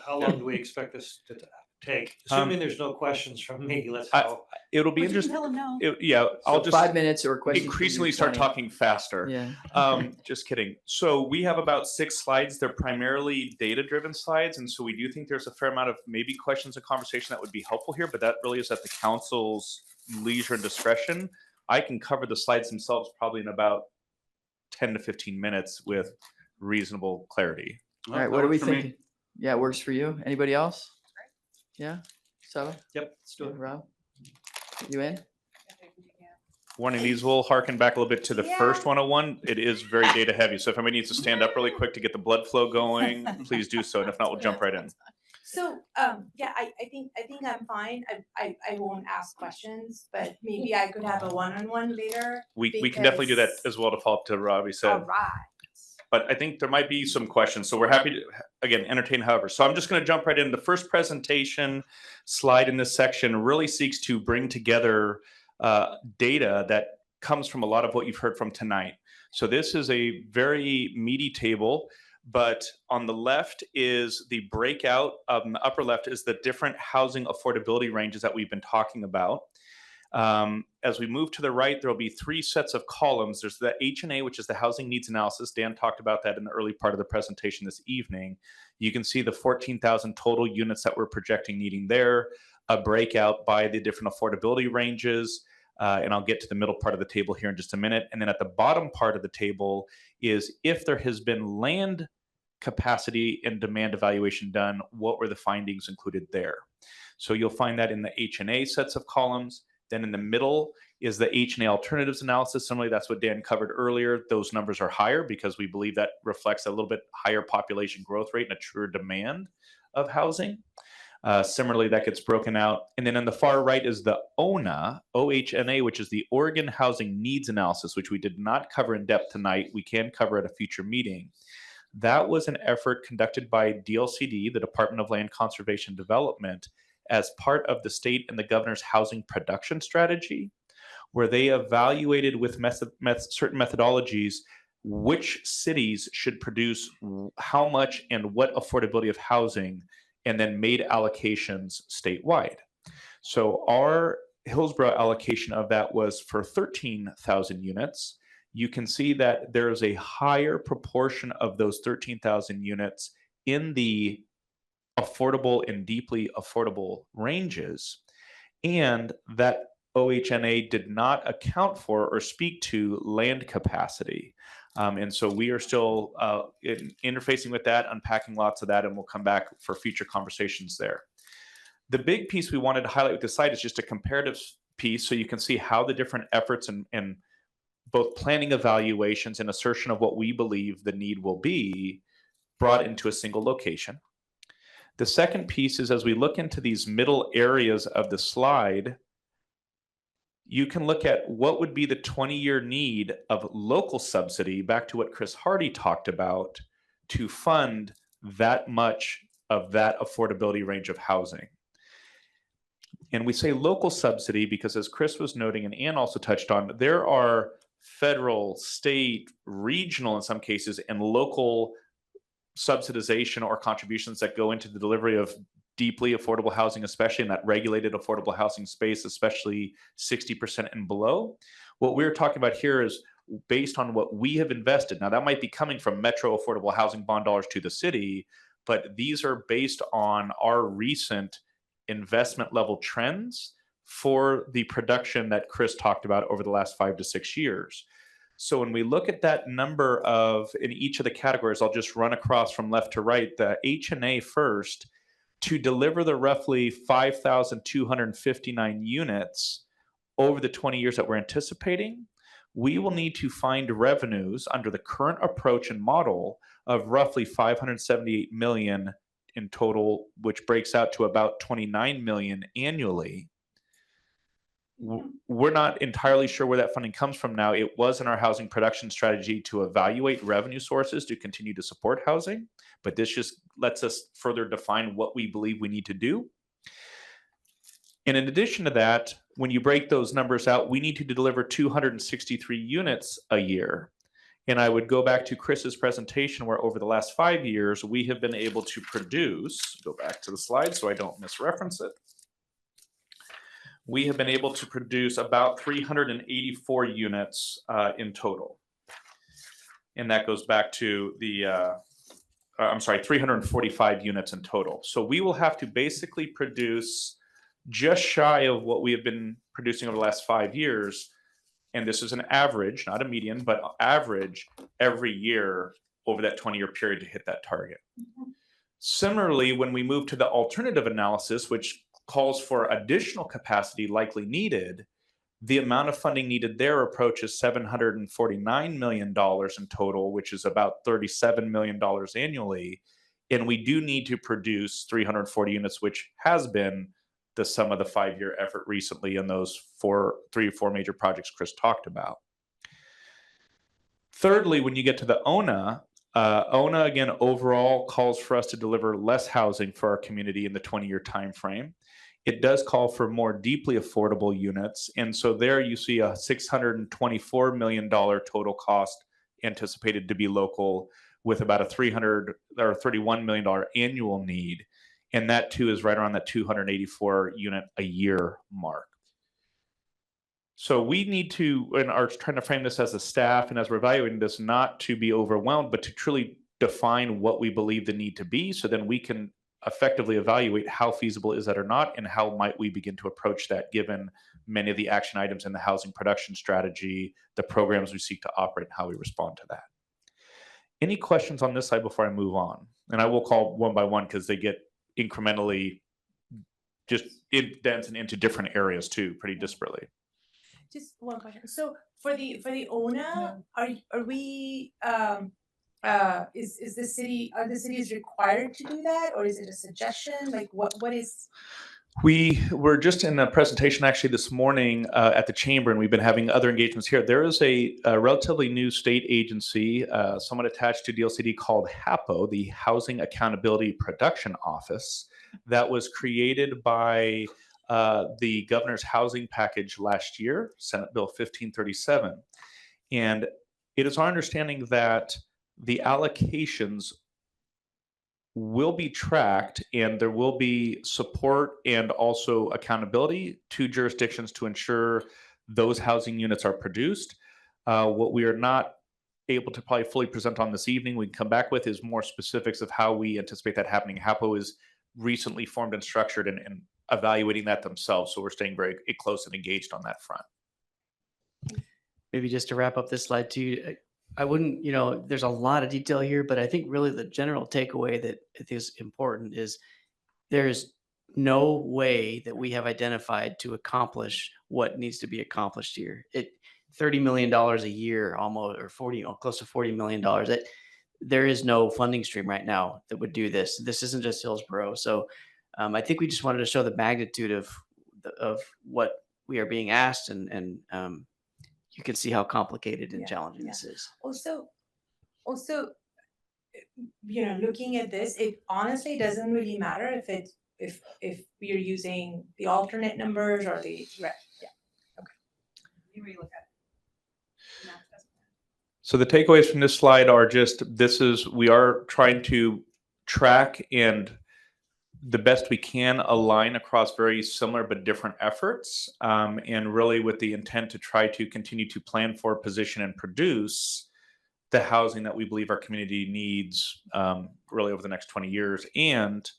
[SPEAKER 8] How long do we expect this to take? Assuming there's no questions from me, let's go.
[SPEAKER 2] It'll be
[SPEAKER 9] Well, you can
[SPEAKER 2] interesting.
[SPEAKER 9] tell them no.
[SPEAKER 2] I'll
[SPEAKER 5] So
[SPEAKER 2] just
[SPEAKER 5] 5 minutes or questions. from you,
[SPEAKER 2] increasingly start
[SPEAKER 5] 20.
[SPEAKER 2] talking faster.
[SPEAKER 5] Yeah.
[SPEAKER 2] Just kidding. So we have about 6 slides. They're primarily data-driven slides, and so we do think there's a fair amount of maybe questions and conversation that would be helpful here, but that really is at the council's leisure and discretion. I can cover the slides themselves probably in about 10 to 15 minutes with reasonable clarity.
[SPEAKER 5] All right, what are we thinking? Yeah, it works for you. Anybody else? Yeah, Saba?
[SPEAKER 8] Yep.
[SPEAKER 5] Let's do it. Rob? You in?
[SPEAKER 2] Warning, these will harken back a little bit to the
[SPEAKER 3] Yeah.
[SPEAKER 2] first 101. It is very data heavy. So if anybody needs to stand up really quick to get the blood flow going, please do so. And if not, we'll jump right in.
[SPEAKER 3] So, yeah, I think I'm fine. I won't ask questions, but maybe I could have a one-on-one later.
[SPEAKER 2] We can definitely do that as well to follow up to what Robbie said.
[SPEAKER 3] All right.
[SPEAKER 2] But I think there might be some questions. So we're happy to, again, entertain however. So I'm just going to jump right in. The first presentation slide in this section really seeks to bring together data that comes from a lot of what you've heard from tonight. So this is a very meaty table, but on the left is the breakout. On the upper left is the different housing affordability ranges that we've been talking about. As we move to the right, there will be 3 sets of columns. There's the H&A, which is the housing needs analysis. Dan talked about that in the early part of the presentation this evening. You can see the 14,000 total units that we're projecting needing there, a breakout by the different affordability ranges. And I'll get to the middle part of the table here in just a minute. And then at the bottom part of the table is if there has been land capacity and demand evaluation done, what were the findings included there? So you'll find that in the H&A sets of columns. Then in the middle is the H&A alternatives analysis. Similarly, that's what Dan covered earlier. Those numbers are higher because we believe that reflects a little bit higher population growth rate and a truer demand of housing. Similarly, that gets broken out. And then on the far right is the OHNA, OHNA, which is the Oregon Housing Needs Analysis, which we did not cover in depth tonight. We can cover at a future meeting. That was an effort conducted by DLCD, the Department of Land Conservation and Development, as part of the state and the governor's housing production strategy, where they evaluated with certain methodologies which cities should produce how much and what affordability of housing, and then made allocations statewide. So our Hillsboro allocation of that was for 13,000 units. You can see that there is a higher proportion of those 13,000 units in the affordable and deeply affordable ranges, and that OHNA did not account for or speak to land capacity. And so we are still interfacing with that, unpacking lots of that, and we'll come back for future conversations there. The big piece we wanted to highlight with this slide is just a comparative piece so you can see how the different efforts and both planning evaluations and assertion of what we believe the need will be brought into a single location. The second piece is as we look into these middle areas of the slide, you can look at what would be the 20-year need of local subsidy, back to what Chris Hardy talked about, to fund that much of that affordability range of housing. And we say local subsidy because, as Chris was noting and Ann also touched on, there are federal, state, regional in some cases, and local subsidization or contributions that go into the delivery of deeply affordable housing, especially in that regulated affordable housing space, especially 60% and below. What we're talking about here is based on what we have invested. Now, that might be coming from Metro Affordable Housing Bond dollars to the city, but these are based on our recent investment level trends for the production that Chris talked about over the last 5 to 6 years. So when we look at that number of, in each of the categories, I'll just run across from left to right, the H&A first, to deliver the roughly 5,259 units over the 20 years that we're anticipating, we will need to find revenues under the current approach and model of roughly $578 million in total, which breaks out to about $29 million annually. We're not entirely sure where that funding comes from now. It was in our housing production strategy to evaluate revenue sources to continue to support housing, but this just lets us further define what we believe we need to do. And in addition to that, when you break those numbers out, we need to deliver 263 units a year. And I would go back to Chris's presentation where over the last 5 years, we have been able to produce, go back to the slide so I don't misreference it. We have been able to produce about 384 units in total. And that goes back to the, 345 units in total. So we will have to basically produce just shy of what we have been producing over the last 5 years. And this is an average, not a median, but average every year over that 20-year period to hit that target. Similarly, when we move to the alternative analysis, which calls for additional capacity likely needed, the amount of funding needed there approaches $749 million in total, which is about $37 million annually. And we do need to produce 340 units, which has been the sum of the 5-year effort recently in those 3 or 4 major projects Chris talked about. Thirdly, when you get to the OHNA, OHNA again overall calls for us to deliver less housing for our community in the 20-year time frame. It does call for more deeply affordable units. And so there you see a $624 million total cost anticipated to be local with about a $31 million annual need. And that too is right around that 284 unit a year mark. So we need to, and are trying to frame this as a staff and as we're evaluating this, not to be overwhelmed, but to truly define what we believe the need to be. So then we can effectively evaluate how feasible is that or not, and how might we begin to approach that given many of the action items in the housing production strategy, the programs we seek to operate, and how we respond to that. Any questions on this side before I move on? And I will call one by one because they get incrementally just indents and into different areas too, pretty disparately.
[SPEAKER 3] Just one question. So for the owner, are we is the city, are the cities required to do that, or is it a suggestion? Like what is?
[SPEAKER 2] We were just in a presentation actually this morning at the chamber, and we've been having other engagements here. There is a relatively new state agency, somewhat attached to DLCD, called HAPO, the Housing Accountability Production Office, that was created by the governor's housing package last year, Senate Bill 1537. And it is our understanding that the allocations will be tracked, and there will be support and also accountability to jurisdictions to ensure those housing units are produced. What we are not able to probably fully present on this evening, we can come back with, is more specifics of how we anticipate that happening. HAPO is recently formed and structured and evaluating that themselves. So we're staying very close and engaged on that front.
[SPEAKER 1] Maybe just to wrap up this slide too, I wouldn't, there's a lot of detail here, but I think really the general takeaway that is important is there's no way that we have identified to accomplish what needs to be accomplished here. $30 million a year, almost, or close to $40 million. There is no funding stream right now that would do this. This isn't just Hillsboro. So I think we just wanted to show the magnitude of what we are being asked, and you can see how complicated and challenging this is.
[SPEAKER 3] Also, looking at this, it honestly doesn't really matter if we're using the alternate numbers or the okay. You look at it.
[SPEAKER 2] So the takeaways from this slide are just, we are trying to track and the best we can align across very similar but different efforts, and really with the intent to try to continue to plan for, position, and produce the housing that we believe our community needs really over the next 20 years, and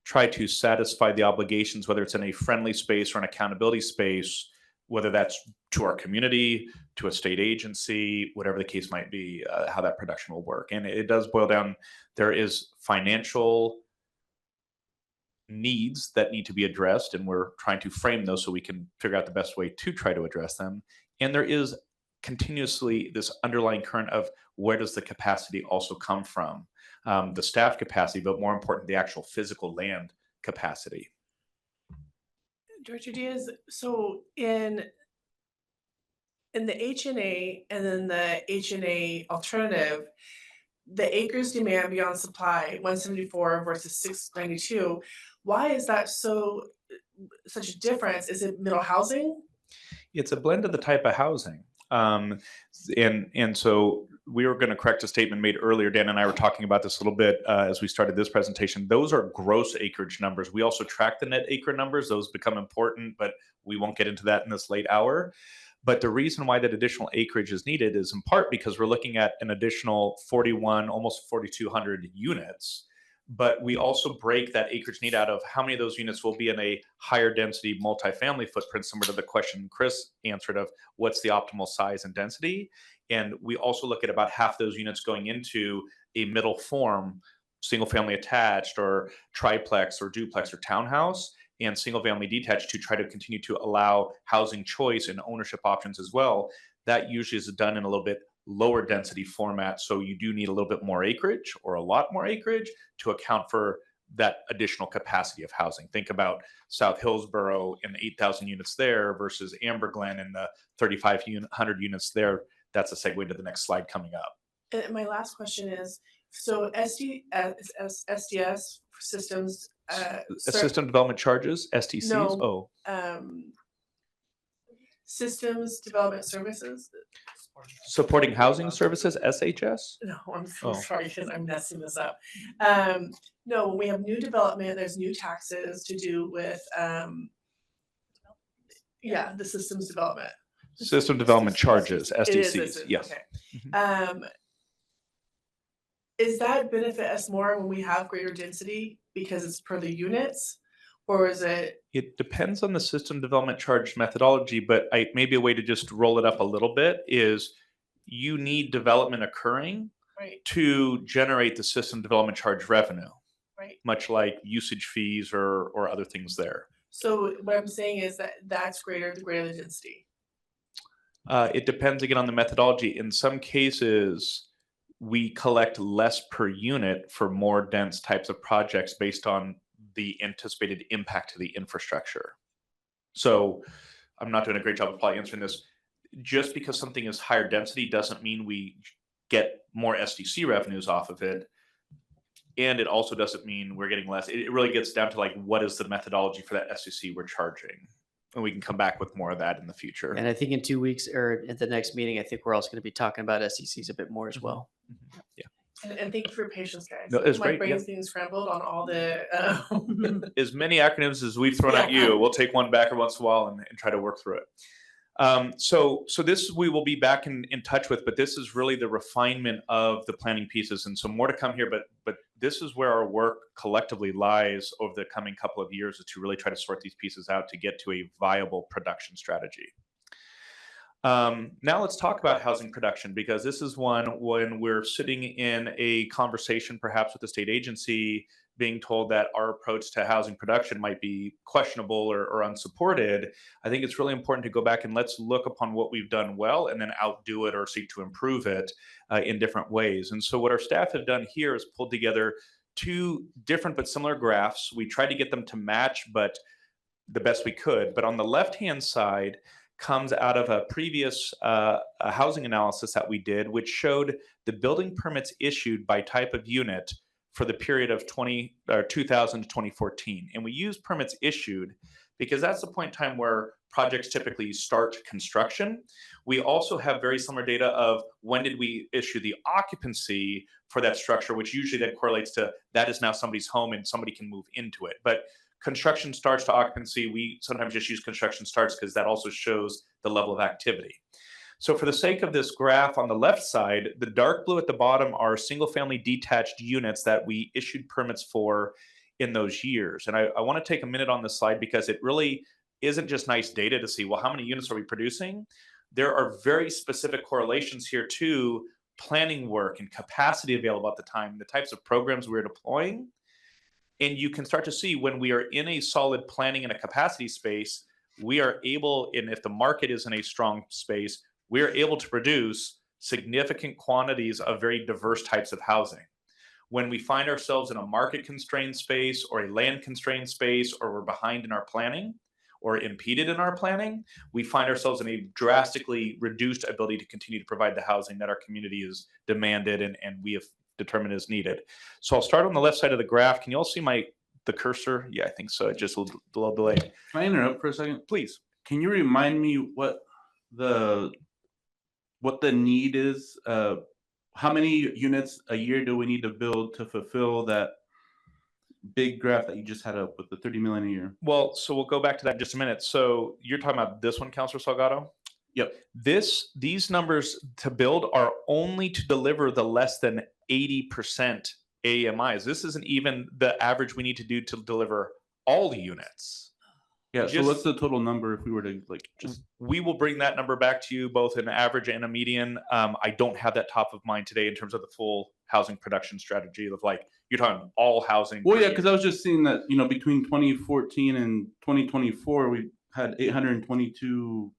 [SPEAKER 2] try to satisfy the obligations, whether it's in a friendly space or an accountability space, whether that's to our community, to a state agency, whatever the case might be, how that production will work. And it does boil down, there is financial needs that need to be addressed, and we're trying to frame those so we can figure out the best way to try to address them. And there is continuously this underlying current of where does the capacity also come from, the staff capacity, but more important, the actual physical land capacity.
[SPEAKER 7] Director Diaz, so in the HNA and then the HNA alternative, the acres demand beyond supply 174 versus 692. Why is that such a difference? Is it middle housing?
[SPEAKER 2] It's a blend of the type of housing. And so we were going to correct a statement made earlier. Dan and I were talking about this a little bit as we started this presentation. Those are gross acreage numbers. We also track the net acre numbers. Those become important, but we won't get into that in this late hour. But the reason why that additional acreage is needed is in part because we're looking at an additional 41, almost 4,200 units. But we also break that acreage need out of how many of those units will be in a higher density multifamily footprint, similar to the question Chris answered of what's the optimal size and density. And we also look at about half those units going into a middle form, single family attached or triplex or duplex or townhouse, and single family detached, to try to continue to allow housing choice and ownership options as well. That usually is done in a little bit lower density format. So you do need a little bit more acreage or a lot more acreage to account for that additional capacity of housing. Think about South Hillsboro and the 8,000 units there versus Amber Glen and the 3,500 units there. That's a segue to the next slide coming up.
[SPEAKER 7] And my last question is, so SDS systems,
[SPEAKER 2] System development charges, STCs?
[SPEAKER 7] No. Systems development services.
[SPEAKER 2] Supporting housing services, SHS?
[SPEAKER 7] No, I'm so sorry because I'm messing this up. No, when we have new development, there's new taxes to do with the systems development.
[SPEAKER 2] System development charges,
[SPEAKER 7] It is,
[SPEAKER 2] SDCs, yes.
[SPEAKER 7] Okay. Is that benefit us more when we have greater density because it's per the units? Or is it?
[SPEAKER 2] It depends on the system development charge methodology, but maybe a way to just roll it up a little bit is you need development occurring
[SPEAKER 7] Right,
[SPEAKER 2] to generate the system development charge revenue,
[SPEAKER 7] right.
[SPEAKER 2] much like usage fees or other things there.
[SPEAKER 7] So what I'm saying is that that's greater, the greater the density.
[SPEAKER 2] It depends again on the methodology. In some cases, we collect less per unit for more dense types of projects based on the anticipated impact to the infrastructure. So I'm not doing a great job of probably answering this. Just because something is higher density doesn't mean we get more SDC revenues off of it. And it also doesn't mean we're getting less. It really gets down to like, what is the methodology for that SDC we're charging? And we can come back with more of that in the future.
[SPEAKER 1] And I think in 2 weeks or at the next meeting, I think we're also going to be talking about SECs a bit more as well.
[SPEAKER 2] Yeah.
[SPEAKER 7] And thank you for your patience, guys.
[SPEAKER 2] No, it's
[SPEAKER 7] My
[SPEAKER 2] great,
[SPEAKER 7] brain's
[SPEAKER 2] yeah.
[SPEAKER 7] being scrambled on all the.
[SPEAKER 2] As many acronyms as we've thrown at you, we'll take one back every once in a while and try to work through it. So this we will be back in touch with, but this is really the refinement of the planning pieces, and so more to come here. But this is where our work collectively lies over the coming couple of years, is to really try to sort these pieces out to get to a viable production strategy. Now let's talk about housing production, because this is one when we're sitting in a conversation perhaps with the state agency, being told that our approach to housing production might be questionable or unsupported. I think it's really important to go back and let's look upon what we've done well and then outdo it or seek to improve it in different ways. And so what our staff have done here is pulled together two different but similar graphs. We tried to get them to match, but the best we could. But on the left-hand side comes out of a previous housing analysis that we did, which showed the building permits issued by type of unit for the period of 2000 to 2014. And we use permits issued because that's the point in time where projects typically start construction. We also have very similar data of when did we issue the occupancy for that structure, which usually then correlates to that is now somebody's home and somebody can move into it. But construction starts to occupancy, we sometimes just use construction starts because that also shows the level of activity. So for the sake of this graph on the left side, the dark blue at the bottom are single family detached units that we issued permits for in those years. And I want to take a minute on this slide because it really isn't just nice data to see, well, how many units are we producing? There are very specific correlations here to planning work and capacity available at the time, the types of programs we're deploying. And you can start to see when we are in a solid planning and a capacity space, we are able, and if the market is in a strong space, we are able to produce significant quantities of very diverse types of housing. When we find ourselves in a market constrained space or a land constrained space, or we're behind in our planning or impeded in our planning, we find ourselves in a drastically reduced ability to continue to provide the housing that our community is demanded and we have determined is needed. So I'll start on the left side of the graph. Can you all see the cursor? Yeah, I think so. It's just a little delayed.
[SPEAKER 6] Can I interrupt for a second?
[SPEAKER 2] Please.
[SPEAKER 6] Can you remind me what the need is? How many units a year do we need to build to fulfill that big graph that you just had up with the 30 million a year?
[SPEAKER 2] Well, so we'll go back to that in just a minute. So you're talking about this one, Councilor Salgado?
[SPEAKER 6] Yep.
[SPEAKER 2] These numbers to build are only to deliver the less than 80% AMIs. This isn't even the average we need to do to deliver all the units.
[SPEAKER 6] Yeah. So what's the total number if we were to
[SPEAKER 2] We will bring that number back to you, both an average and a median. I don't have that top of mind today in terms of the full housing production strategy of like, you're talking all housing.
[SPEAKER 6] Well, yeah, because I was just seeing that, between 2014 and 2024, we had 822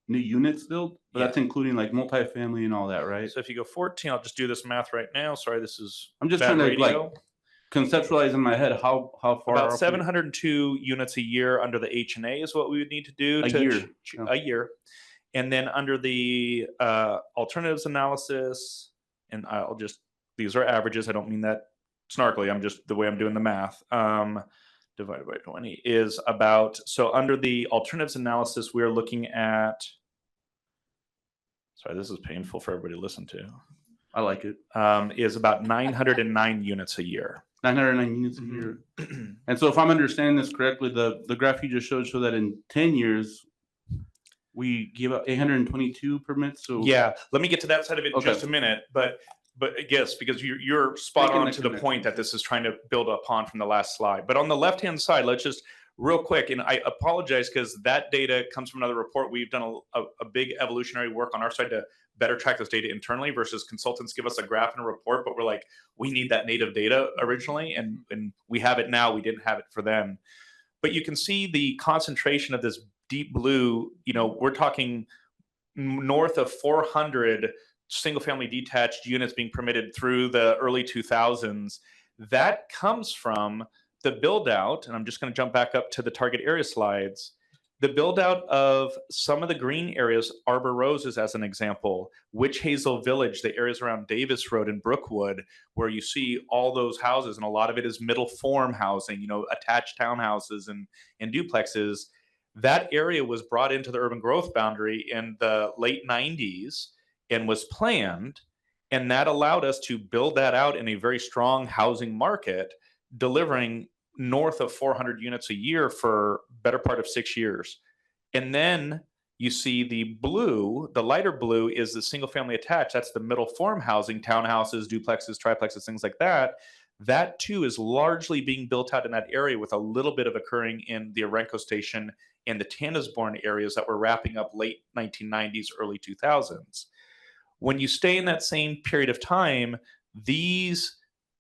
[SPEAKER 6] new units built, but that's including like multifamily and all that, right?
[SPEAKER 2] So if you go 14, I'll just do this math right now. Sorry, this is
[SPEAKER 6] I'm just trying to conceptualize in my head how far
[SPEAKER 2] about 702 units a year under the H&A is what we would need to do a year. And then under the alternatives analysis, and these are averages, I don't mean that snarkily, I'm just the way I'm doing the math, divided by 20 is about, so under the alternatives analysis, we're looking at, sorry, this is painful for everybody to listen to.
[SPEAKER 6] I like it.
[SPEAKER 2] Is about 909 units a year.
[SPEAKER 6] 909 units a year. And so if I'm understanding this correctly, the graph you just showed that in 10 years, we give out 822 permits. So
[SPEAKER 2] Yeah, let me get to that side of it in
[SPEAKER 6] Okay.
[SPEAKER 2] just a minute. But yes, because you're spot
[SPEAKER 6] Making
[SPEAKER 2] on
[SPEAKER 6] the
[SPEAKER 2] to the
[SPEAKER 6] connection.
[SPEAKER 2] point that this is trying to build upon from the last slide. But on the left-hand side, let's just real quick, and I apologize because that data comes from another report. We've done a big evolutionary work on our side to better track this data internally versus consultants give us a graph and a report, but we're like, we need that native data originally, and we have it now. We didn't have it for them. But you can see the concentration of this deep blue, we're talking north of 400 single family detached units being permitted through the early 2000s. That comes from the build out, and I'm just going to jump back up to the target area slides. The build out of some of the green areas, Arbor Roses as an example, Witch Hazel Village, the areas around Davis Road and Brookwood, where you see all those houses, and a lot of it is middle form housing, attached townhouses and duplexes. That area was brought into the urban growth boundary in the late 90s and was planned. And that allowed us to build that out in a very strong housing market, delivering north of 400 units a year for better part of 6 years. And then you see the blue, the lighter blue is the single family attached. That's the middle form housing, townhouses, duplexes, triplexes, things like that. That too is largely being built out in that area with a little bit of occurring in the Orenco station and the Tanasbourne areas that were wrapping up late 1990s, early 2000s. When you stay in that same period of time, these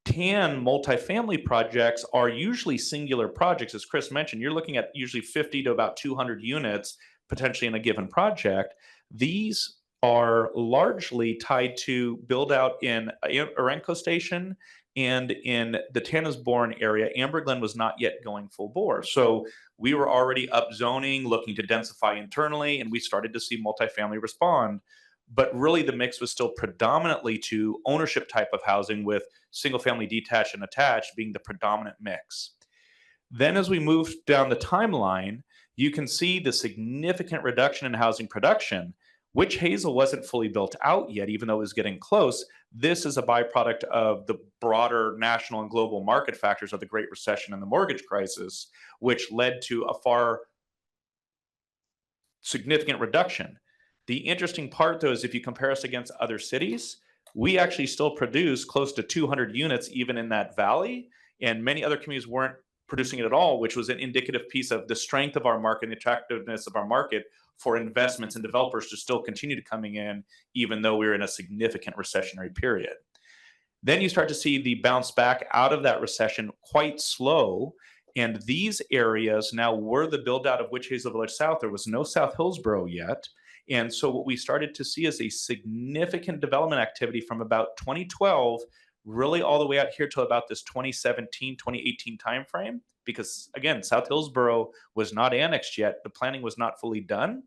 [SPEAKER 2] TAN multifamily projects are usually singular projects. As Chris mentioned, you're looking at usually 50 to about 200 units potentially in a given project. These are largely tied to build out in Orenco Station and in the Tanasbourne area. Amber Glen was not yet going full bore. So we were already up zoning, looking to densify internally, and we started to see multifamily respond. But really the mix was still predominantly to ownership type of housing, with single family detached and attached being the predominant mix. Then as we move down the timeline, you can see the significant reduction in housing production. Witch Hazel wasn't fully built out yet, even though it was getting close. This is a byproduct of the broader national and global market factors of the Great Recession and the mortgage crisis, which led to a far significant reduction. The interesting part, though, is if you compare us against other cities, we actually still produce close to 200 units even in that valley, and many other communities weren't producing it at all, which was an indicative piece of the strength of our market and the attractiveness of our market for investments and developers to still continue to coming in, even though we were in a significant recessionary period. Then you start to see the bounce back out of that recession quite slow. And these areas now were the build out of Witch Hazel Village South. There was no South Hillsboro yet. And so what we started to see is a significant development activity from about 2012, really all the way out here to about this 2017, 2018 timeframe. Because again, South Hillsboro was not annexed yet. The planning was not fully done.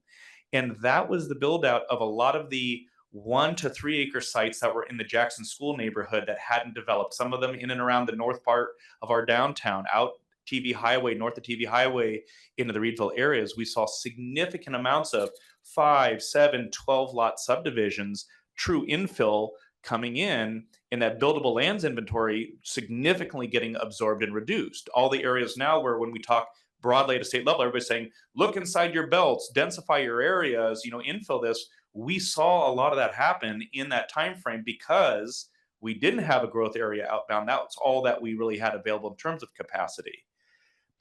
[SPEAKER 2] And that was the build out of a lot of the 1 to 3 acre sites that were in the Jackson School neighborhood that hadn't developed. Some of them in and around the north part of our downtown, out TV Highway, north of TV Highway into the Reedville areas. We saw significant amounts of 5, 7, 12 lot subdivisions, true infill coming in, and that buildable lands inventory significantly getting absorbed and reduced. All the areas now where when we talk broadly at a state level, everybody's saying, look inside your belts, densify your areas, infill this. We saw a lot of that happen in that time frame because we didn't have a growth area outbound. That's all that we really had available in terms of capacity.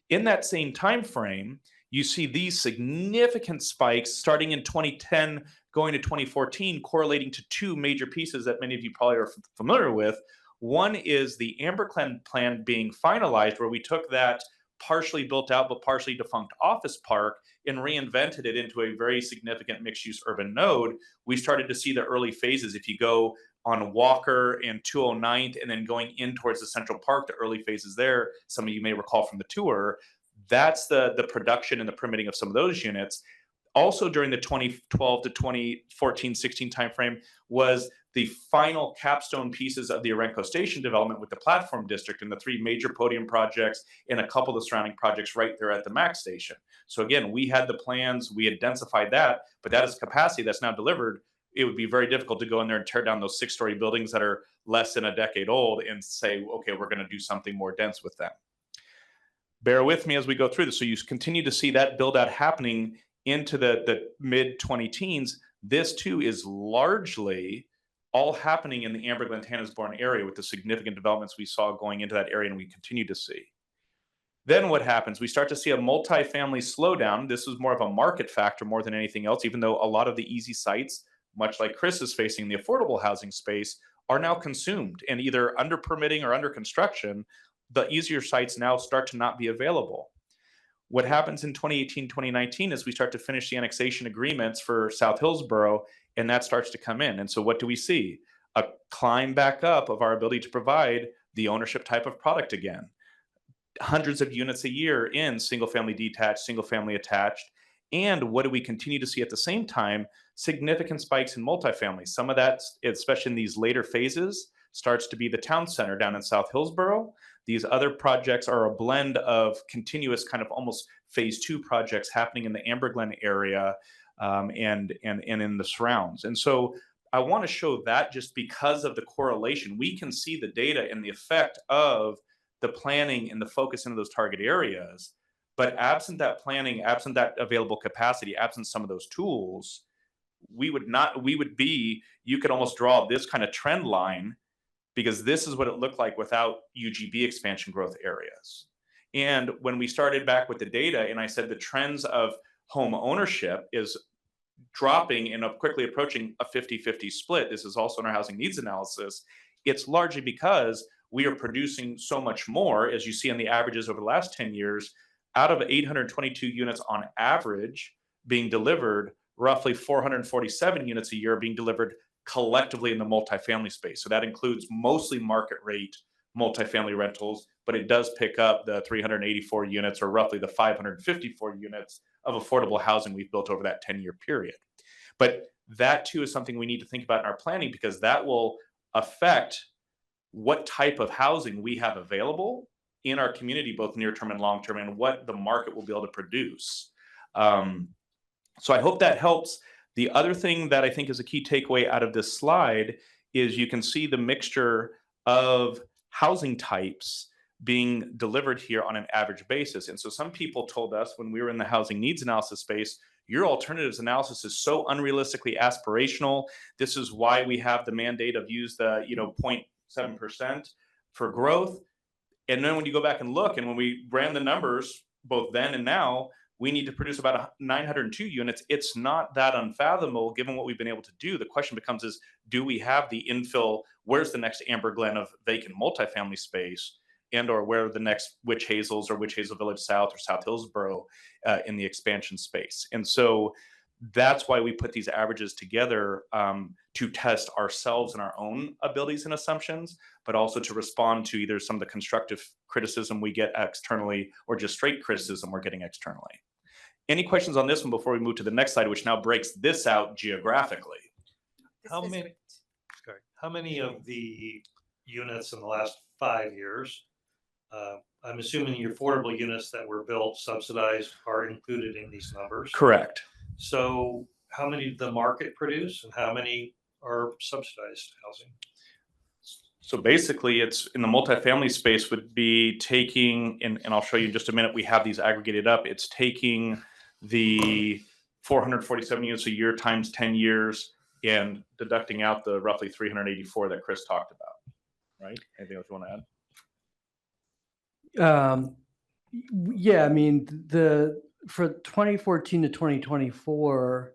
[SPEAKER 2] In that same time frame, you see these significant spikes starting in 2010 going to 2014, correlating to two major pieces that many of you probably are familiar with. One is the Amber Glen plan being finalized, where we took that partially built out but partially defunct office park and reinvented it into a very significant mixed-use urban node. We started to see the early phases. If you go on Walker and 209th and then going in towards the Central Park, the early phases there, some of you may recall from the tour, that's the production and the permitting of some of those units. Also during the 2012 to 2014, 16 timeframe was the final capstone pieces of the Orenco Station development with the platform district and the 3 major podium projects and a couple of the surrounding projects right there at the MAX station. So again, we had the plans, we identified that, but that is capacity that's now delivered. It would be very difficult to go in there and tear down those 6-story buildings that are less than a decade old and say, okay, we're going to do something more dense with them. Bear with me as we go through this. So you continue to see that build out happening into the mid 20 teens, this too is largely all happening in the Amber Glen Tannersborn area with the significant developments we saw going into that area and we continue to see. Then what happens? We start to see a multifamily slowdown. This is more of a market factor more than anything else, even though a lot of the easy sites, much like Chris is facing in the affordable housing space, are now consumed and either under permitting or under construction. The easier sites now start to not be available. What happens in 2018, 2019 is we start to finish the annexation agreements for South Hillsboro, and that starts to come in. And so what do we see? A climb back up of our ability to provide the ownership type of product again. Hundreds of units a year in single family detached, single family attached. And what do we continue to see at the same time? Significant spikes in multifamily. Some of that, especially in these later phases, starts to be the town center down in South Hillsboro. These other projects are a blend of continuous kind of almost phase 2 projects happening in the Amber Glen area and in the surrounds. And so I want to show that just because of the correlation, we can see the data and the effect of the planning and the focus into those target areas. But absent that planning, absent that available capacity, absent some of those tools, you could almost draw this kind of trend line, because this is what it looked like without UGB expansion growth areas. And when we started back with the data, and I said the trends of home ownership is dropping and quickly approaching a 50-50 split, this is also in our housing needs analysis, it's largely because we are producing so much more, as you see on the averages over the last 10 years, out of 822 units on average being delivered, roughly 447 units a year being delivered collectively in the multifamily space. So that includes mostly market rate multifamily rentals, but it does pick up the 384 units or roughly the 554 units of affordable housing we've built over that 10-year period. But that too is something we need to think about in our planning, because that will affect what type of housing we have available in our community, both near term and long term, and what the market will be able to produce. So I hope that helps. The other thing that I think is a key takeaway out of this slide is you can see the mixture of housing types being delivered here on an average basis. And so some people told us when we were in the housing needs analysis space, your alternatives analysis is so unrealistically aspirational. This is why we have the mandate of use the 0.7% for growth. And then when you go back and look, and when we ran the numbers both then and now, we need to produce about 902 units. It's not that unfathomable given what we've been able to do. The question becomes is, do we have the infill? Where's the next Amber Glen of vacant multifamily space? And or where are the next Witch Hazels or Witch Hazel Village South or South Hillsboro in the expansion space? And so that's why we put these averages together to test ourselves and our own abilities and assumptions, but also to respond to either some of the constructive criticism we get externally or just straight criticism we're getting externally. Any questions on this one before we move to the next slide, which now breaks this out geographically?
[SPEAKER 8] How many of the units in the last 5 years, I'm assuming your affordable units that were built subsidized are included in these numbers?
[SPEAKER 2] Correct.
[SPEAKER 8] So how many did the market produce and how many are subsidized housing?
[SPEAKER 2] So basically it's in the multifamily space would be taking, and I'll show you in just a minute, we have these aggregated up. It's taking the 447 units a year times 10 years and deducting out the roughly 384 that Chris talked about, right? Anything else you want to add?
[SPEAKER 11] Yeah, I mean, for 2014 to 2024,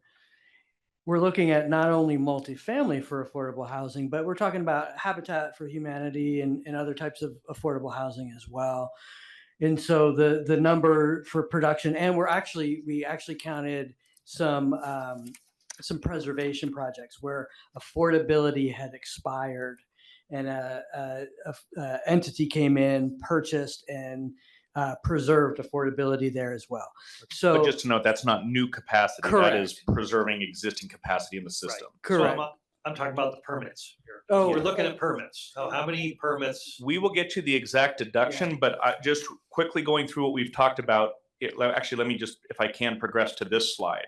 [SPEAKER 11] we're looking at not only multifamily for affordable housing, but we're talking about Habitat for Humanity and other types of affordable housing as well. And so the number for production, and we actually counted some preservation projects where affordability had expired, and a entity came in, purchased, and preserved affordability there as well. So
[SPEAKER 2] but just to note, that's not new capacity.
[SPEAKER 11] Correct.
[SPEAKER 2] That is preserving existing capacity in the system.
[SPEAKER 11] Right. Correct.
[SPEAKER 8] So I'm talking about the permits here.
[SPEAKER 11] Oh,
[SPEAKER 8] We're looking at permits. So how many permits?
[SPEAKER 2] We will get to the exact deduction, but just quickly going through what we've talked about. Actually, let me just, if I can, progress to this slide.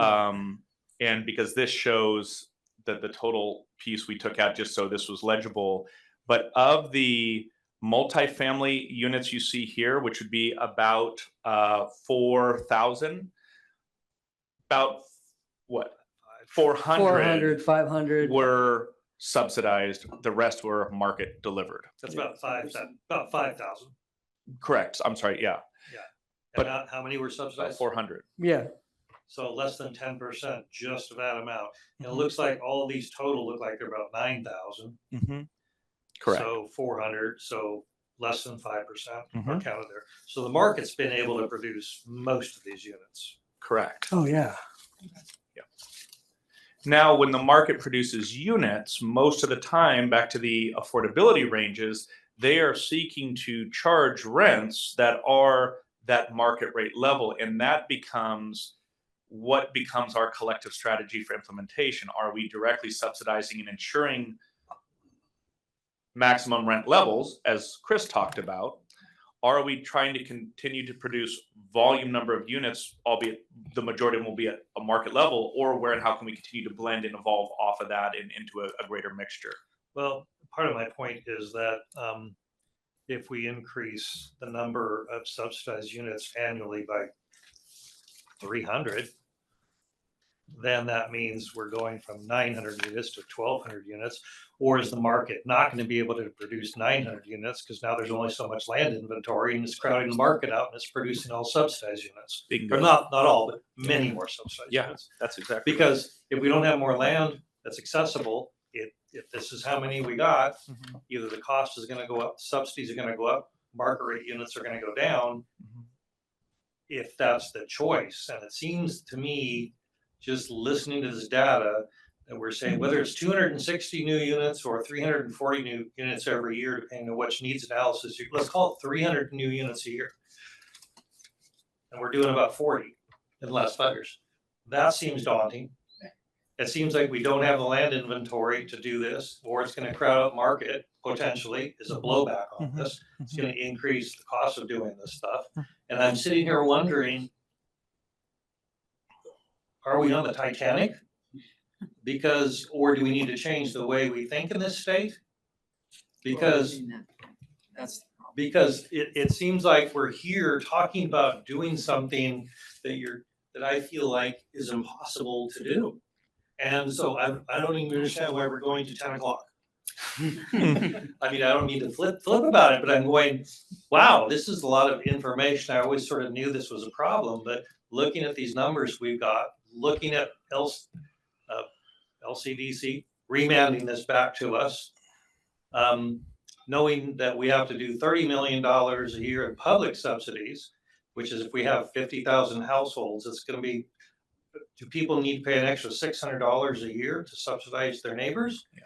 [SPEAKER 8] Okay.
[SPEAKER 2] And because this shows that the total piece we took out, just so this was legible, but of the multifamily units you see here, which would be about 4,000, about what 400,
[SPEAKER 11] 400, 500.
[SPEAKER 2] were subsidized. The rest were market delivered.
[SPEAKER 8] That's about 5,000.
[SPEAKER 2] Correct. I'm sorry. Yeah.
[SPEAKER 8] Yeah.
[SPEAKER 2] But
[SPEAKER 8] And how many were
[SPEAKER 2] About
[SPEAKER 8] subsidized?
[SPEAKER 2] 400.
[SPEAKER 11] Yeah.
[SPEAKER 8] So less than 10%, just of that amount. And it looks like all of these total look like they're about 9,000.
[SPEAKER 2] Mm-hmm. Correct.
[SPEAKER 8] So 400, so less than 5% are
[SPEAKER 2] Mhm.
[SPEAKER 8] counted there. So the market's been able to produce most of these units.
[SPEAKER 2] Correct.
[SPEAKER 11] Oh, yeah.
[SPEAKER 2] Now, when the market produces units, most of the time, back to the affordability ranges, they are seeking to charge rents that are that market rate level. And that becomes what becomes our collective strategy for implementation. Are we directly subsidizing and ensuring maximum rent levels, as Chris talked about? Are we trying to continue to produce volume number of units, albeit the majority of them will be at a market level, or where and how can we continue to blend and evolve off of that and into a greater mixture?
[SPEAKER 8] Well, part of my point is that if we increase the number of subsidized units annually by 300, then that means we're going from 900 units to 1,200 units. Or is the market not going to be able to produce 900 units because now there's only so much land inventory and it's crowding the market out and it's producing all subsidized units?
[SPEAKER 2] Bingo.
[SPEAKER 8] Or not all, but many more subsidized
[SPEAKER 2] Yeah,
[SPEAKER 8] units.
[SPEAKER 2] that's exactly right.
[SPEAKER 8] Because if we don't have more land that's accessible, if this is how many we got,
[SPEAKER 2] Mhm.
[SPEAKER 8] either the cost is going to go up, subsidies are going to go up, market rate units are going to go down.
[SPEAKER 2] Mhm.
[SPEAKER 8] If that's the choice. And it seems to me, just listening to this data, that we're saying whether it's 260 new units or 340 new units every year, depending on which needs analysis, let's call it 300 new units a year. And we're doing about 40 in the last 5 years. That seems daunting. It seems like we don't have the land inventory to do this, or it's going to crowd out market potentially is a blowback on this. It's going to increase the cost of doing this stuff. And I'm sitting here wondering, are we on the Titanic? Because, or do we need to change the way we think in this state? Because it seems like we're here talking about doing something that I feel like is impossible to do. And so I don't even understand why we're going to 10 o'clock. I mean, I don't mean to flip about it, but I'm going, wow, this is a lot of information. I always sort of knew this was a problem, but looking at these numbers we've got, looking at LCDC remanding this back to us, knowing that we have to do $30 million a year in public subsidies, which is if we have 50,000 households, it's going to be, do people need to pay an extra $600 a year to subsidize their neighbors? Yeah.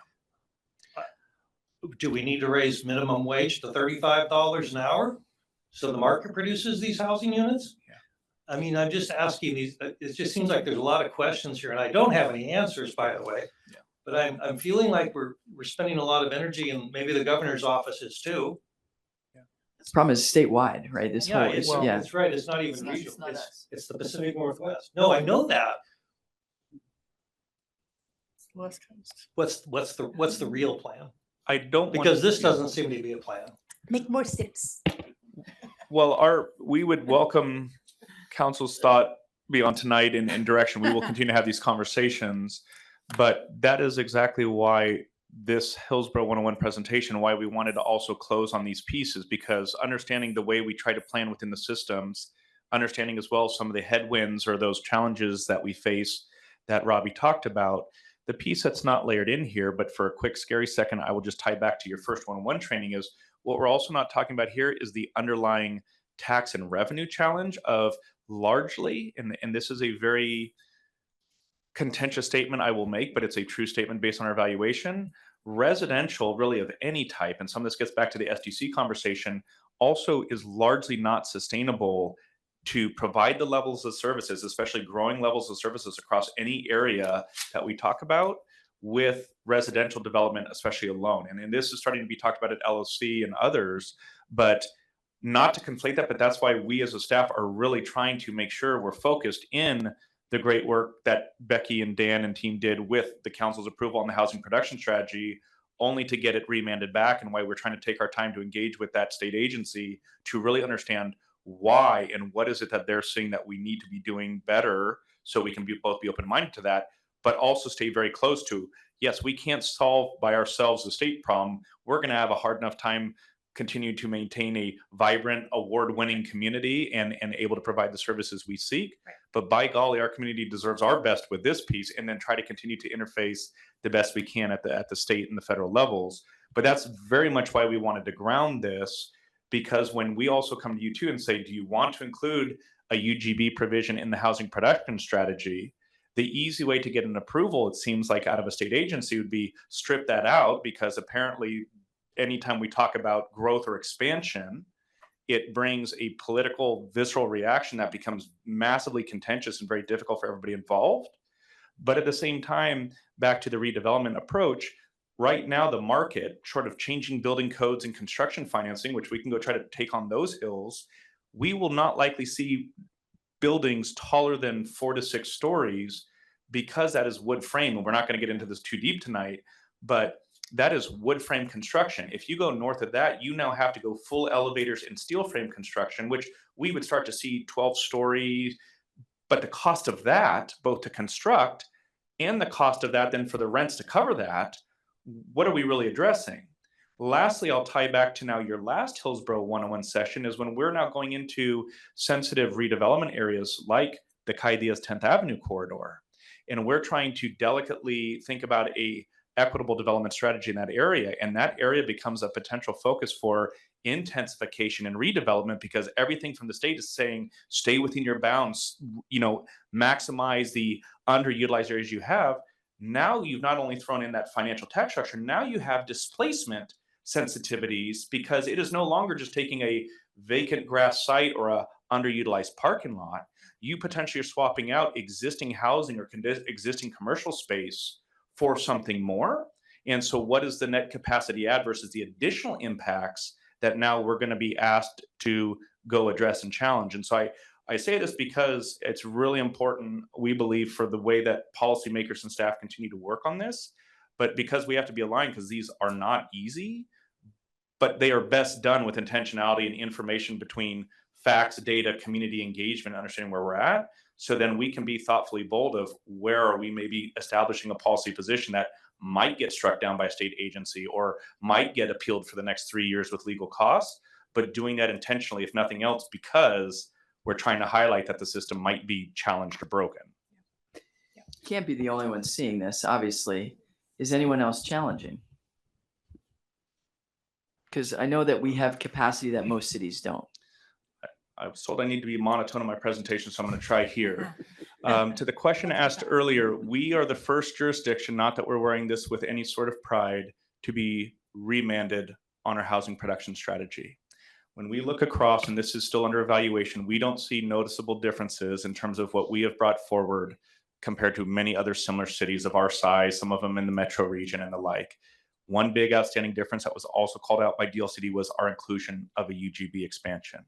[SPEAKER 8] Do we need to raise minimum wage to $35 an hour so the market produces these housing units? Yeah. I mean, I'm just asking these, it just seems like there's a lot of questions here and I don't have any answers, by the way. Yeah. But I'm feeling like we're spending a lot of energy and maybe the governor's office is too.
[SPEAKER 5] The problem is statewide, right? This
[SPEAKER 8] Yeah,
[SPEAKER 5] whole
[SPEAKER 8] it's,
[SPEAKER 5] yeah.
[SPEAKER 8] it's right. It's not even regional. It's the Pacific Northwest. No, I know that.
[SPEAKER 7] West Coast.
[SPEAKER 8] What's the real plan?
[SPEAKER 2] I don't
[SPEAKER 8] Because this doesn't seem to be a plan.
[SPEAKER 3] Make more sips.
[SPEAKER 2] Well, we would welcome council's thought beyond tonight and direction. We will continue to have these conversations, but that is exactly why this Hillsboro 101 presentation, why we wanted to also close on these pieces, because understanding the way we try to plan within the systems, understanding as well some of the headwinds or those challenges that we face that Robbie talked about, the piece that's not layered in here, but for a quick scary second, I will just tie back to your first 101 training is what we're also not talking about here is the underlying tax and revenue challenge of largely, and this is a very contentious statement I will make, but it's a true statement based on our evaluation. Residential, really of any type, and some of this gets back to the SDC conversation, also is largely not sustainable to provide the levels of services, especially growing levels of services across any area that we talk about with residential development, especially alone. And this is starting to be talked about at LOC and others, but not to conflate that, but that's why we as a staff are really trying to make sure we're focused in the great work that Becky and Dan and team did with the council's approval on the housing production strategy, only to get it remanded back, and why we're trying to take our time to engage with that state agency to really understand why and what is it that they're seeing that we need to be doing better so we can both be open-minded to that, but also stay very close to, yes, we can't solve by ourselves the state problem. We're going to have a hard enough time continue to maintain a vibrant, award-winning community and able to provide the services we seek.
[SPEAKER 3] Right.
[SPEAKER 2] But by golly, our community deserves our best with this piece, and then try to continue to interface the best we can at the state and the federal levels. But that's very much why we wanted to ground this, because when we also come to you too and say, do you want to include a UGB provision in the housing production strategy? The easy way to get an approval, it seems like, out of a state agency would be strip that out, because apparently anytime we talk about growth or expansion, it brings a political visceral reaction that becomes massively contentious and very difficult for everybody involved. But at the same time, back to the redevelopment approach, right now the market, short of changing building codes and construction financing, which we can go try to take on those hills, we will not likely see buildings taller than 4 to 6 stories, because that is wood frame. And we're not going to get into this too deep tonight, but that is wood frame construction. If you go north of that, you now have to go full elevators and steel frame construction, which we would start to see 12 stories. But the cost of that, both to construct and the cost of that then for the rents to cover that, what are we really addressing? Lastly, I'll tie back to now your last Hillsboro 101 session is when we're now going into sensitive redevelopment areas like the Cayugas 10th Avenue corridor. And we're trying to delicately think about a equitable development strategy in that area. And that area becomes a potential focus for intensification and redevelopment, because everything from the state is saying, stay within your bounds, maximize the underutilized areas you have. Now you've not only thrown in that financial tax structure, now you have displacement sensitivities, because it is no longer just taking a vacant grass site or a underutilized parking lot. You potentially are swapping out existing housing or existing commercial space for something more. And so what is the net capacity add versus the additional impacts that now we're going to be asked to go address and challenge? And so I say this because it's really important, we believe, for the way that policymakers and staff continue to work on this, but because we have to be aligned, because these are not easy, but they are best done with intentionality and information between facts, data, community engagement, understanding where we're at. So then we can be thoughtfully bold of where are we maybe establishing a policy position that might get struck down by a state agency or might get appealed for the next 3 years with legal costs, but doing that intentionally, if nothing else, because we're trying to highlight that the system might be challenged or broken.
[SPEAKER 5] Can't be the only one seeing this, obviously. Is anyone else challenging? Because I know that we have capacity that most cities don't.
[SPEAKER 2] I was told I need to be monotone in my presentation, so I'm going to try here. To the question asked earlier, we are the first jurisdiction, not that we're wearing this with any sort of pride, to be remanded on our housing production strategy. When we look across, and this is still under evaluation, we don't see noticeable differences in terms of what we have brought forward compared to many other similar cities of our size, some of them in the metro region and the like. One big outstanding difference that was also called out by DLCD was our inclusion of a UGB expansion.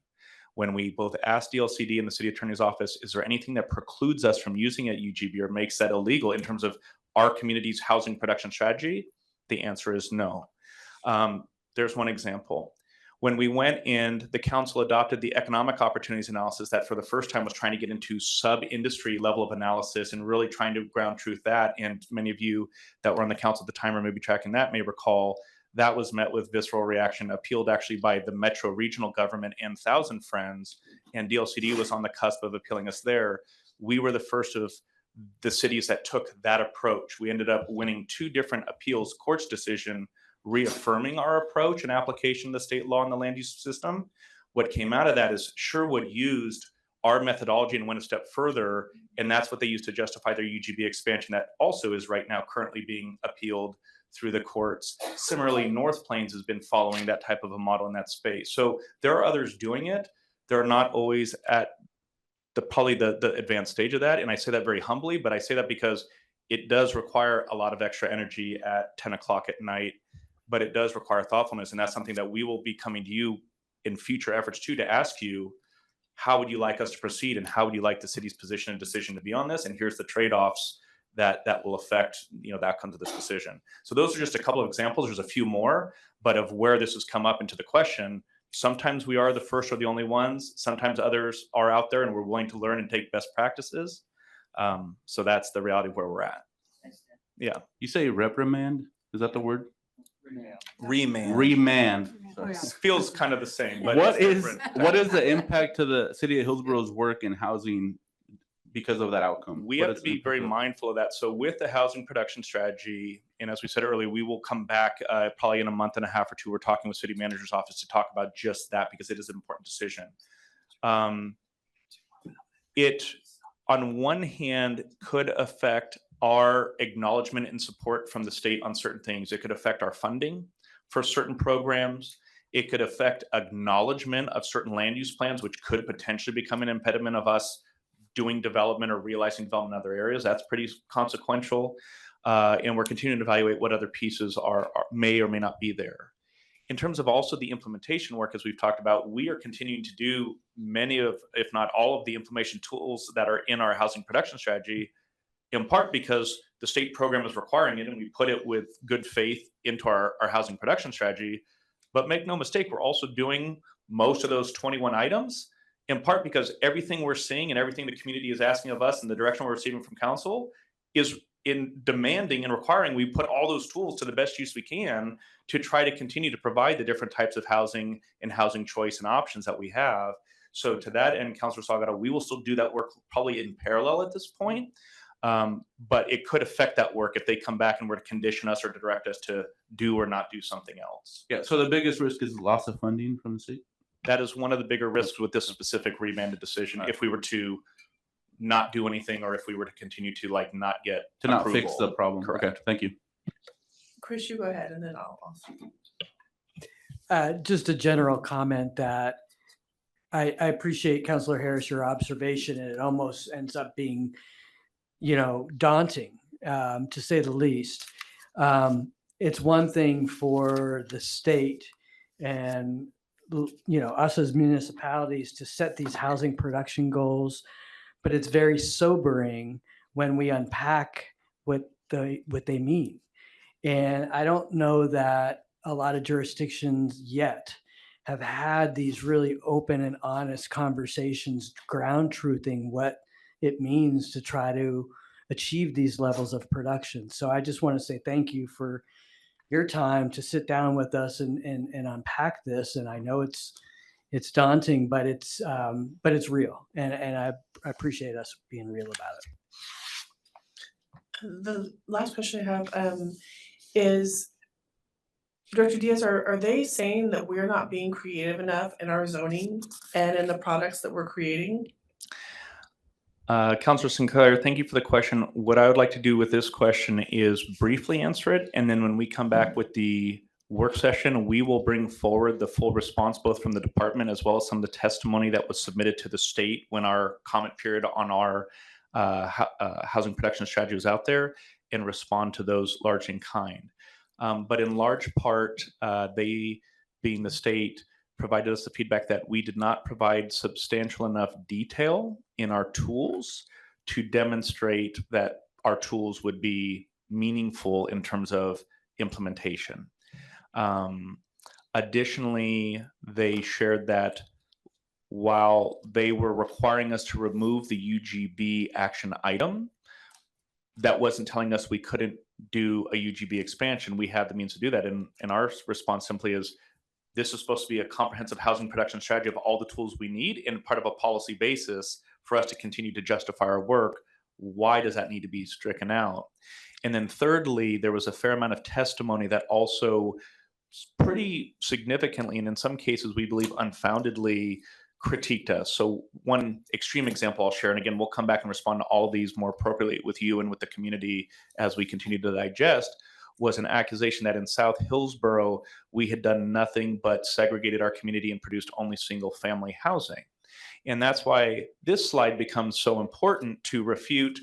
[SPEAKER 2] When we both asked DLCD and the city attorney's office, is there anything that precludes us from using a UGB or makes that illegal in terms of our community's housing production strategy? The answer is no. There's one example. When we went in, the council adopted the economic opportunities analysis that for the first time was trying to get into sub-industry level of analysis and really trying to ground truth that. And many of you that were on the council at the time or maybe tracking that may recall, that was met with visceral reaction, appealed actually by the Metro regional government and Thousand Friends, and DLCD was on the cusp of appealing us there. We were the first of the cities that took that approach. We ended up winning 2 different appeals court's decision, reaffirming our approach and application of the state law in the land use system. What came out of that is Sherwood used our methodology and went a step further, and that's what they used to justify their UGB expansion that also is right now currently being appealed through the courts. Similarly, North Plains has been following that type of a model in that space. So there are others doing it. They're not always at probably the advanced stage of that. And I say that very humbly, but I say that because it does require a lot of extra energy at 10 o'clock at night, but it does require thoughtfulness. And that's something that we will be coming to you in future efforts to ask you, how would you like us to proceed? And how would you like the city's position and decision to be on this? And here's the trade-offs that will affect the outcome of this decision. So those are just a couple of examples. There's a few more, but of where this has come up into the question. Sometimes we are the first or the only ones. Sometimes others are out there and we're willing to learn and take best practices. So that's the reality of where we're at. Yeah.
[SPEAKER 6] You say reprimand? Is that the word?
[SPEAKER 2] Remand.
[SPEAKER 6] Remand.
[SPEAKER 2] Feels kind of the same, but
[SPEAKER 6] What
[SPEAKER 2] it's
[SPEAKER 6] is
[SPEAKER 2] different.
[SPEAKER 6] what is the impact to the city of Hillsboro's work in housing because of that outcome?
[SPEAKER 2] We
[SPEAKER 6] What
[SPEAKER 2] have
[SPEAKER 6] is
[SPEAKER 2] to
[SPEAKER 6] the
[SPEAKER 2] be very
[SPEAKER 6] impact of-
[SPEAKER 2] mindful of that. So with the housing production strategy, and as we said earlier, we will come back probably in a month and a half or two. We're talking with city manager's office to talk about just that because it is an important decision. It, on one hand, could affect our acknowledgement and support from the state on certain things. It could affect our funding for certain programs. It could affect acknowledgement of certain land use plans, which could potentially become an impediment of us doing development or realizing development in other areas. That's pretty consequential. And we're continuing to evaluate what other pieces may or may not be there. In terms of also the implementation work, as we've talked about, we are continuing to do many of, if not all of the implementation tools that are in our housing production strategy, in part because the state program is requiring it and we put it with good faith into our housing production strategy. But make no mistake, we're also doing most of those 21 items, in part because everything we're seeing and everything the community is asking of us and the direction we're receiving from council is in demanding and requiring we put all those tools to the best use we can to try to continue to provide the different types of housing and housing choice and options that we have. So to that end, Councilor Salgado, we will still do that work probably in parallel at this point. But it could affect that work if they come back and were to condition us or to direct us to do or not do something else.
[SPEAKER 6] Yeah. So the biggest risk is loss of funding from the state.
[SPEAKER 2] That is one of the bigger risks with this specific remanded decision. If we were to not do anything, or if we were to continue to not get
[SPEAKER 6] not
[SPEAKER 2] approval.
[SPEAKER 6] fix the problem.
[SPEAKER 2] Correct.
[SPEAKER 6] Okay. Thank you.
[SPEAKER 7] Chris, you go ahead and then I'll.
[SPEAKER 11] Just a general comment that I appreciate Councilor Harris, your observation, and it almost ends up being, daunting, to say the least. It's one thing for the state and, us as municipalities to set these housing production goals, but it's very sobering when we unpack what they mean. And I don't know that a lot of jurisdictions yet have had these really open and honest conversations, ground truthing what it means to try to achieve these levels of production. So I just want to say thank you for your time to sit down with us and unpack this. And I know it's daunting, but it's real. And I appreciate us being real about it.
[SPEAKER 7] The last question I have is, Director Diaz, are they saying that we're not being creative enough in our zoning and in the products that we're creating?
[SPEAKER 2] Councilor Sinclair, thank you for the question. What I would like to do with this question is briefly answer it. And then when we come back with the work session, we will bring forward the full response, both from the department as well as some of the testimony that was submitted to the state when our comment period on our housing production strategy was out there, and respond to those large in kind. But in large part, they, being the state, provided us the feedback that we did not provide substantial enough detail in our tools to demonstrate that our tools would be meaningful in terms of implementation. Additionally, they shared that while they were requiring us to remove the UGB action item, that wasn't telling us we couldn't do a UGB expansion. We had the means to do that. And our response simply is, this is supposed to be a comprehensive housing production strategy of all the tools we need and part of a policy basis for us to continue to justify our work. Why does that need to be stricken out? And then thirdly, there was a fair amount of testimony that also pretty significantly, and in some cases, we believe unfoundedly, critiqued us. So one extreme example I'll share, and again, we'll come back and respond to all of these more appropriately with you and with the community as we continue to digest, was an accusation that in South Hillsboro, we had done nothing but segregated our community and produced only single family housing. And that's why this slide becomes so important to refute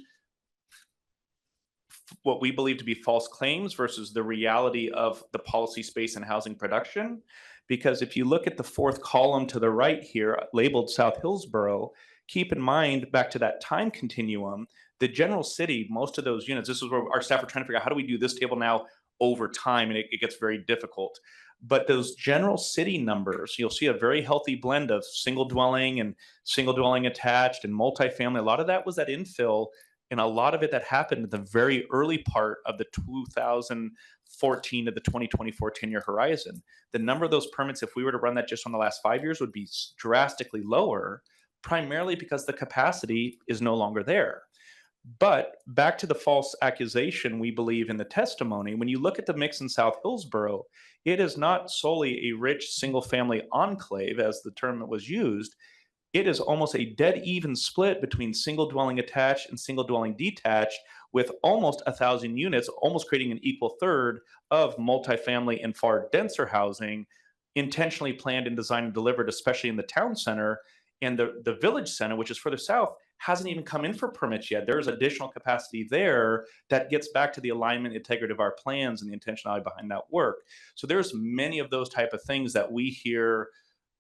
[SPEAKER 2] what we believe to be false claims versus the reality of the policy space and housing production. Because if you look at the fourth column to the right here, labeled South Hillsboro, keep in mind back to that time continuum, the general city, most of those units, this is where our staff are trying to figure out how do we do this table now over time, and it gets very difficult. But those general city numbers, you'll see a very healthy blend of single dwelling and single dwelling attached and multifamily. A lot of that was that infill And a lot of it that happened in the very early part of the 2014 to the 2024 10-year horizon. The number of those permits, if we were to run that just on the last 5 years, would be drastically lower, primarily because the capacity is no longer there. But back to the false accusation, we believe in the testimony, when you look at the mix in South Hillsboro, it is not solely a rich single-family enclave, as the term that was used. It is almost a dead even split between single dwelling attached and single dwelling detached, with almost 1,000 units, almost creating an equal third of multifamily and far denser housing, intentionally planned and designed and delivered, especially in the town center. And the village center, which is further south, hasn't even come in for permits yet. There's additional capacity there that gets back to the alignment, integrity of our plans and the intentionality behind that work. So there's many of those type of things that we hear,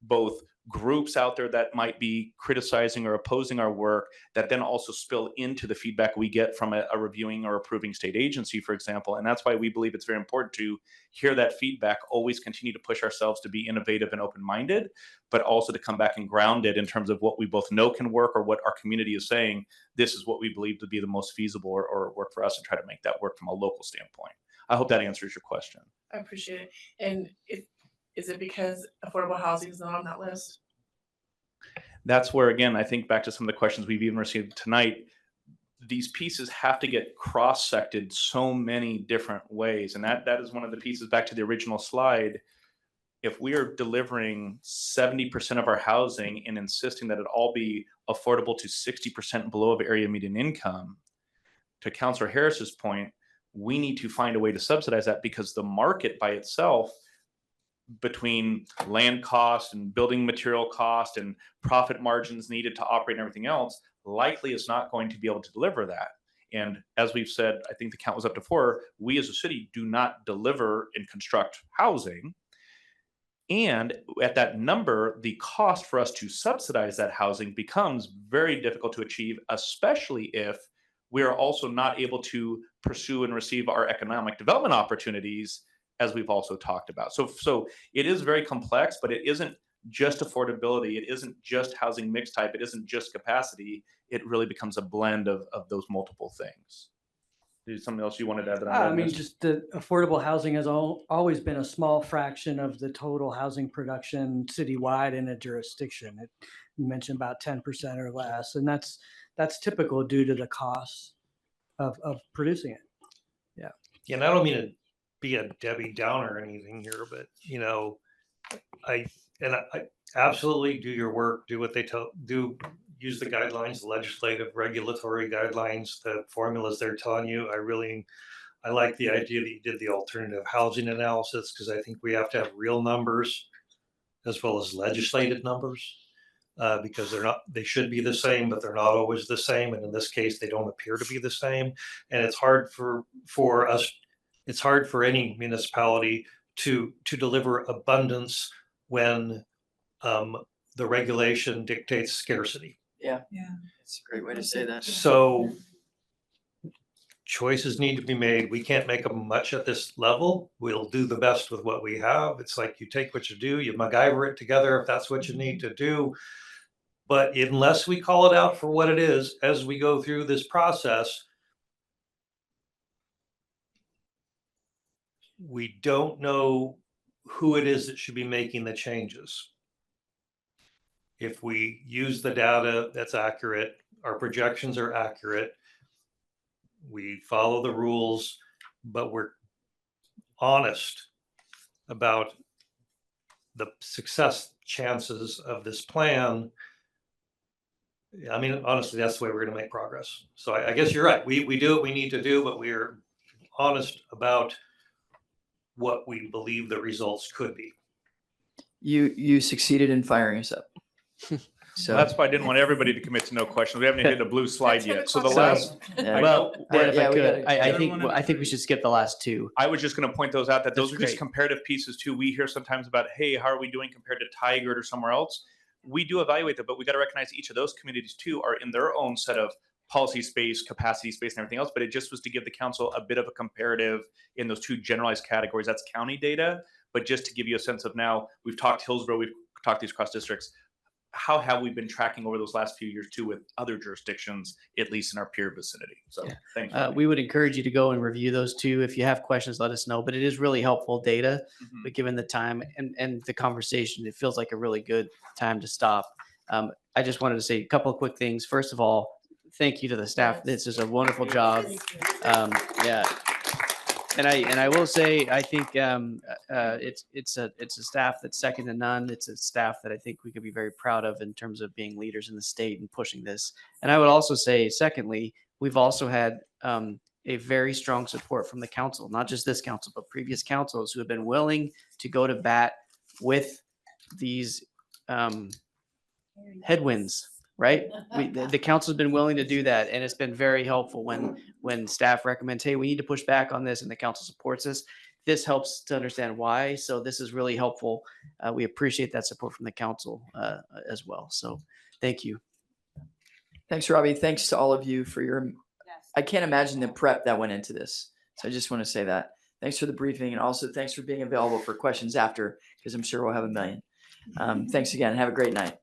[SPEAKER 2] both groups out there that might be criticizing or opposing our work, that then also spill into the feedback we get from a reviewing or approving state agency, for example. And that's why we believe it's very important to hear that feedback, always continue to push ourselves to be innovative and open-minded, but also to come back and ground it in terms of what we both know can work, or what our community is saying, this is what we believe to be the most feasible or work for us, and try to make that work from a local standpoint. I hope that answers your question.
[SPEAKER 7] I appreciate it. And is it because affordable housing is not on that list?
[SPEAKER 2] That's where, again, I think back to some of the questions we've even received tonight, these pieces have to get cross-sected so many different ways. And that is one of the pieces, back to the original slide. If we are delivering 70% of our housing and insisting that it all be affordable to 60% below of area median income, to Councilor Harris's point, we need to find a way to subsidize that, because the market by itself, between land cost and building material cost and profit margins needed to operate and everything else, likely is not going to be able to deliver that. And as we've said, I think the count was up to 4, we as a city do not deliver and construct housing. And at that number, the cost for us to subsidize that housing becomes very difficult to achieve, especially if we are also not able to pursue and receive our economic development opportunities, as we've also talked about. So it is very complex, but it isn't just affordability. It isn't just housing mix type. It isn't just capacity. It really becomes a blend of those multiple things. Is something else you wanted to add?
[SPEAKER 11] I mean, just the affordable housing has always been a small fraction of the total housing production citywide in a jurisdiction. You mentioned about 10% or less, and that's typical due to the costs of producing it. Yeah.
[SPEAKER 8] Yeah, and I don't mean to be a Debbie Downer or anything here, but I absolutely do your work, do what they do, use the guidelines, the legislative, regulatory guidelines, the formulas they're telling you. I like the idea that you did the alternative housing analysis, because I think we have to have real numbers as well as legislated numbers, because they should be the same, but they're not always the same. And in this case, they don't appear to be the same. And it's hard for us. It's hard for any municipality to deliver abundance when the regulation dictates scarcity.
[SPEAKER 5] Yeah, it's a great way to say that.
[SPEAKER 8] So choices need to be made. We can't make them much at this level. We'll do the best with what we have. It's like you take what you do, you MacGyver it together if that's what you need to do. But unless we call it out for what it is as we go through this process, we don't know who it is that should be making the changes. If we use the data that's accurate, our projections are accurate, we follow the rules, but we're honest about the success chances of this plan. I mean, honestly, that's the way we're going to make progress. So I guess you're right. We do what we need to do, but we're honest about what we believe the results could be.
[SPEAKER 5] You succeeded in firing us up. So
[SPEAKER 2] that's why I didn't want everybody to commit to no questions. We haven't hit the blue slide yet. So the last,
[SPEAKER 1] I think we should skip the last 2.
[SPEAKER 2] I was just going to point those out, that those are just comparative pieces too. We hear sometimes about, hey, how are we doing compared to Tigard or somewhere else? We do evaluate them, but we got to recognize each of those communities too are in their own set of policy space, capacity space, and everything else. But it just was to give the council a bit of a comparative in those 2 generalized categories. That's county data, but just to give you a sense of, now we've talked Hillsboro, we've talked these cross districts. how have we been tracking over those last few years too with other jurisdictions, at least in our peer vicinity? So thank you.
[SPEAKER 1] We would encourage you to go and review those too. If you have questions, let us know. But it is really helpful data.
[SPEAKER 2] Mhm.
[SPEAKER 1] But given the time and the conversation, it feels like a really good time to stop. I just wanted to say a couple of quick things. First of all, thank you to the staff.
[SPEAKER 3] Yes.
[SPEAKER 1] This is a wonderful job.
[SPEAKER 3] Thank you.
[SPEAKER 1] Yeah. And I will say, I think it's a staff that's second to none. It's a staff that I think we could be very proud of in terms of being leaders in the state and pushing this. And I would also say, secondly, we've also had a very strong support from the council, not just this council, but previous councils who have been willing to go to bat with these headwinds. Right? The council's been willing to do that, and it's been very helpful when staff recommends, hey, we need to push back on this, and the council supports us. This helps to understand why. So this is really helpful. We appreciate that support from the council as well. So thank you.
[SPEAKER 5] Thanks, Robbie. Thanks to all of you for your, I can't imagine the prep that went into this. So I just want to say that. Thanks for the briefing, and also thanks for being available for questions after, because I'm sure we'll have a million. Thanks again. Have a great night.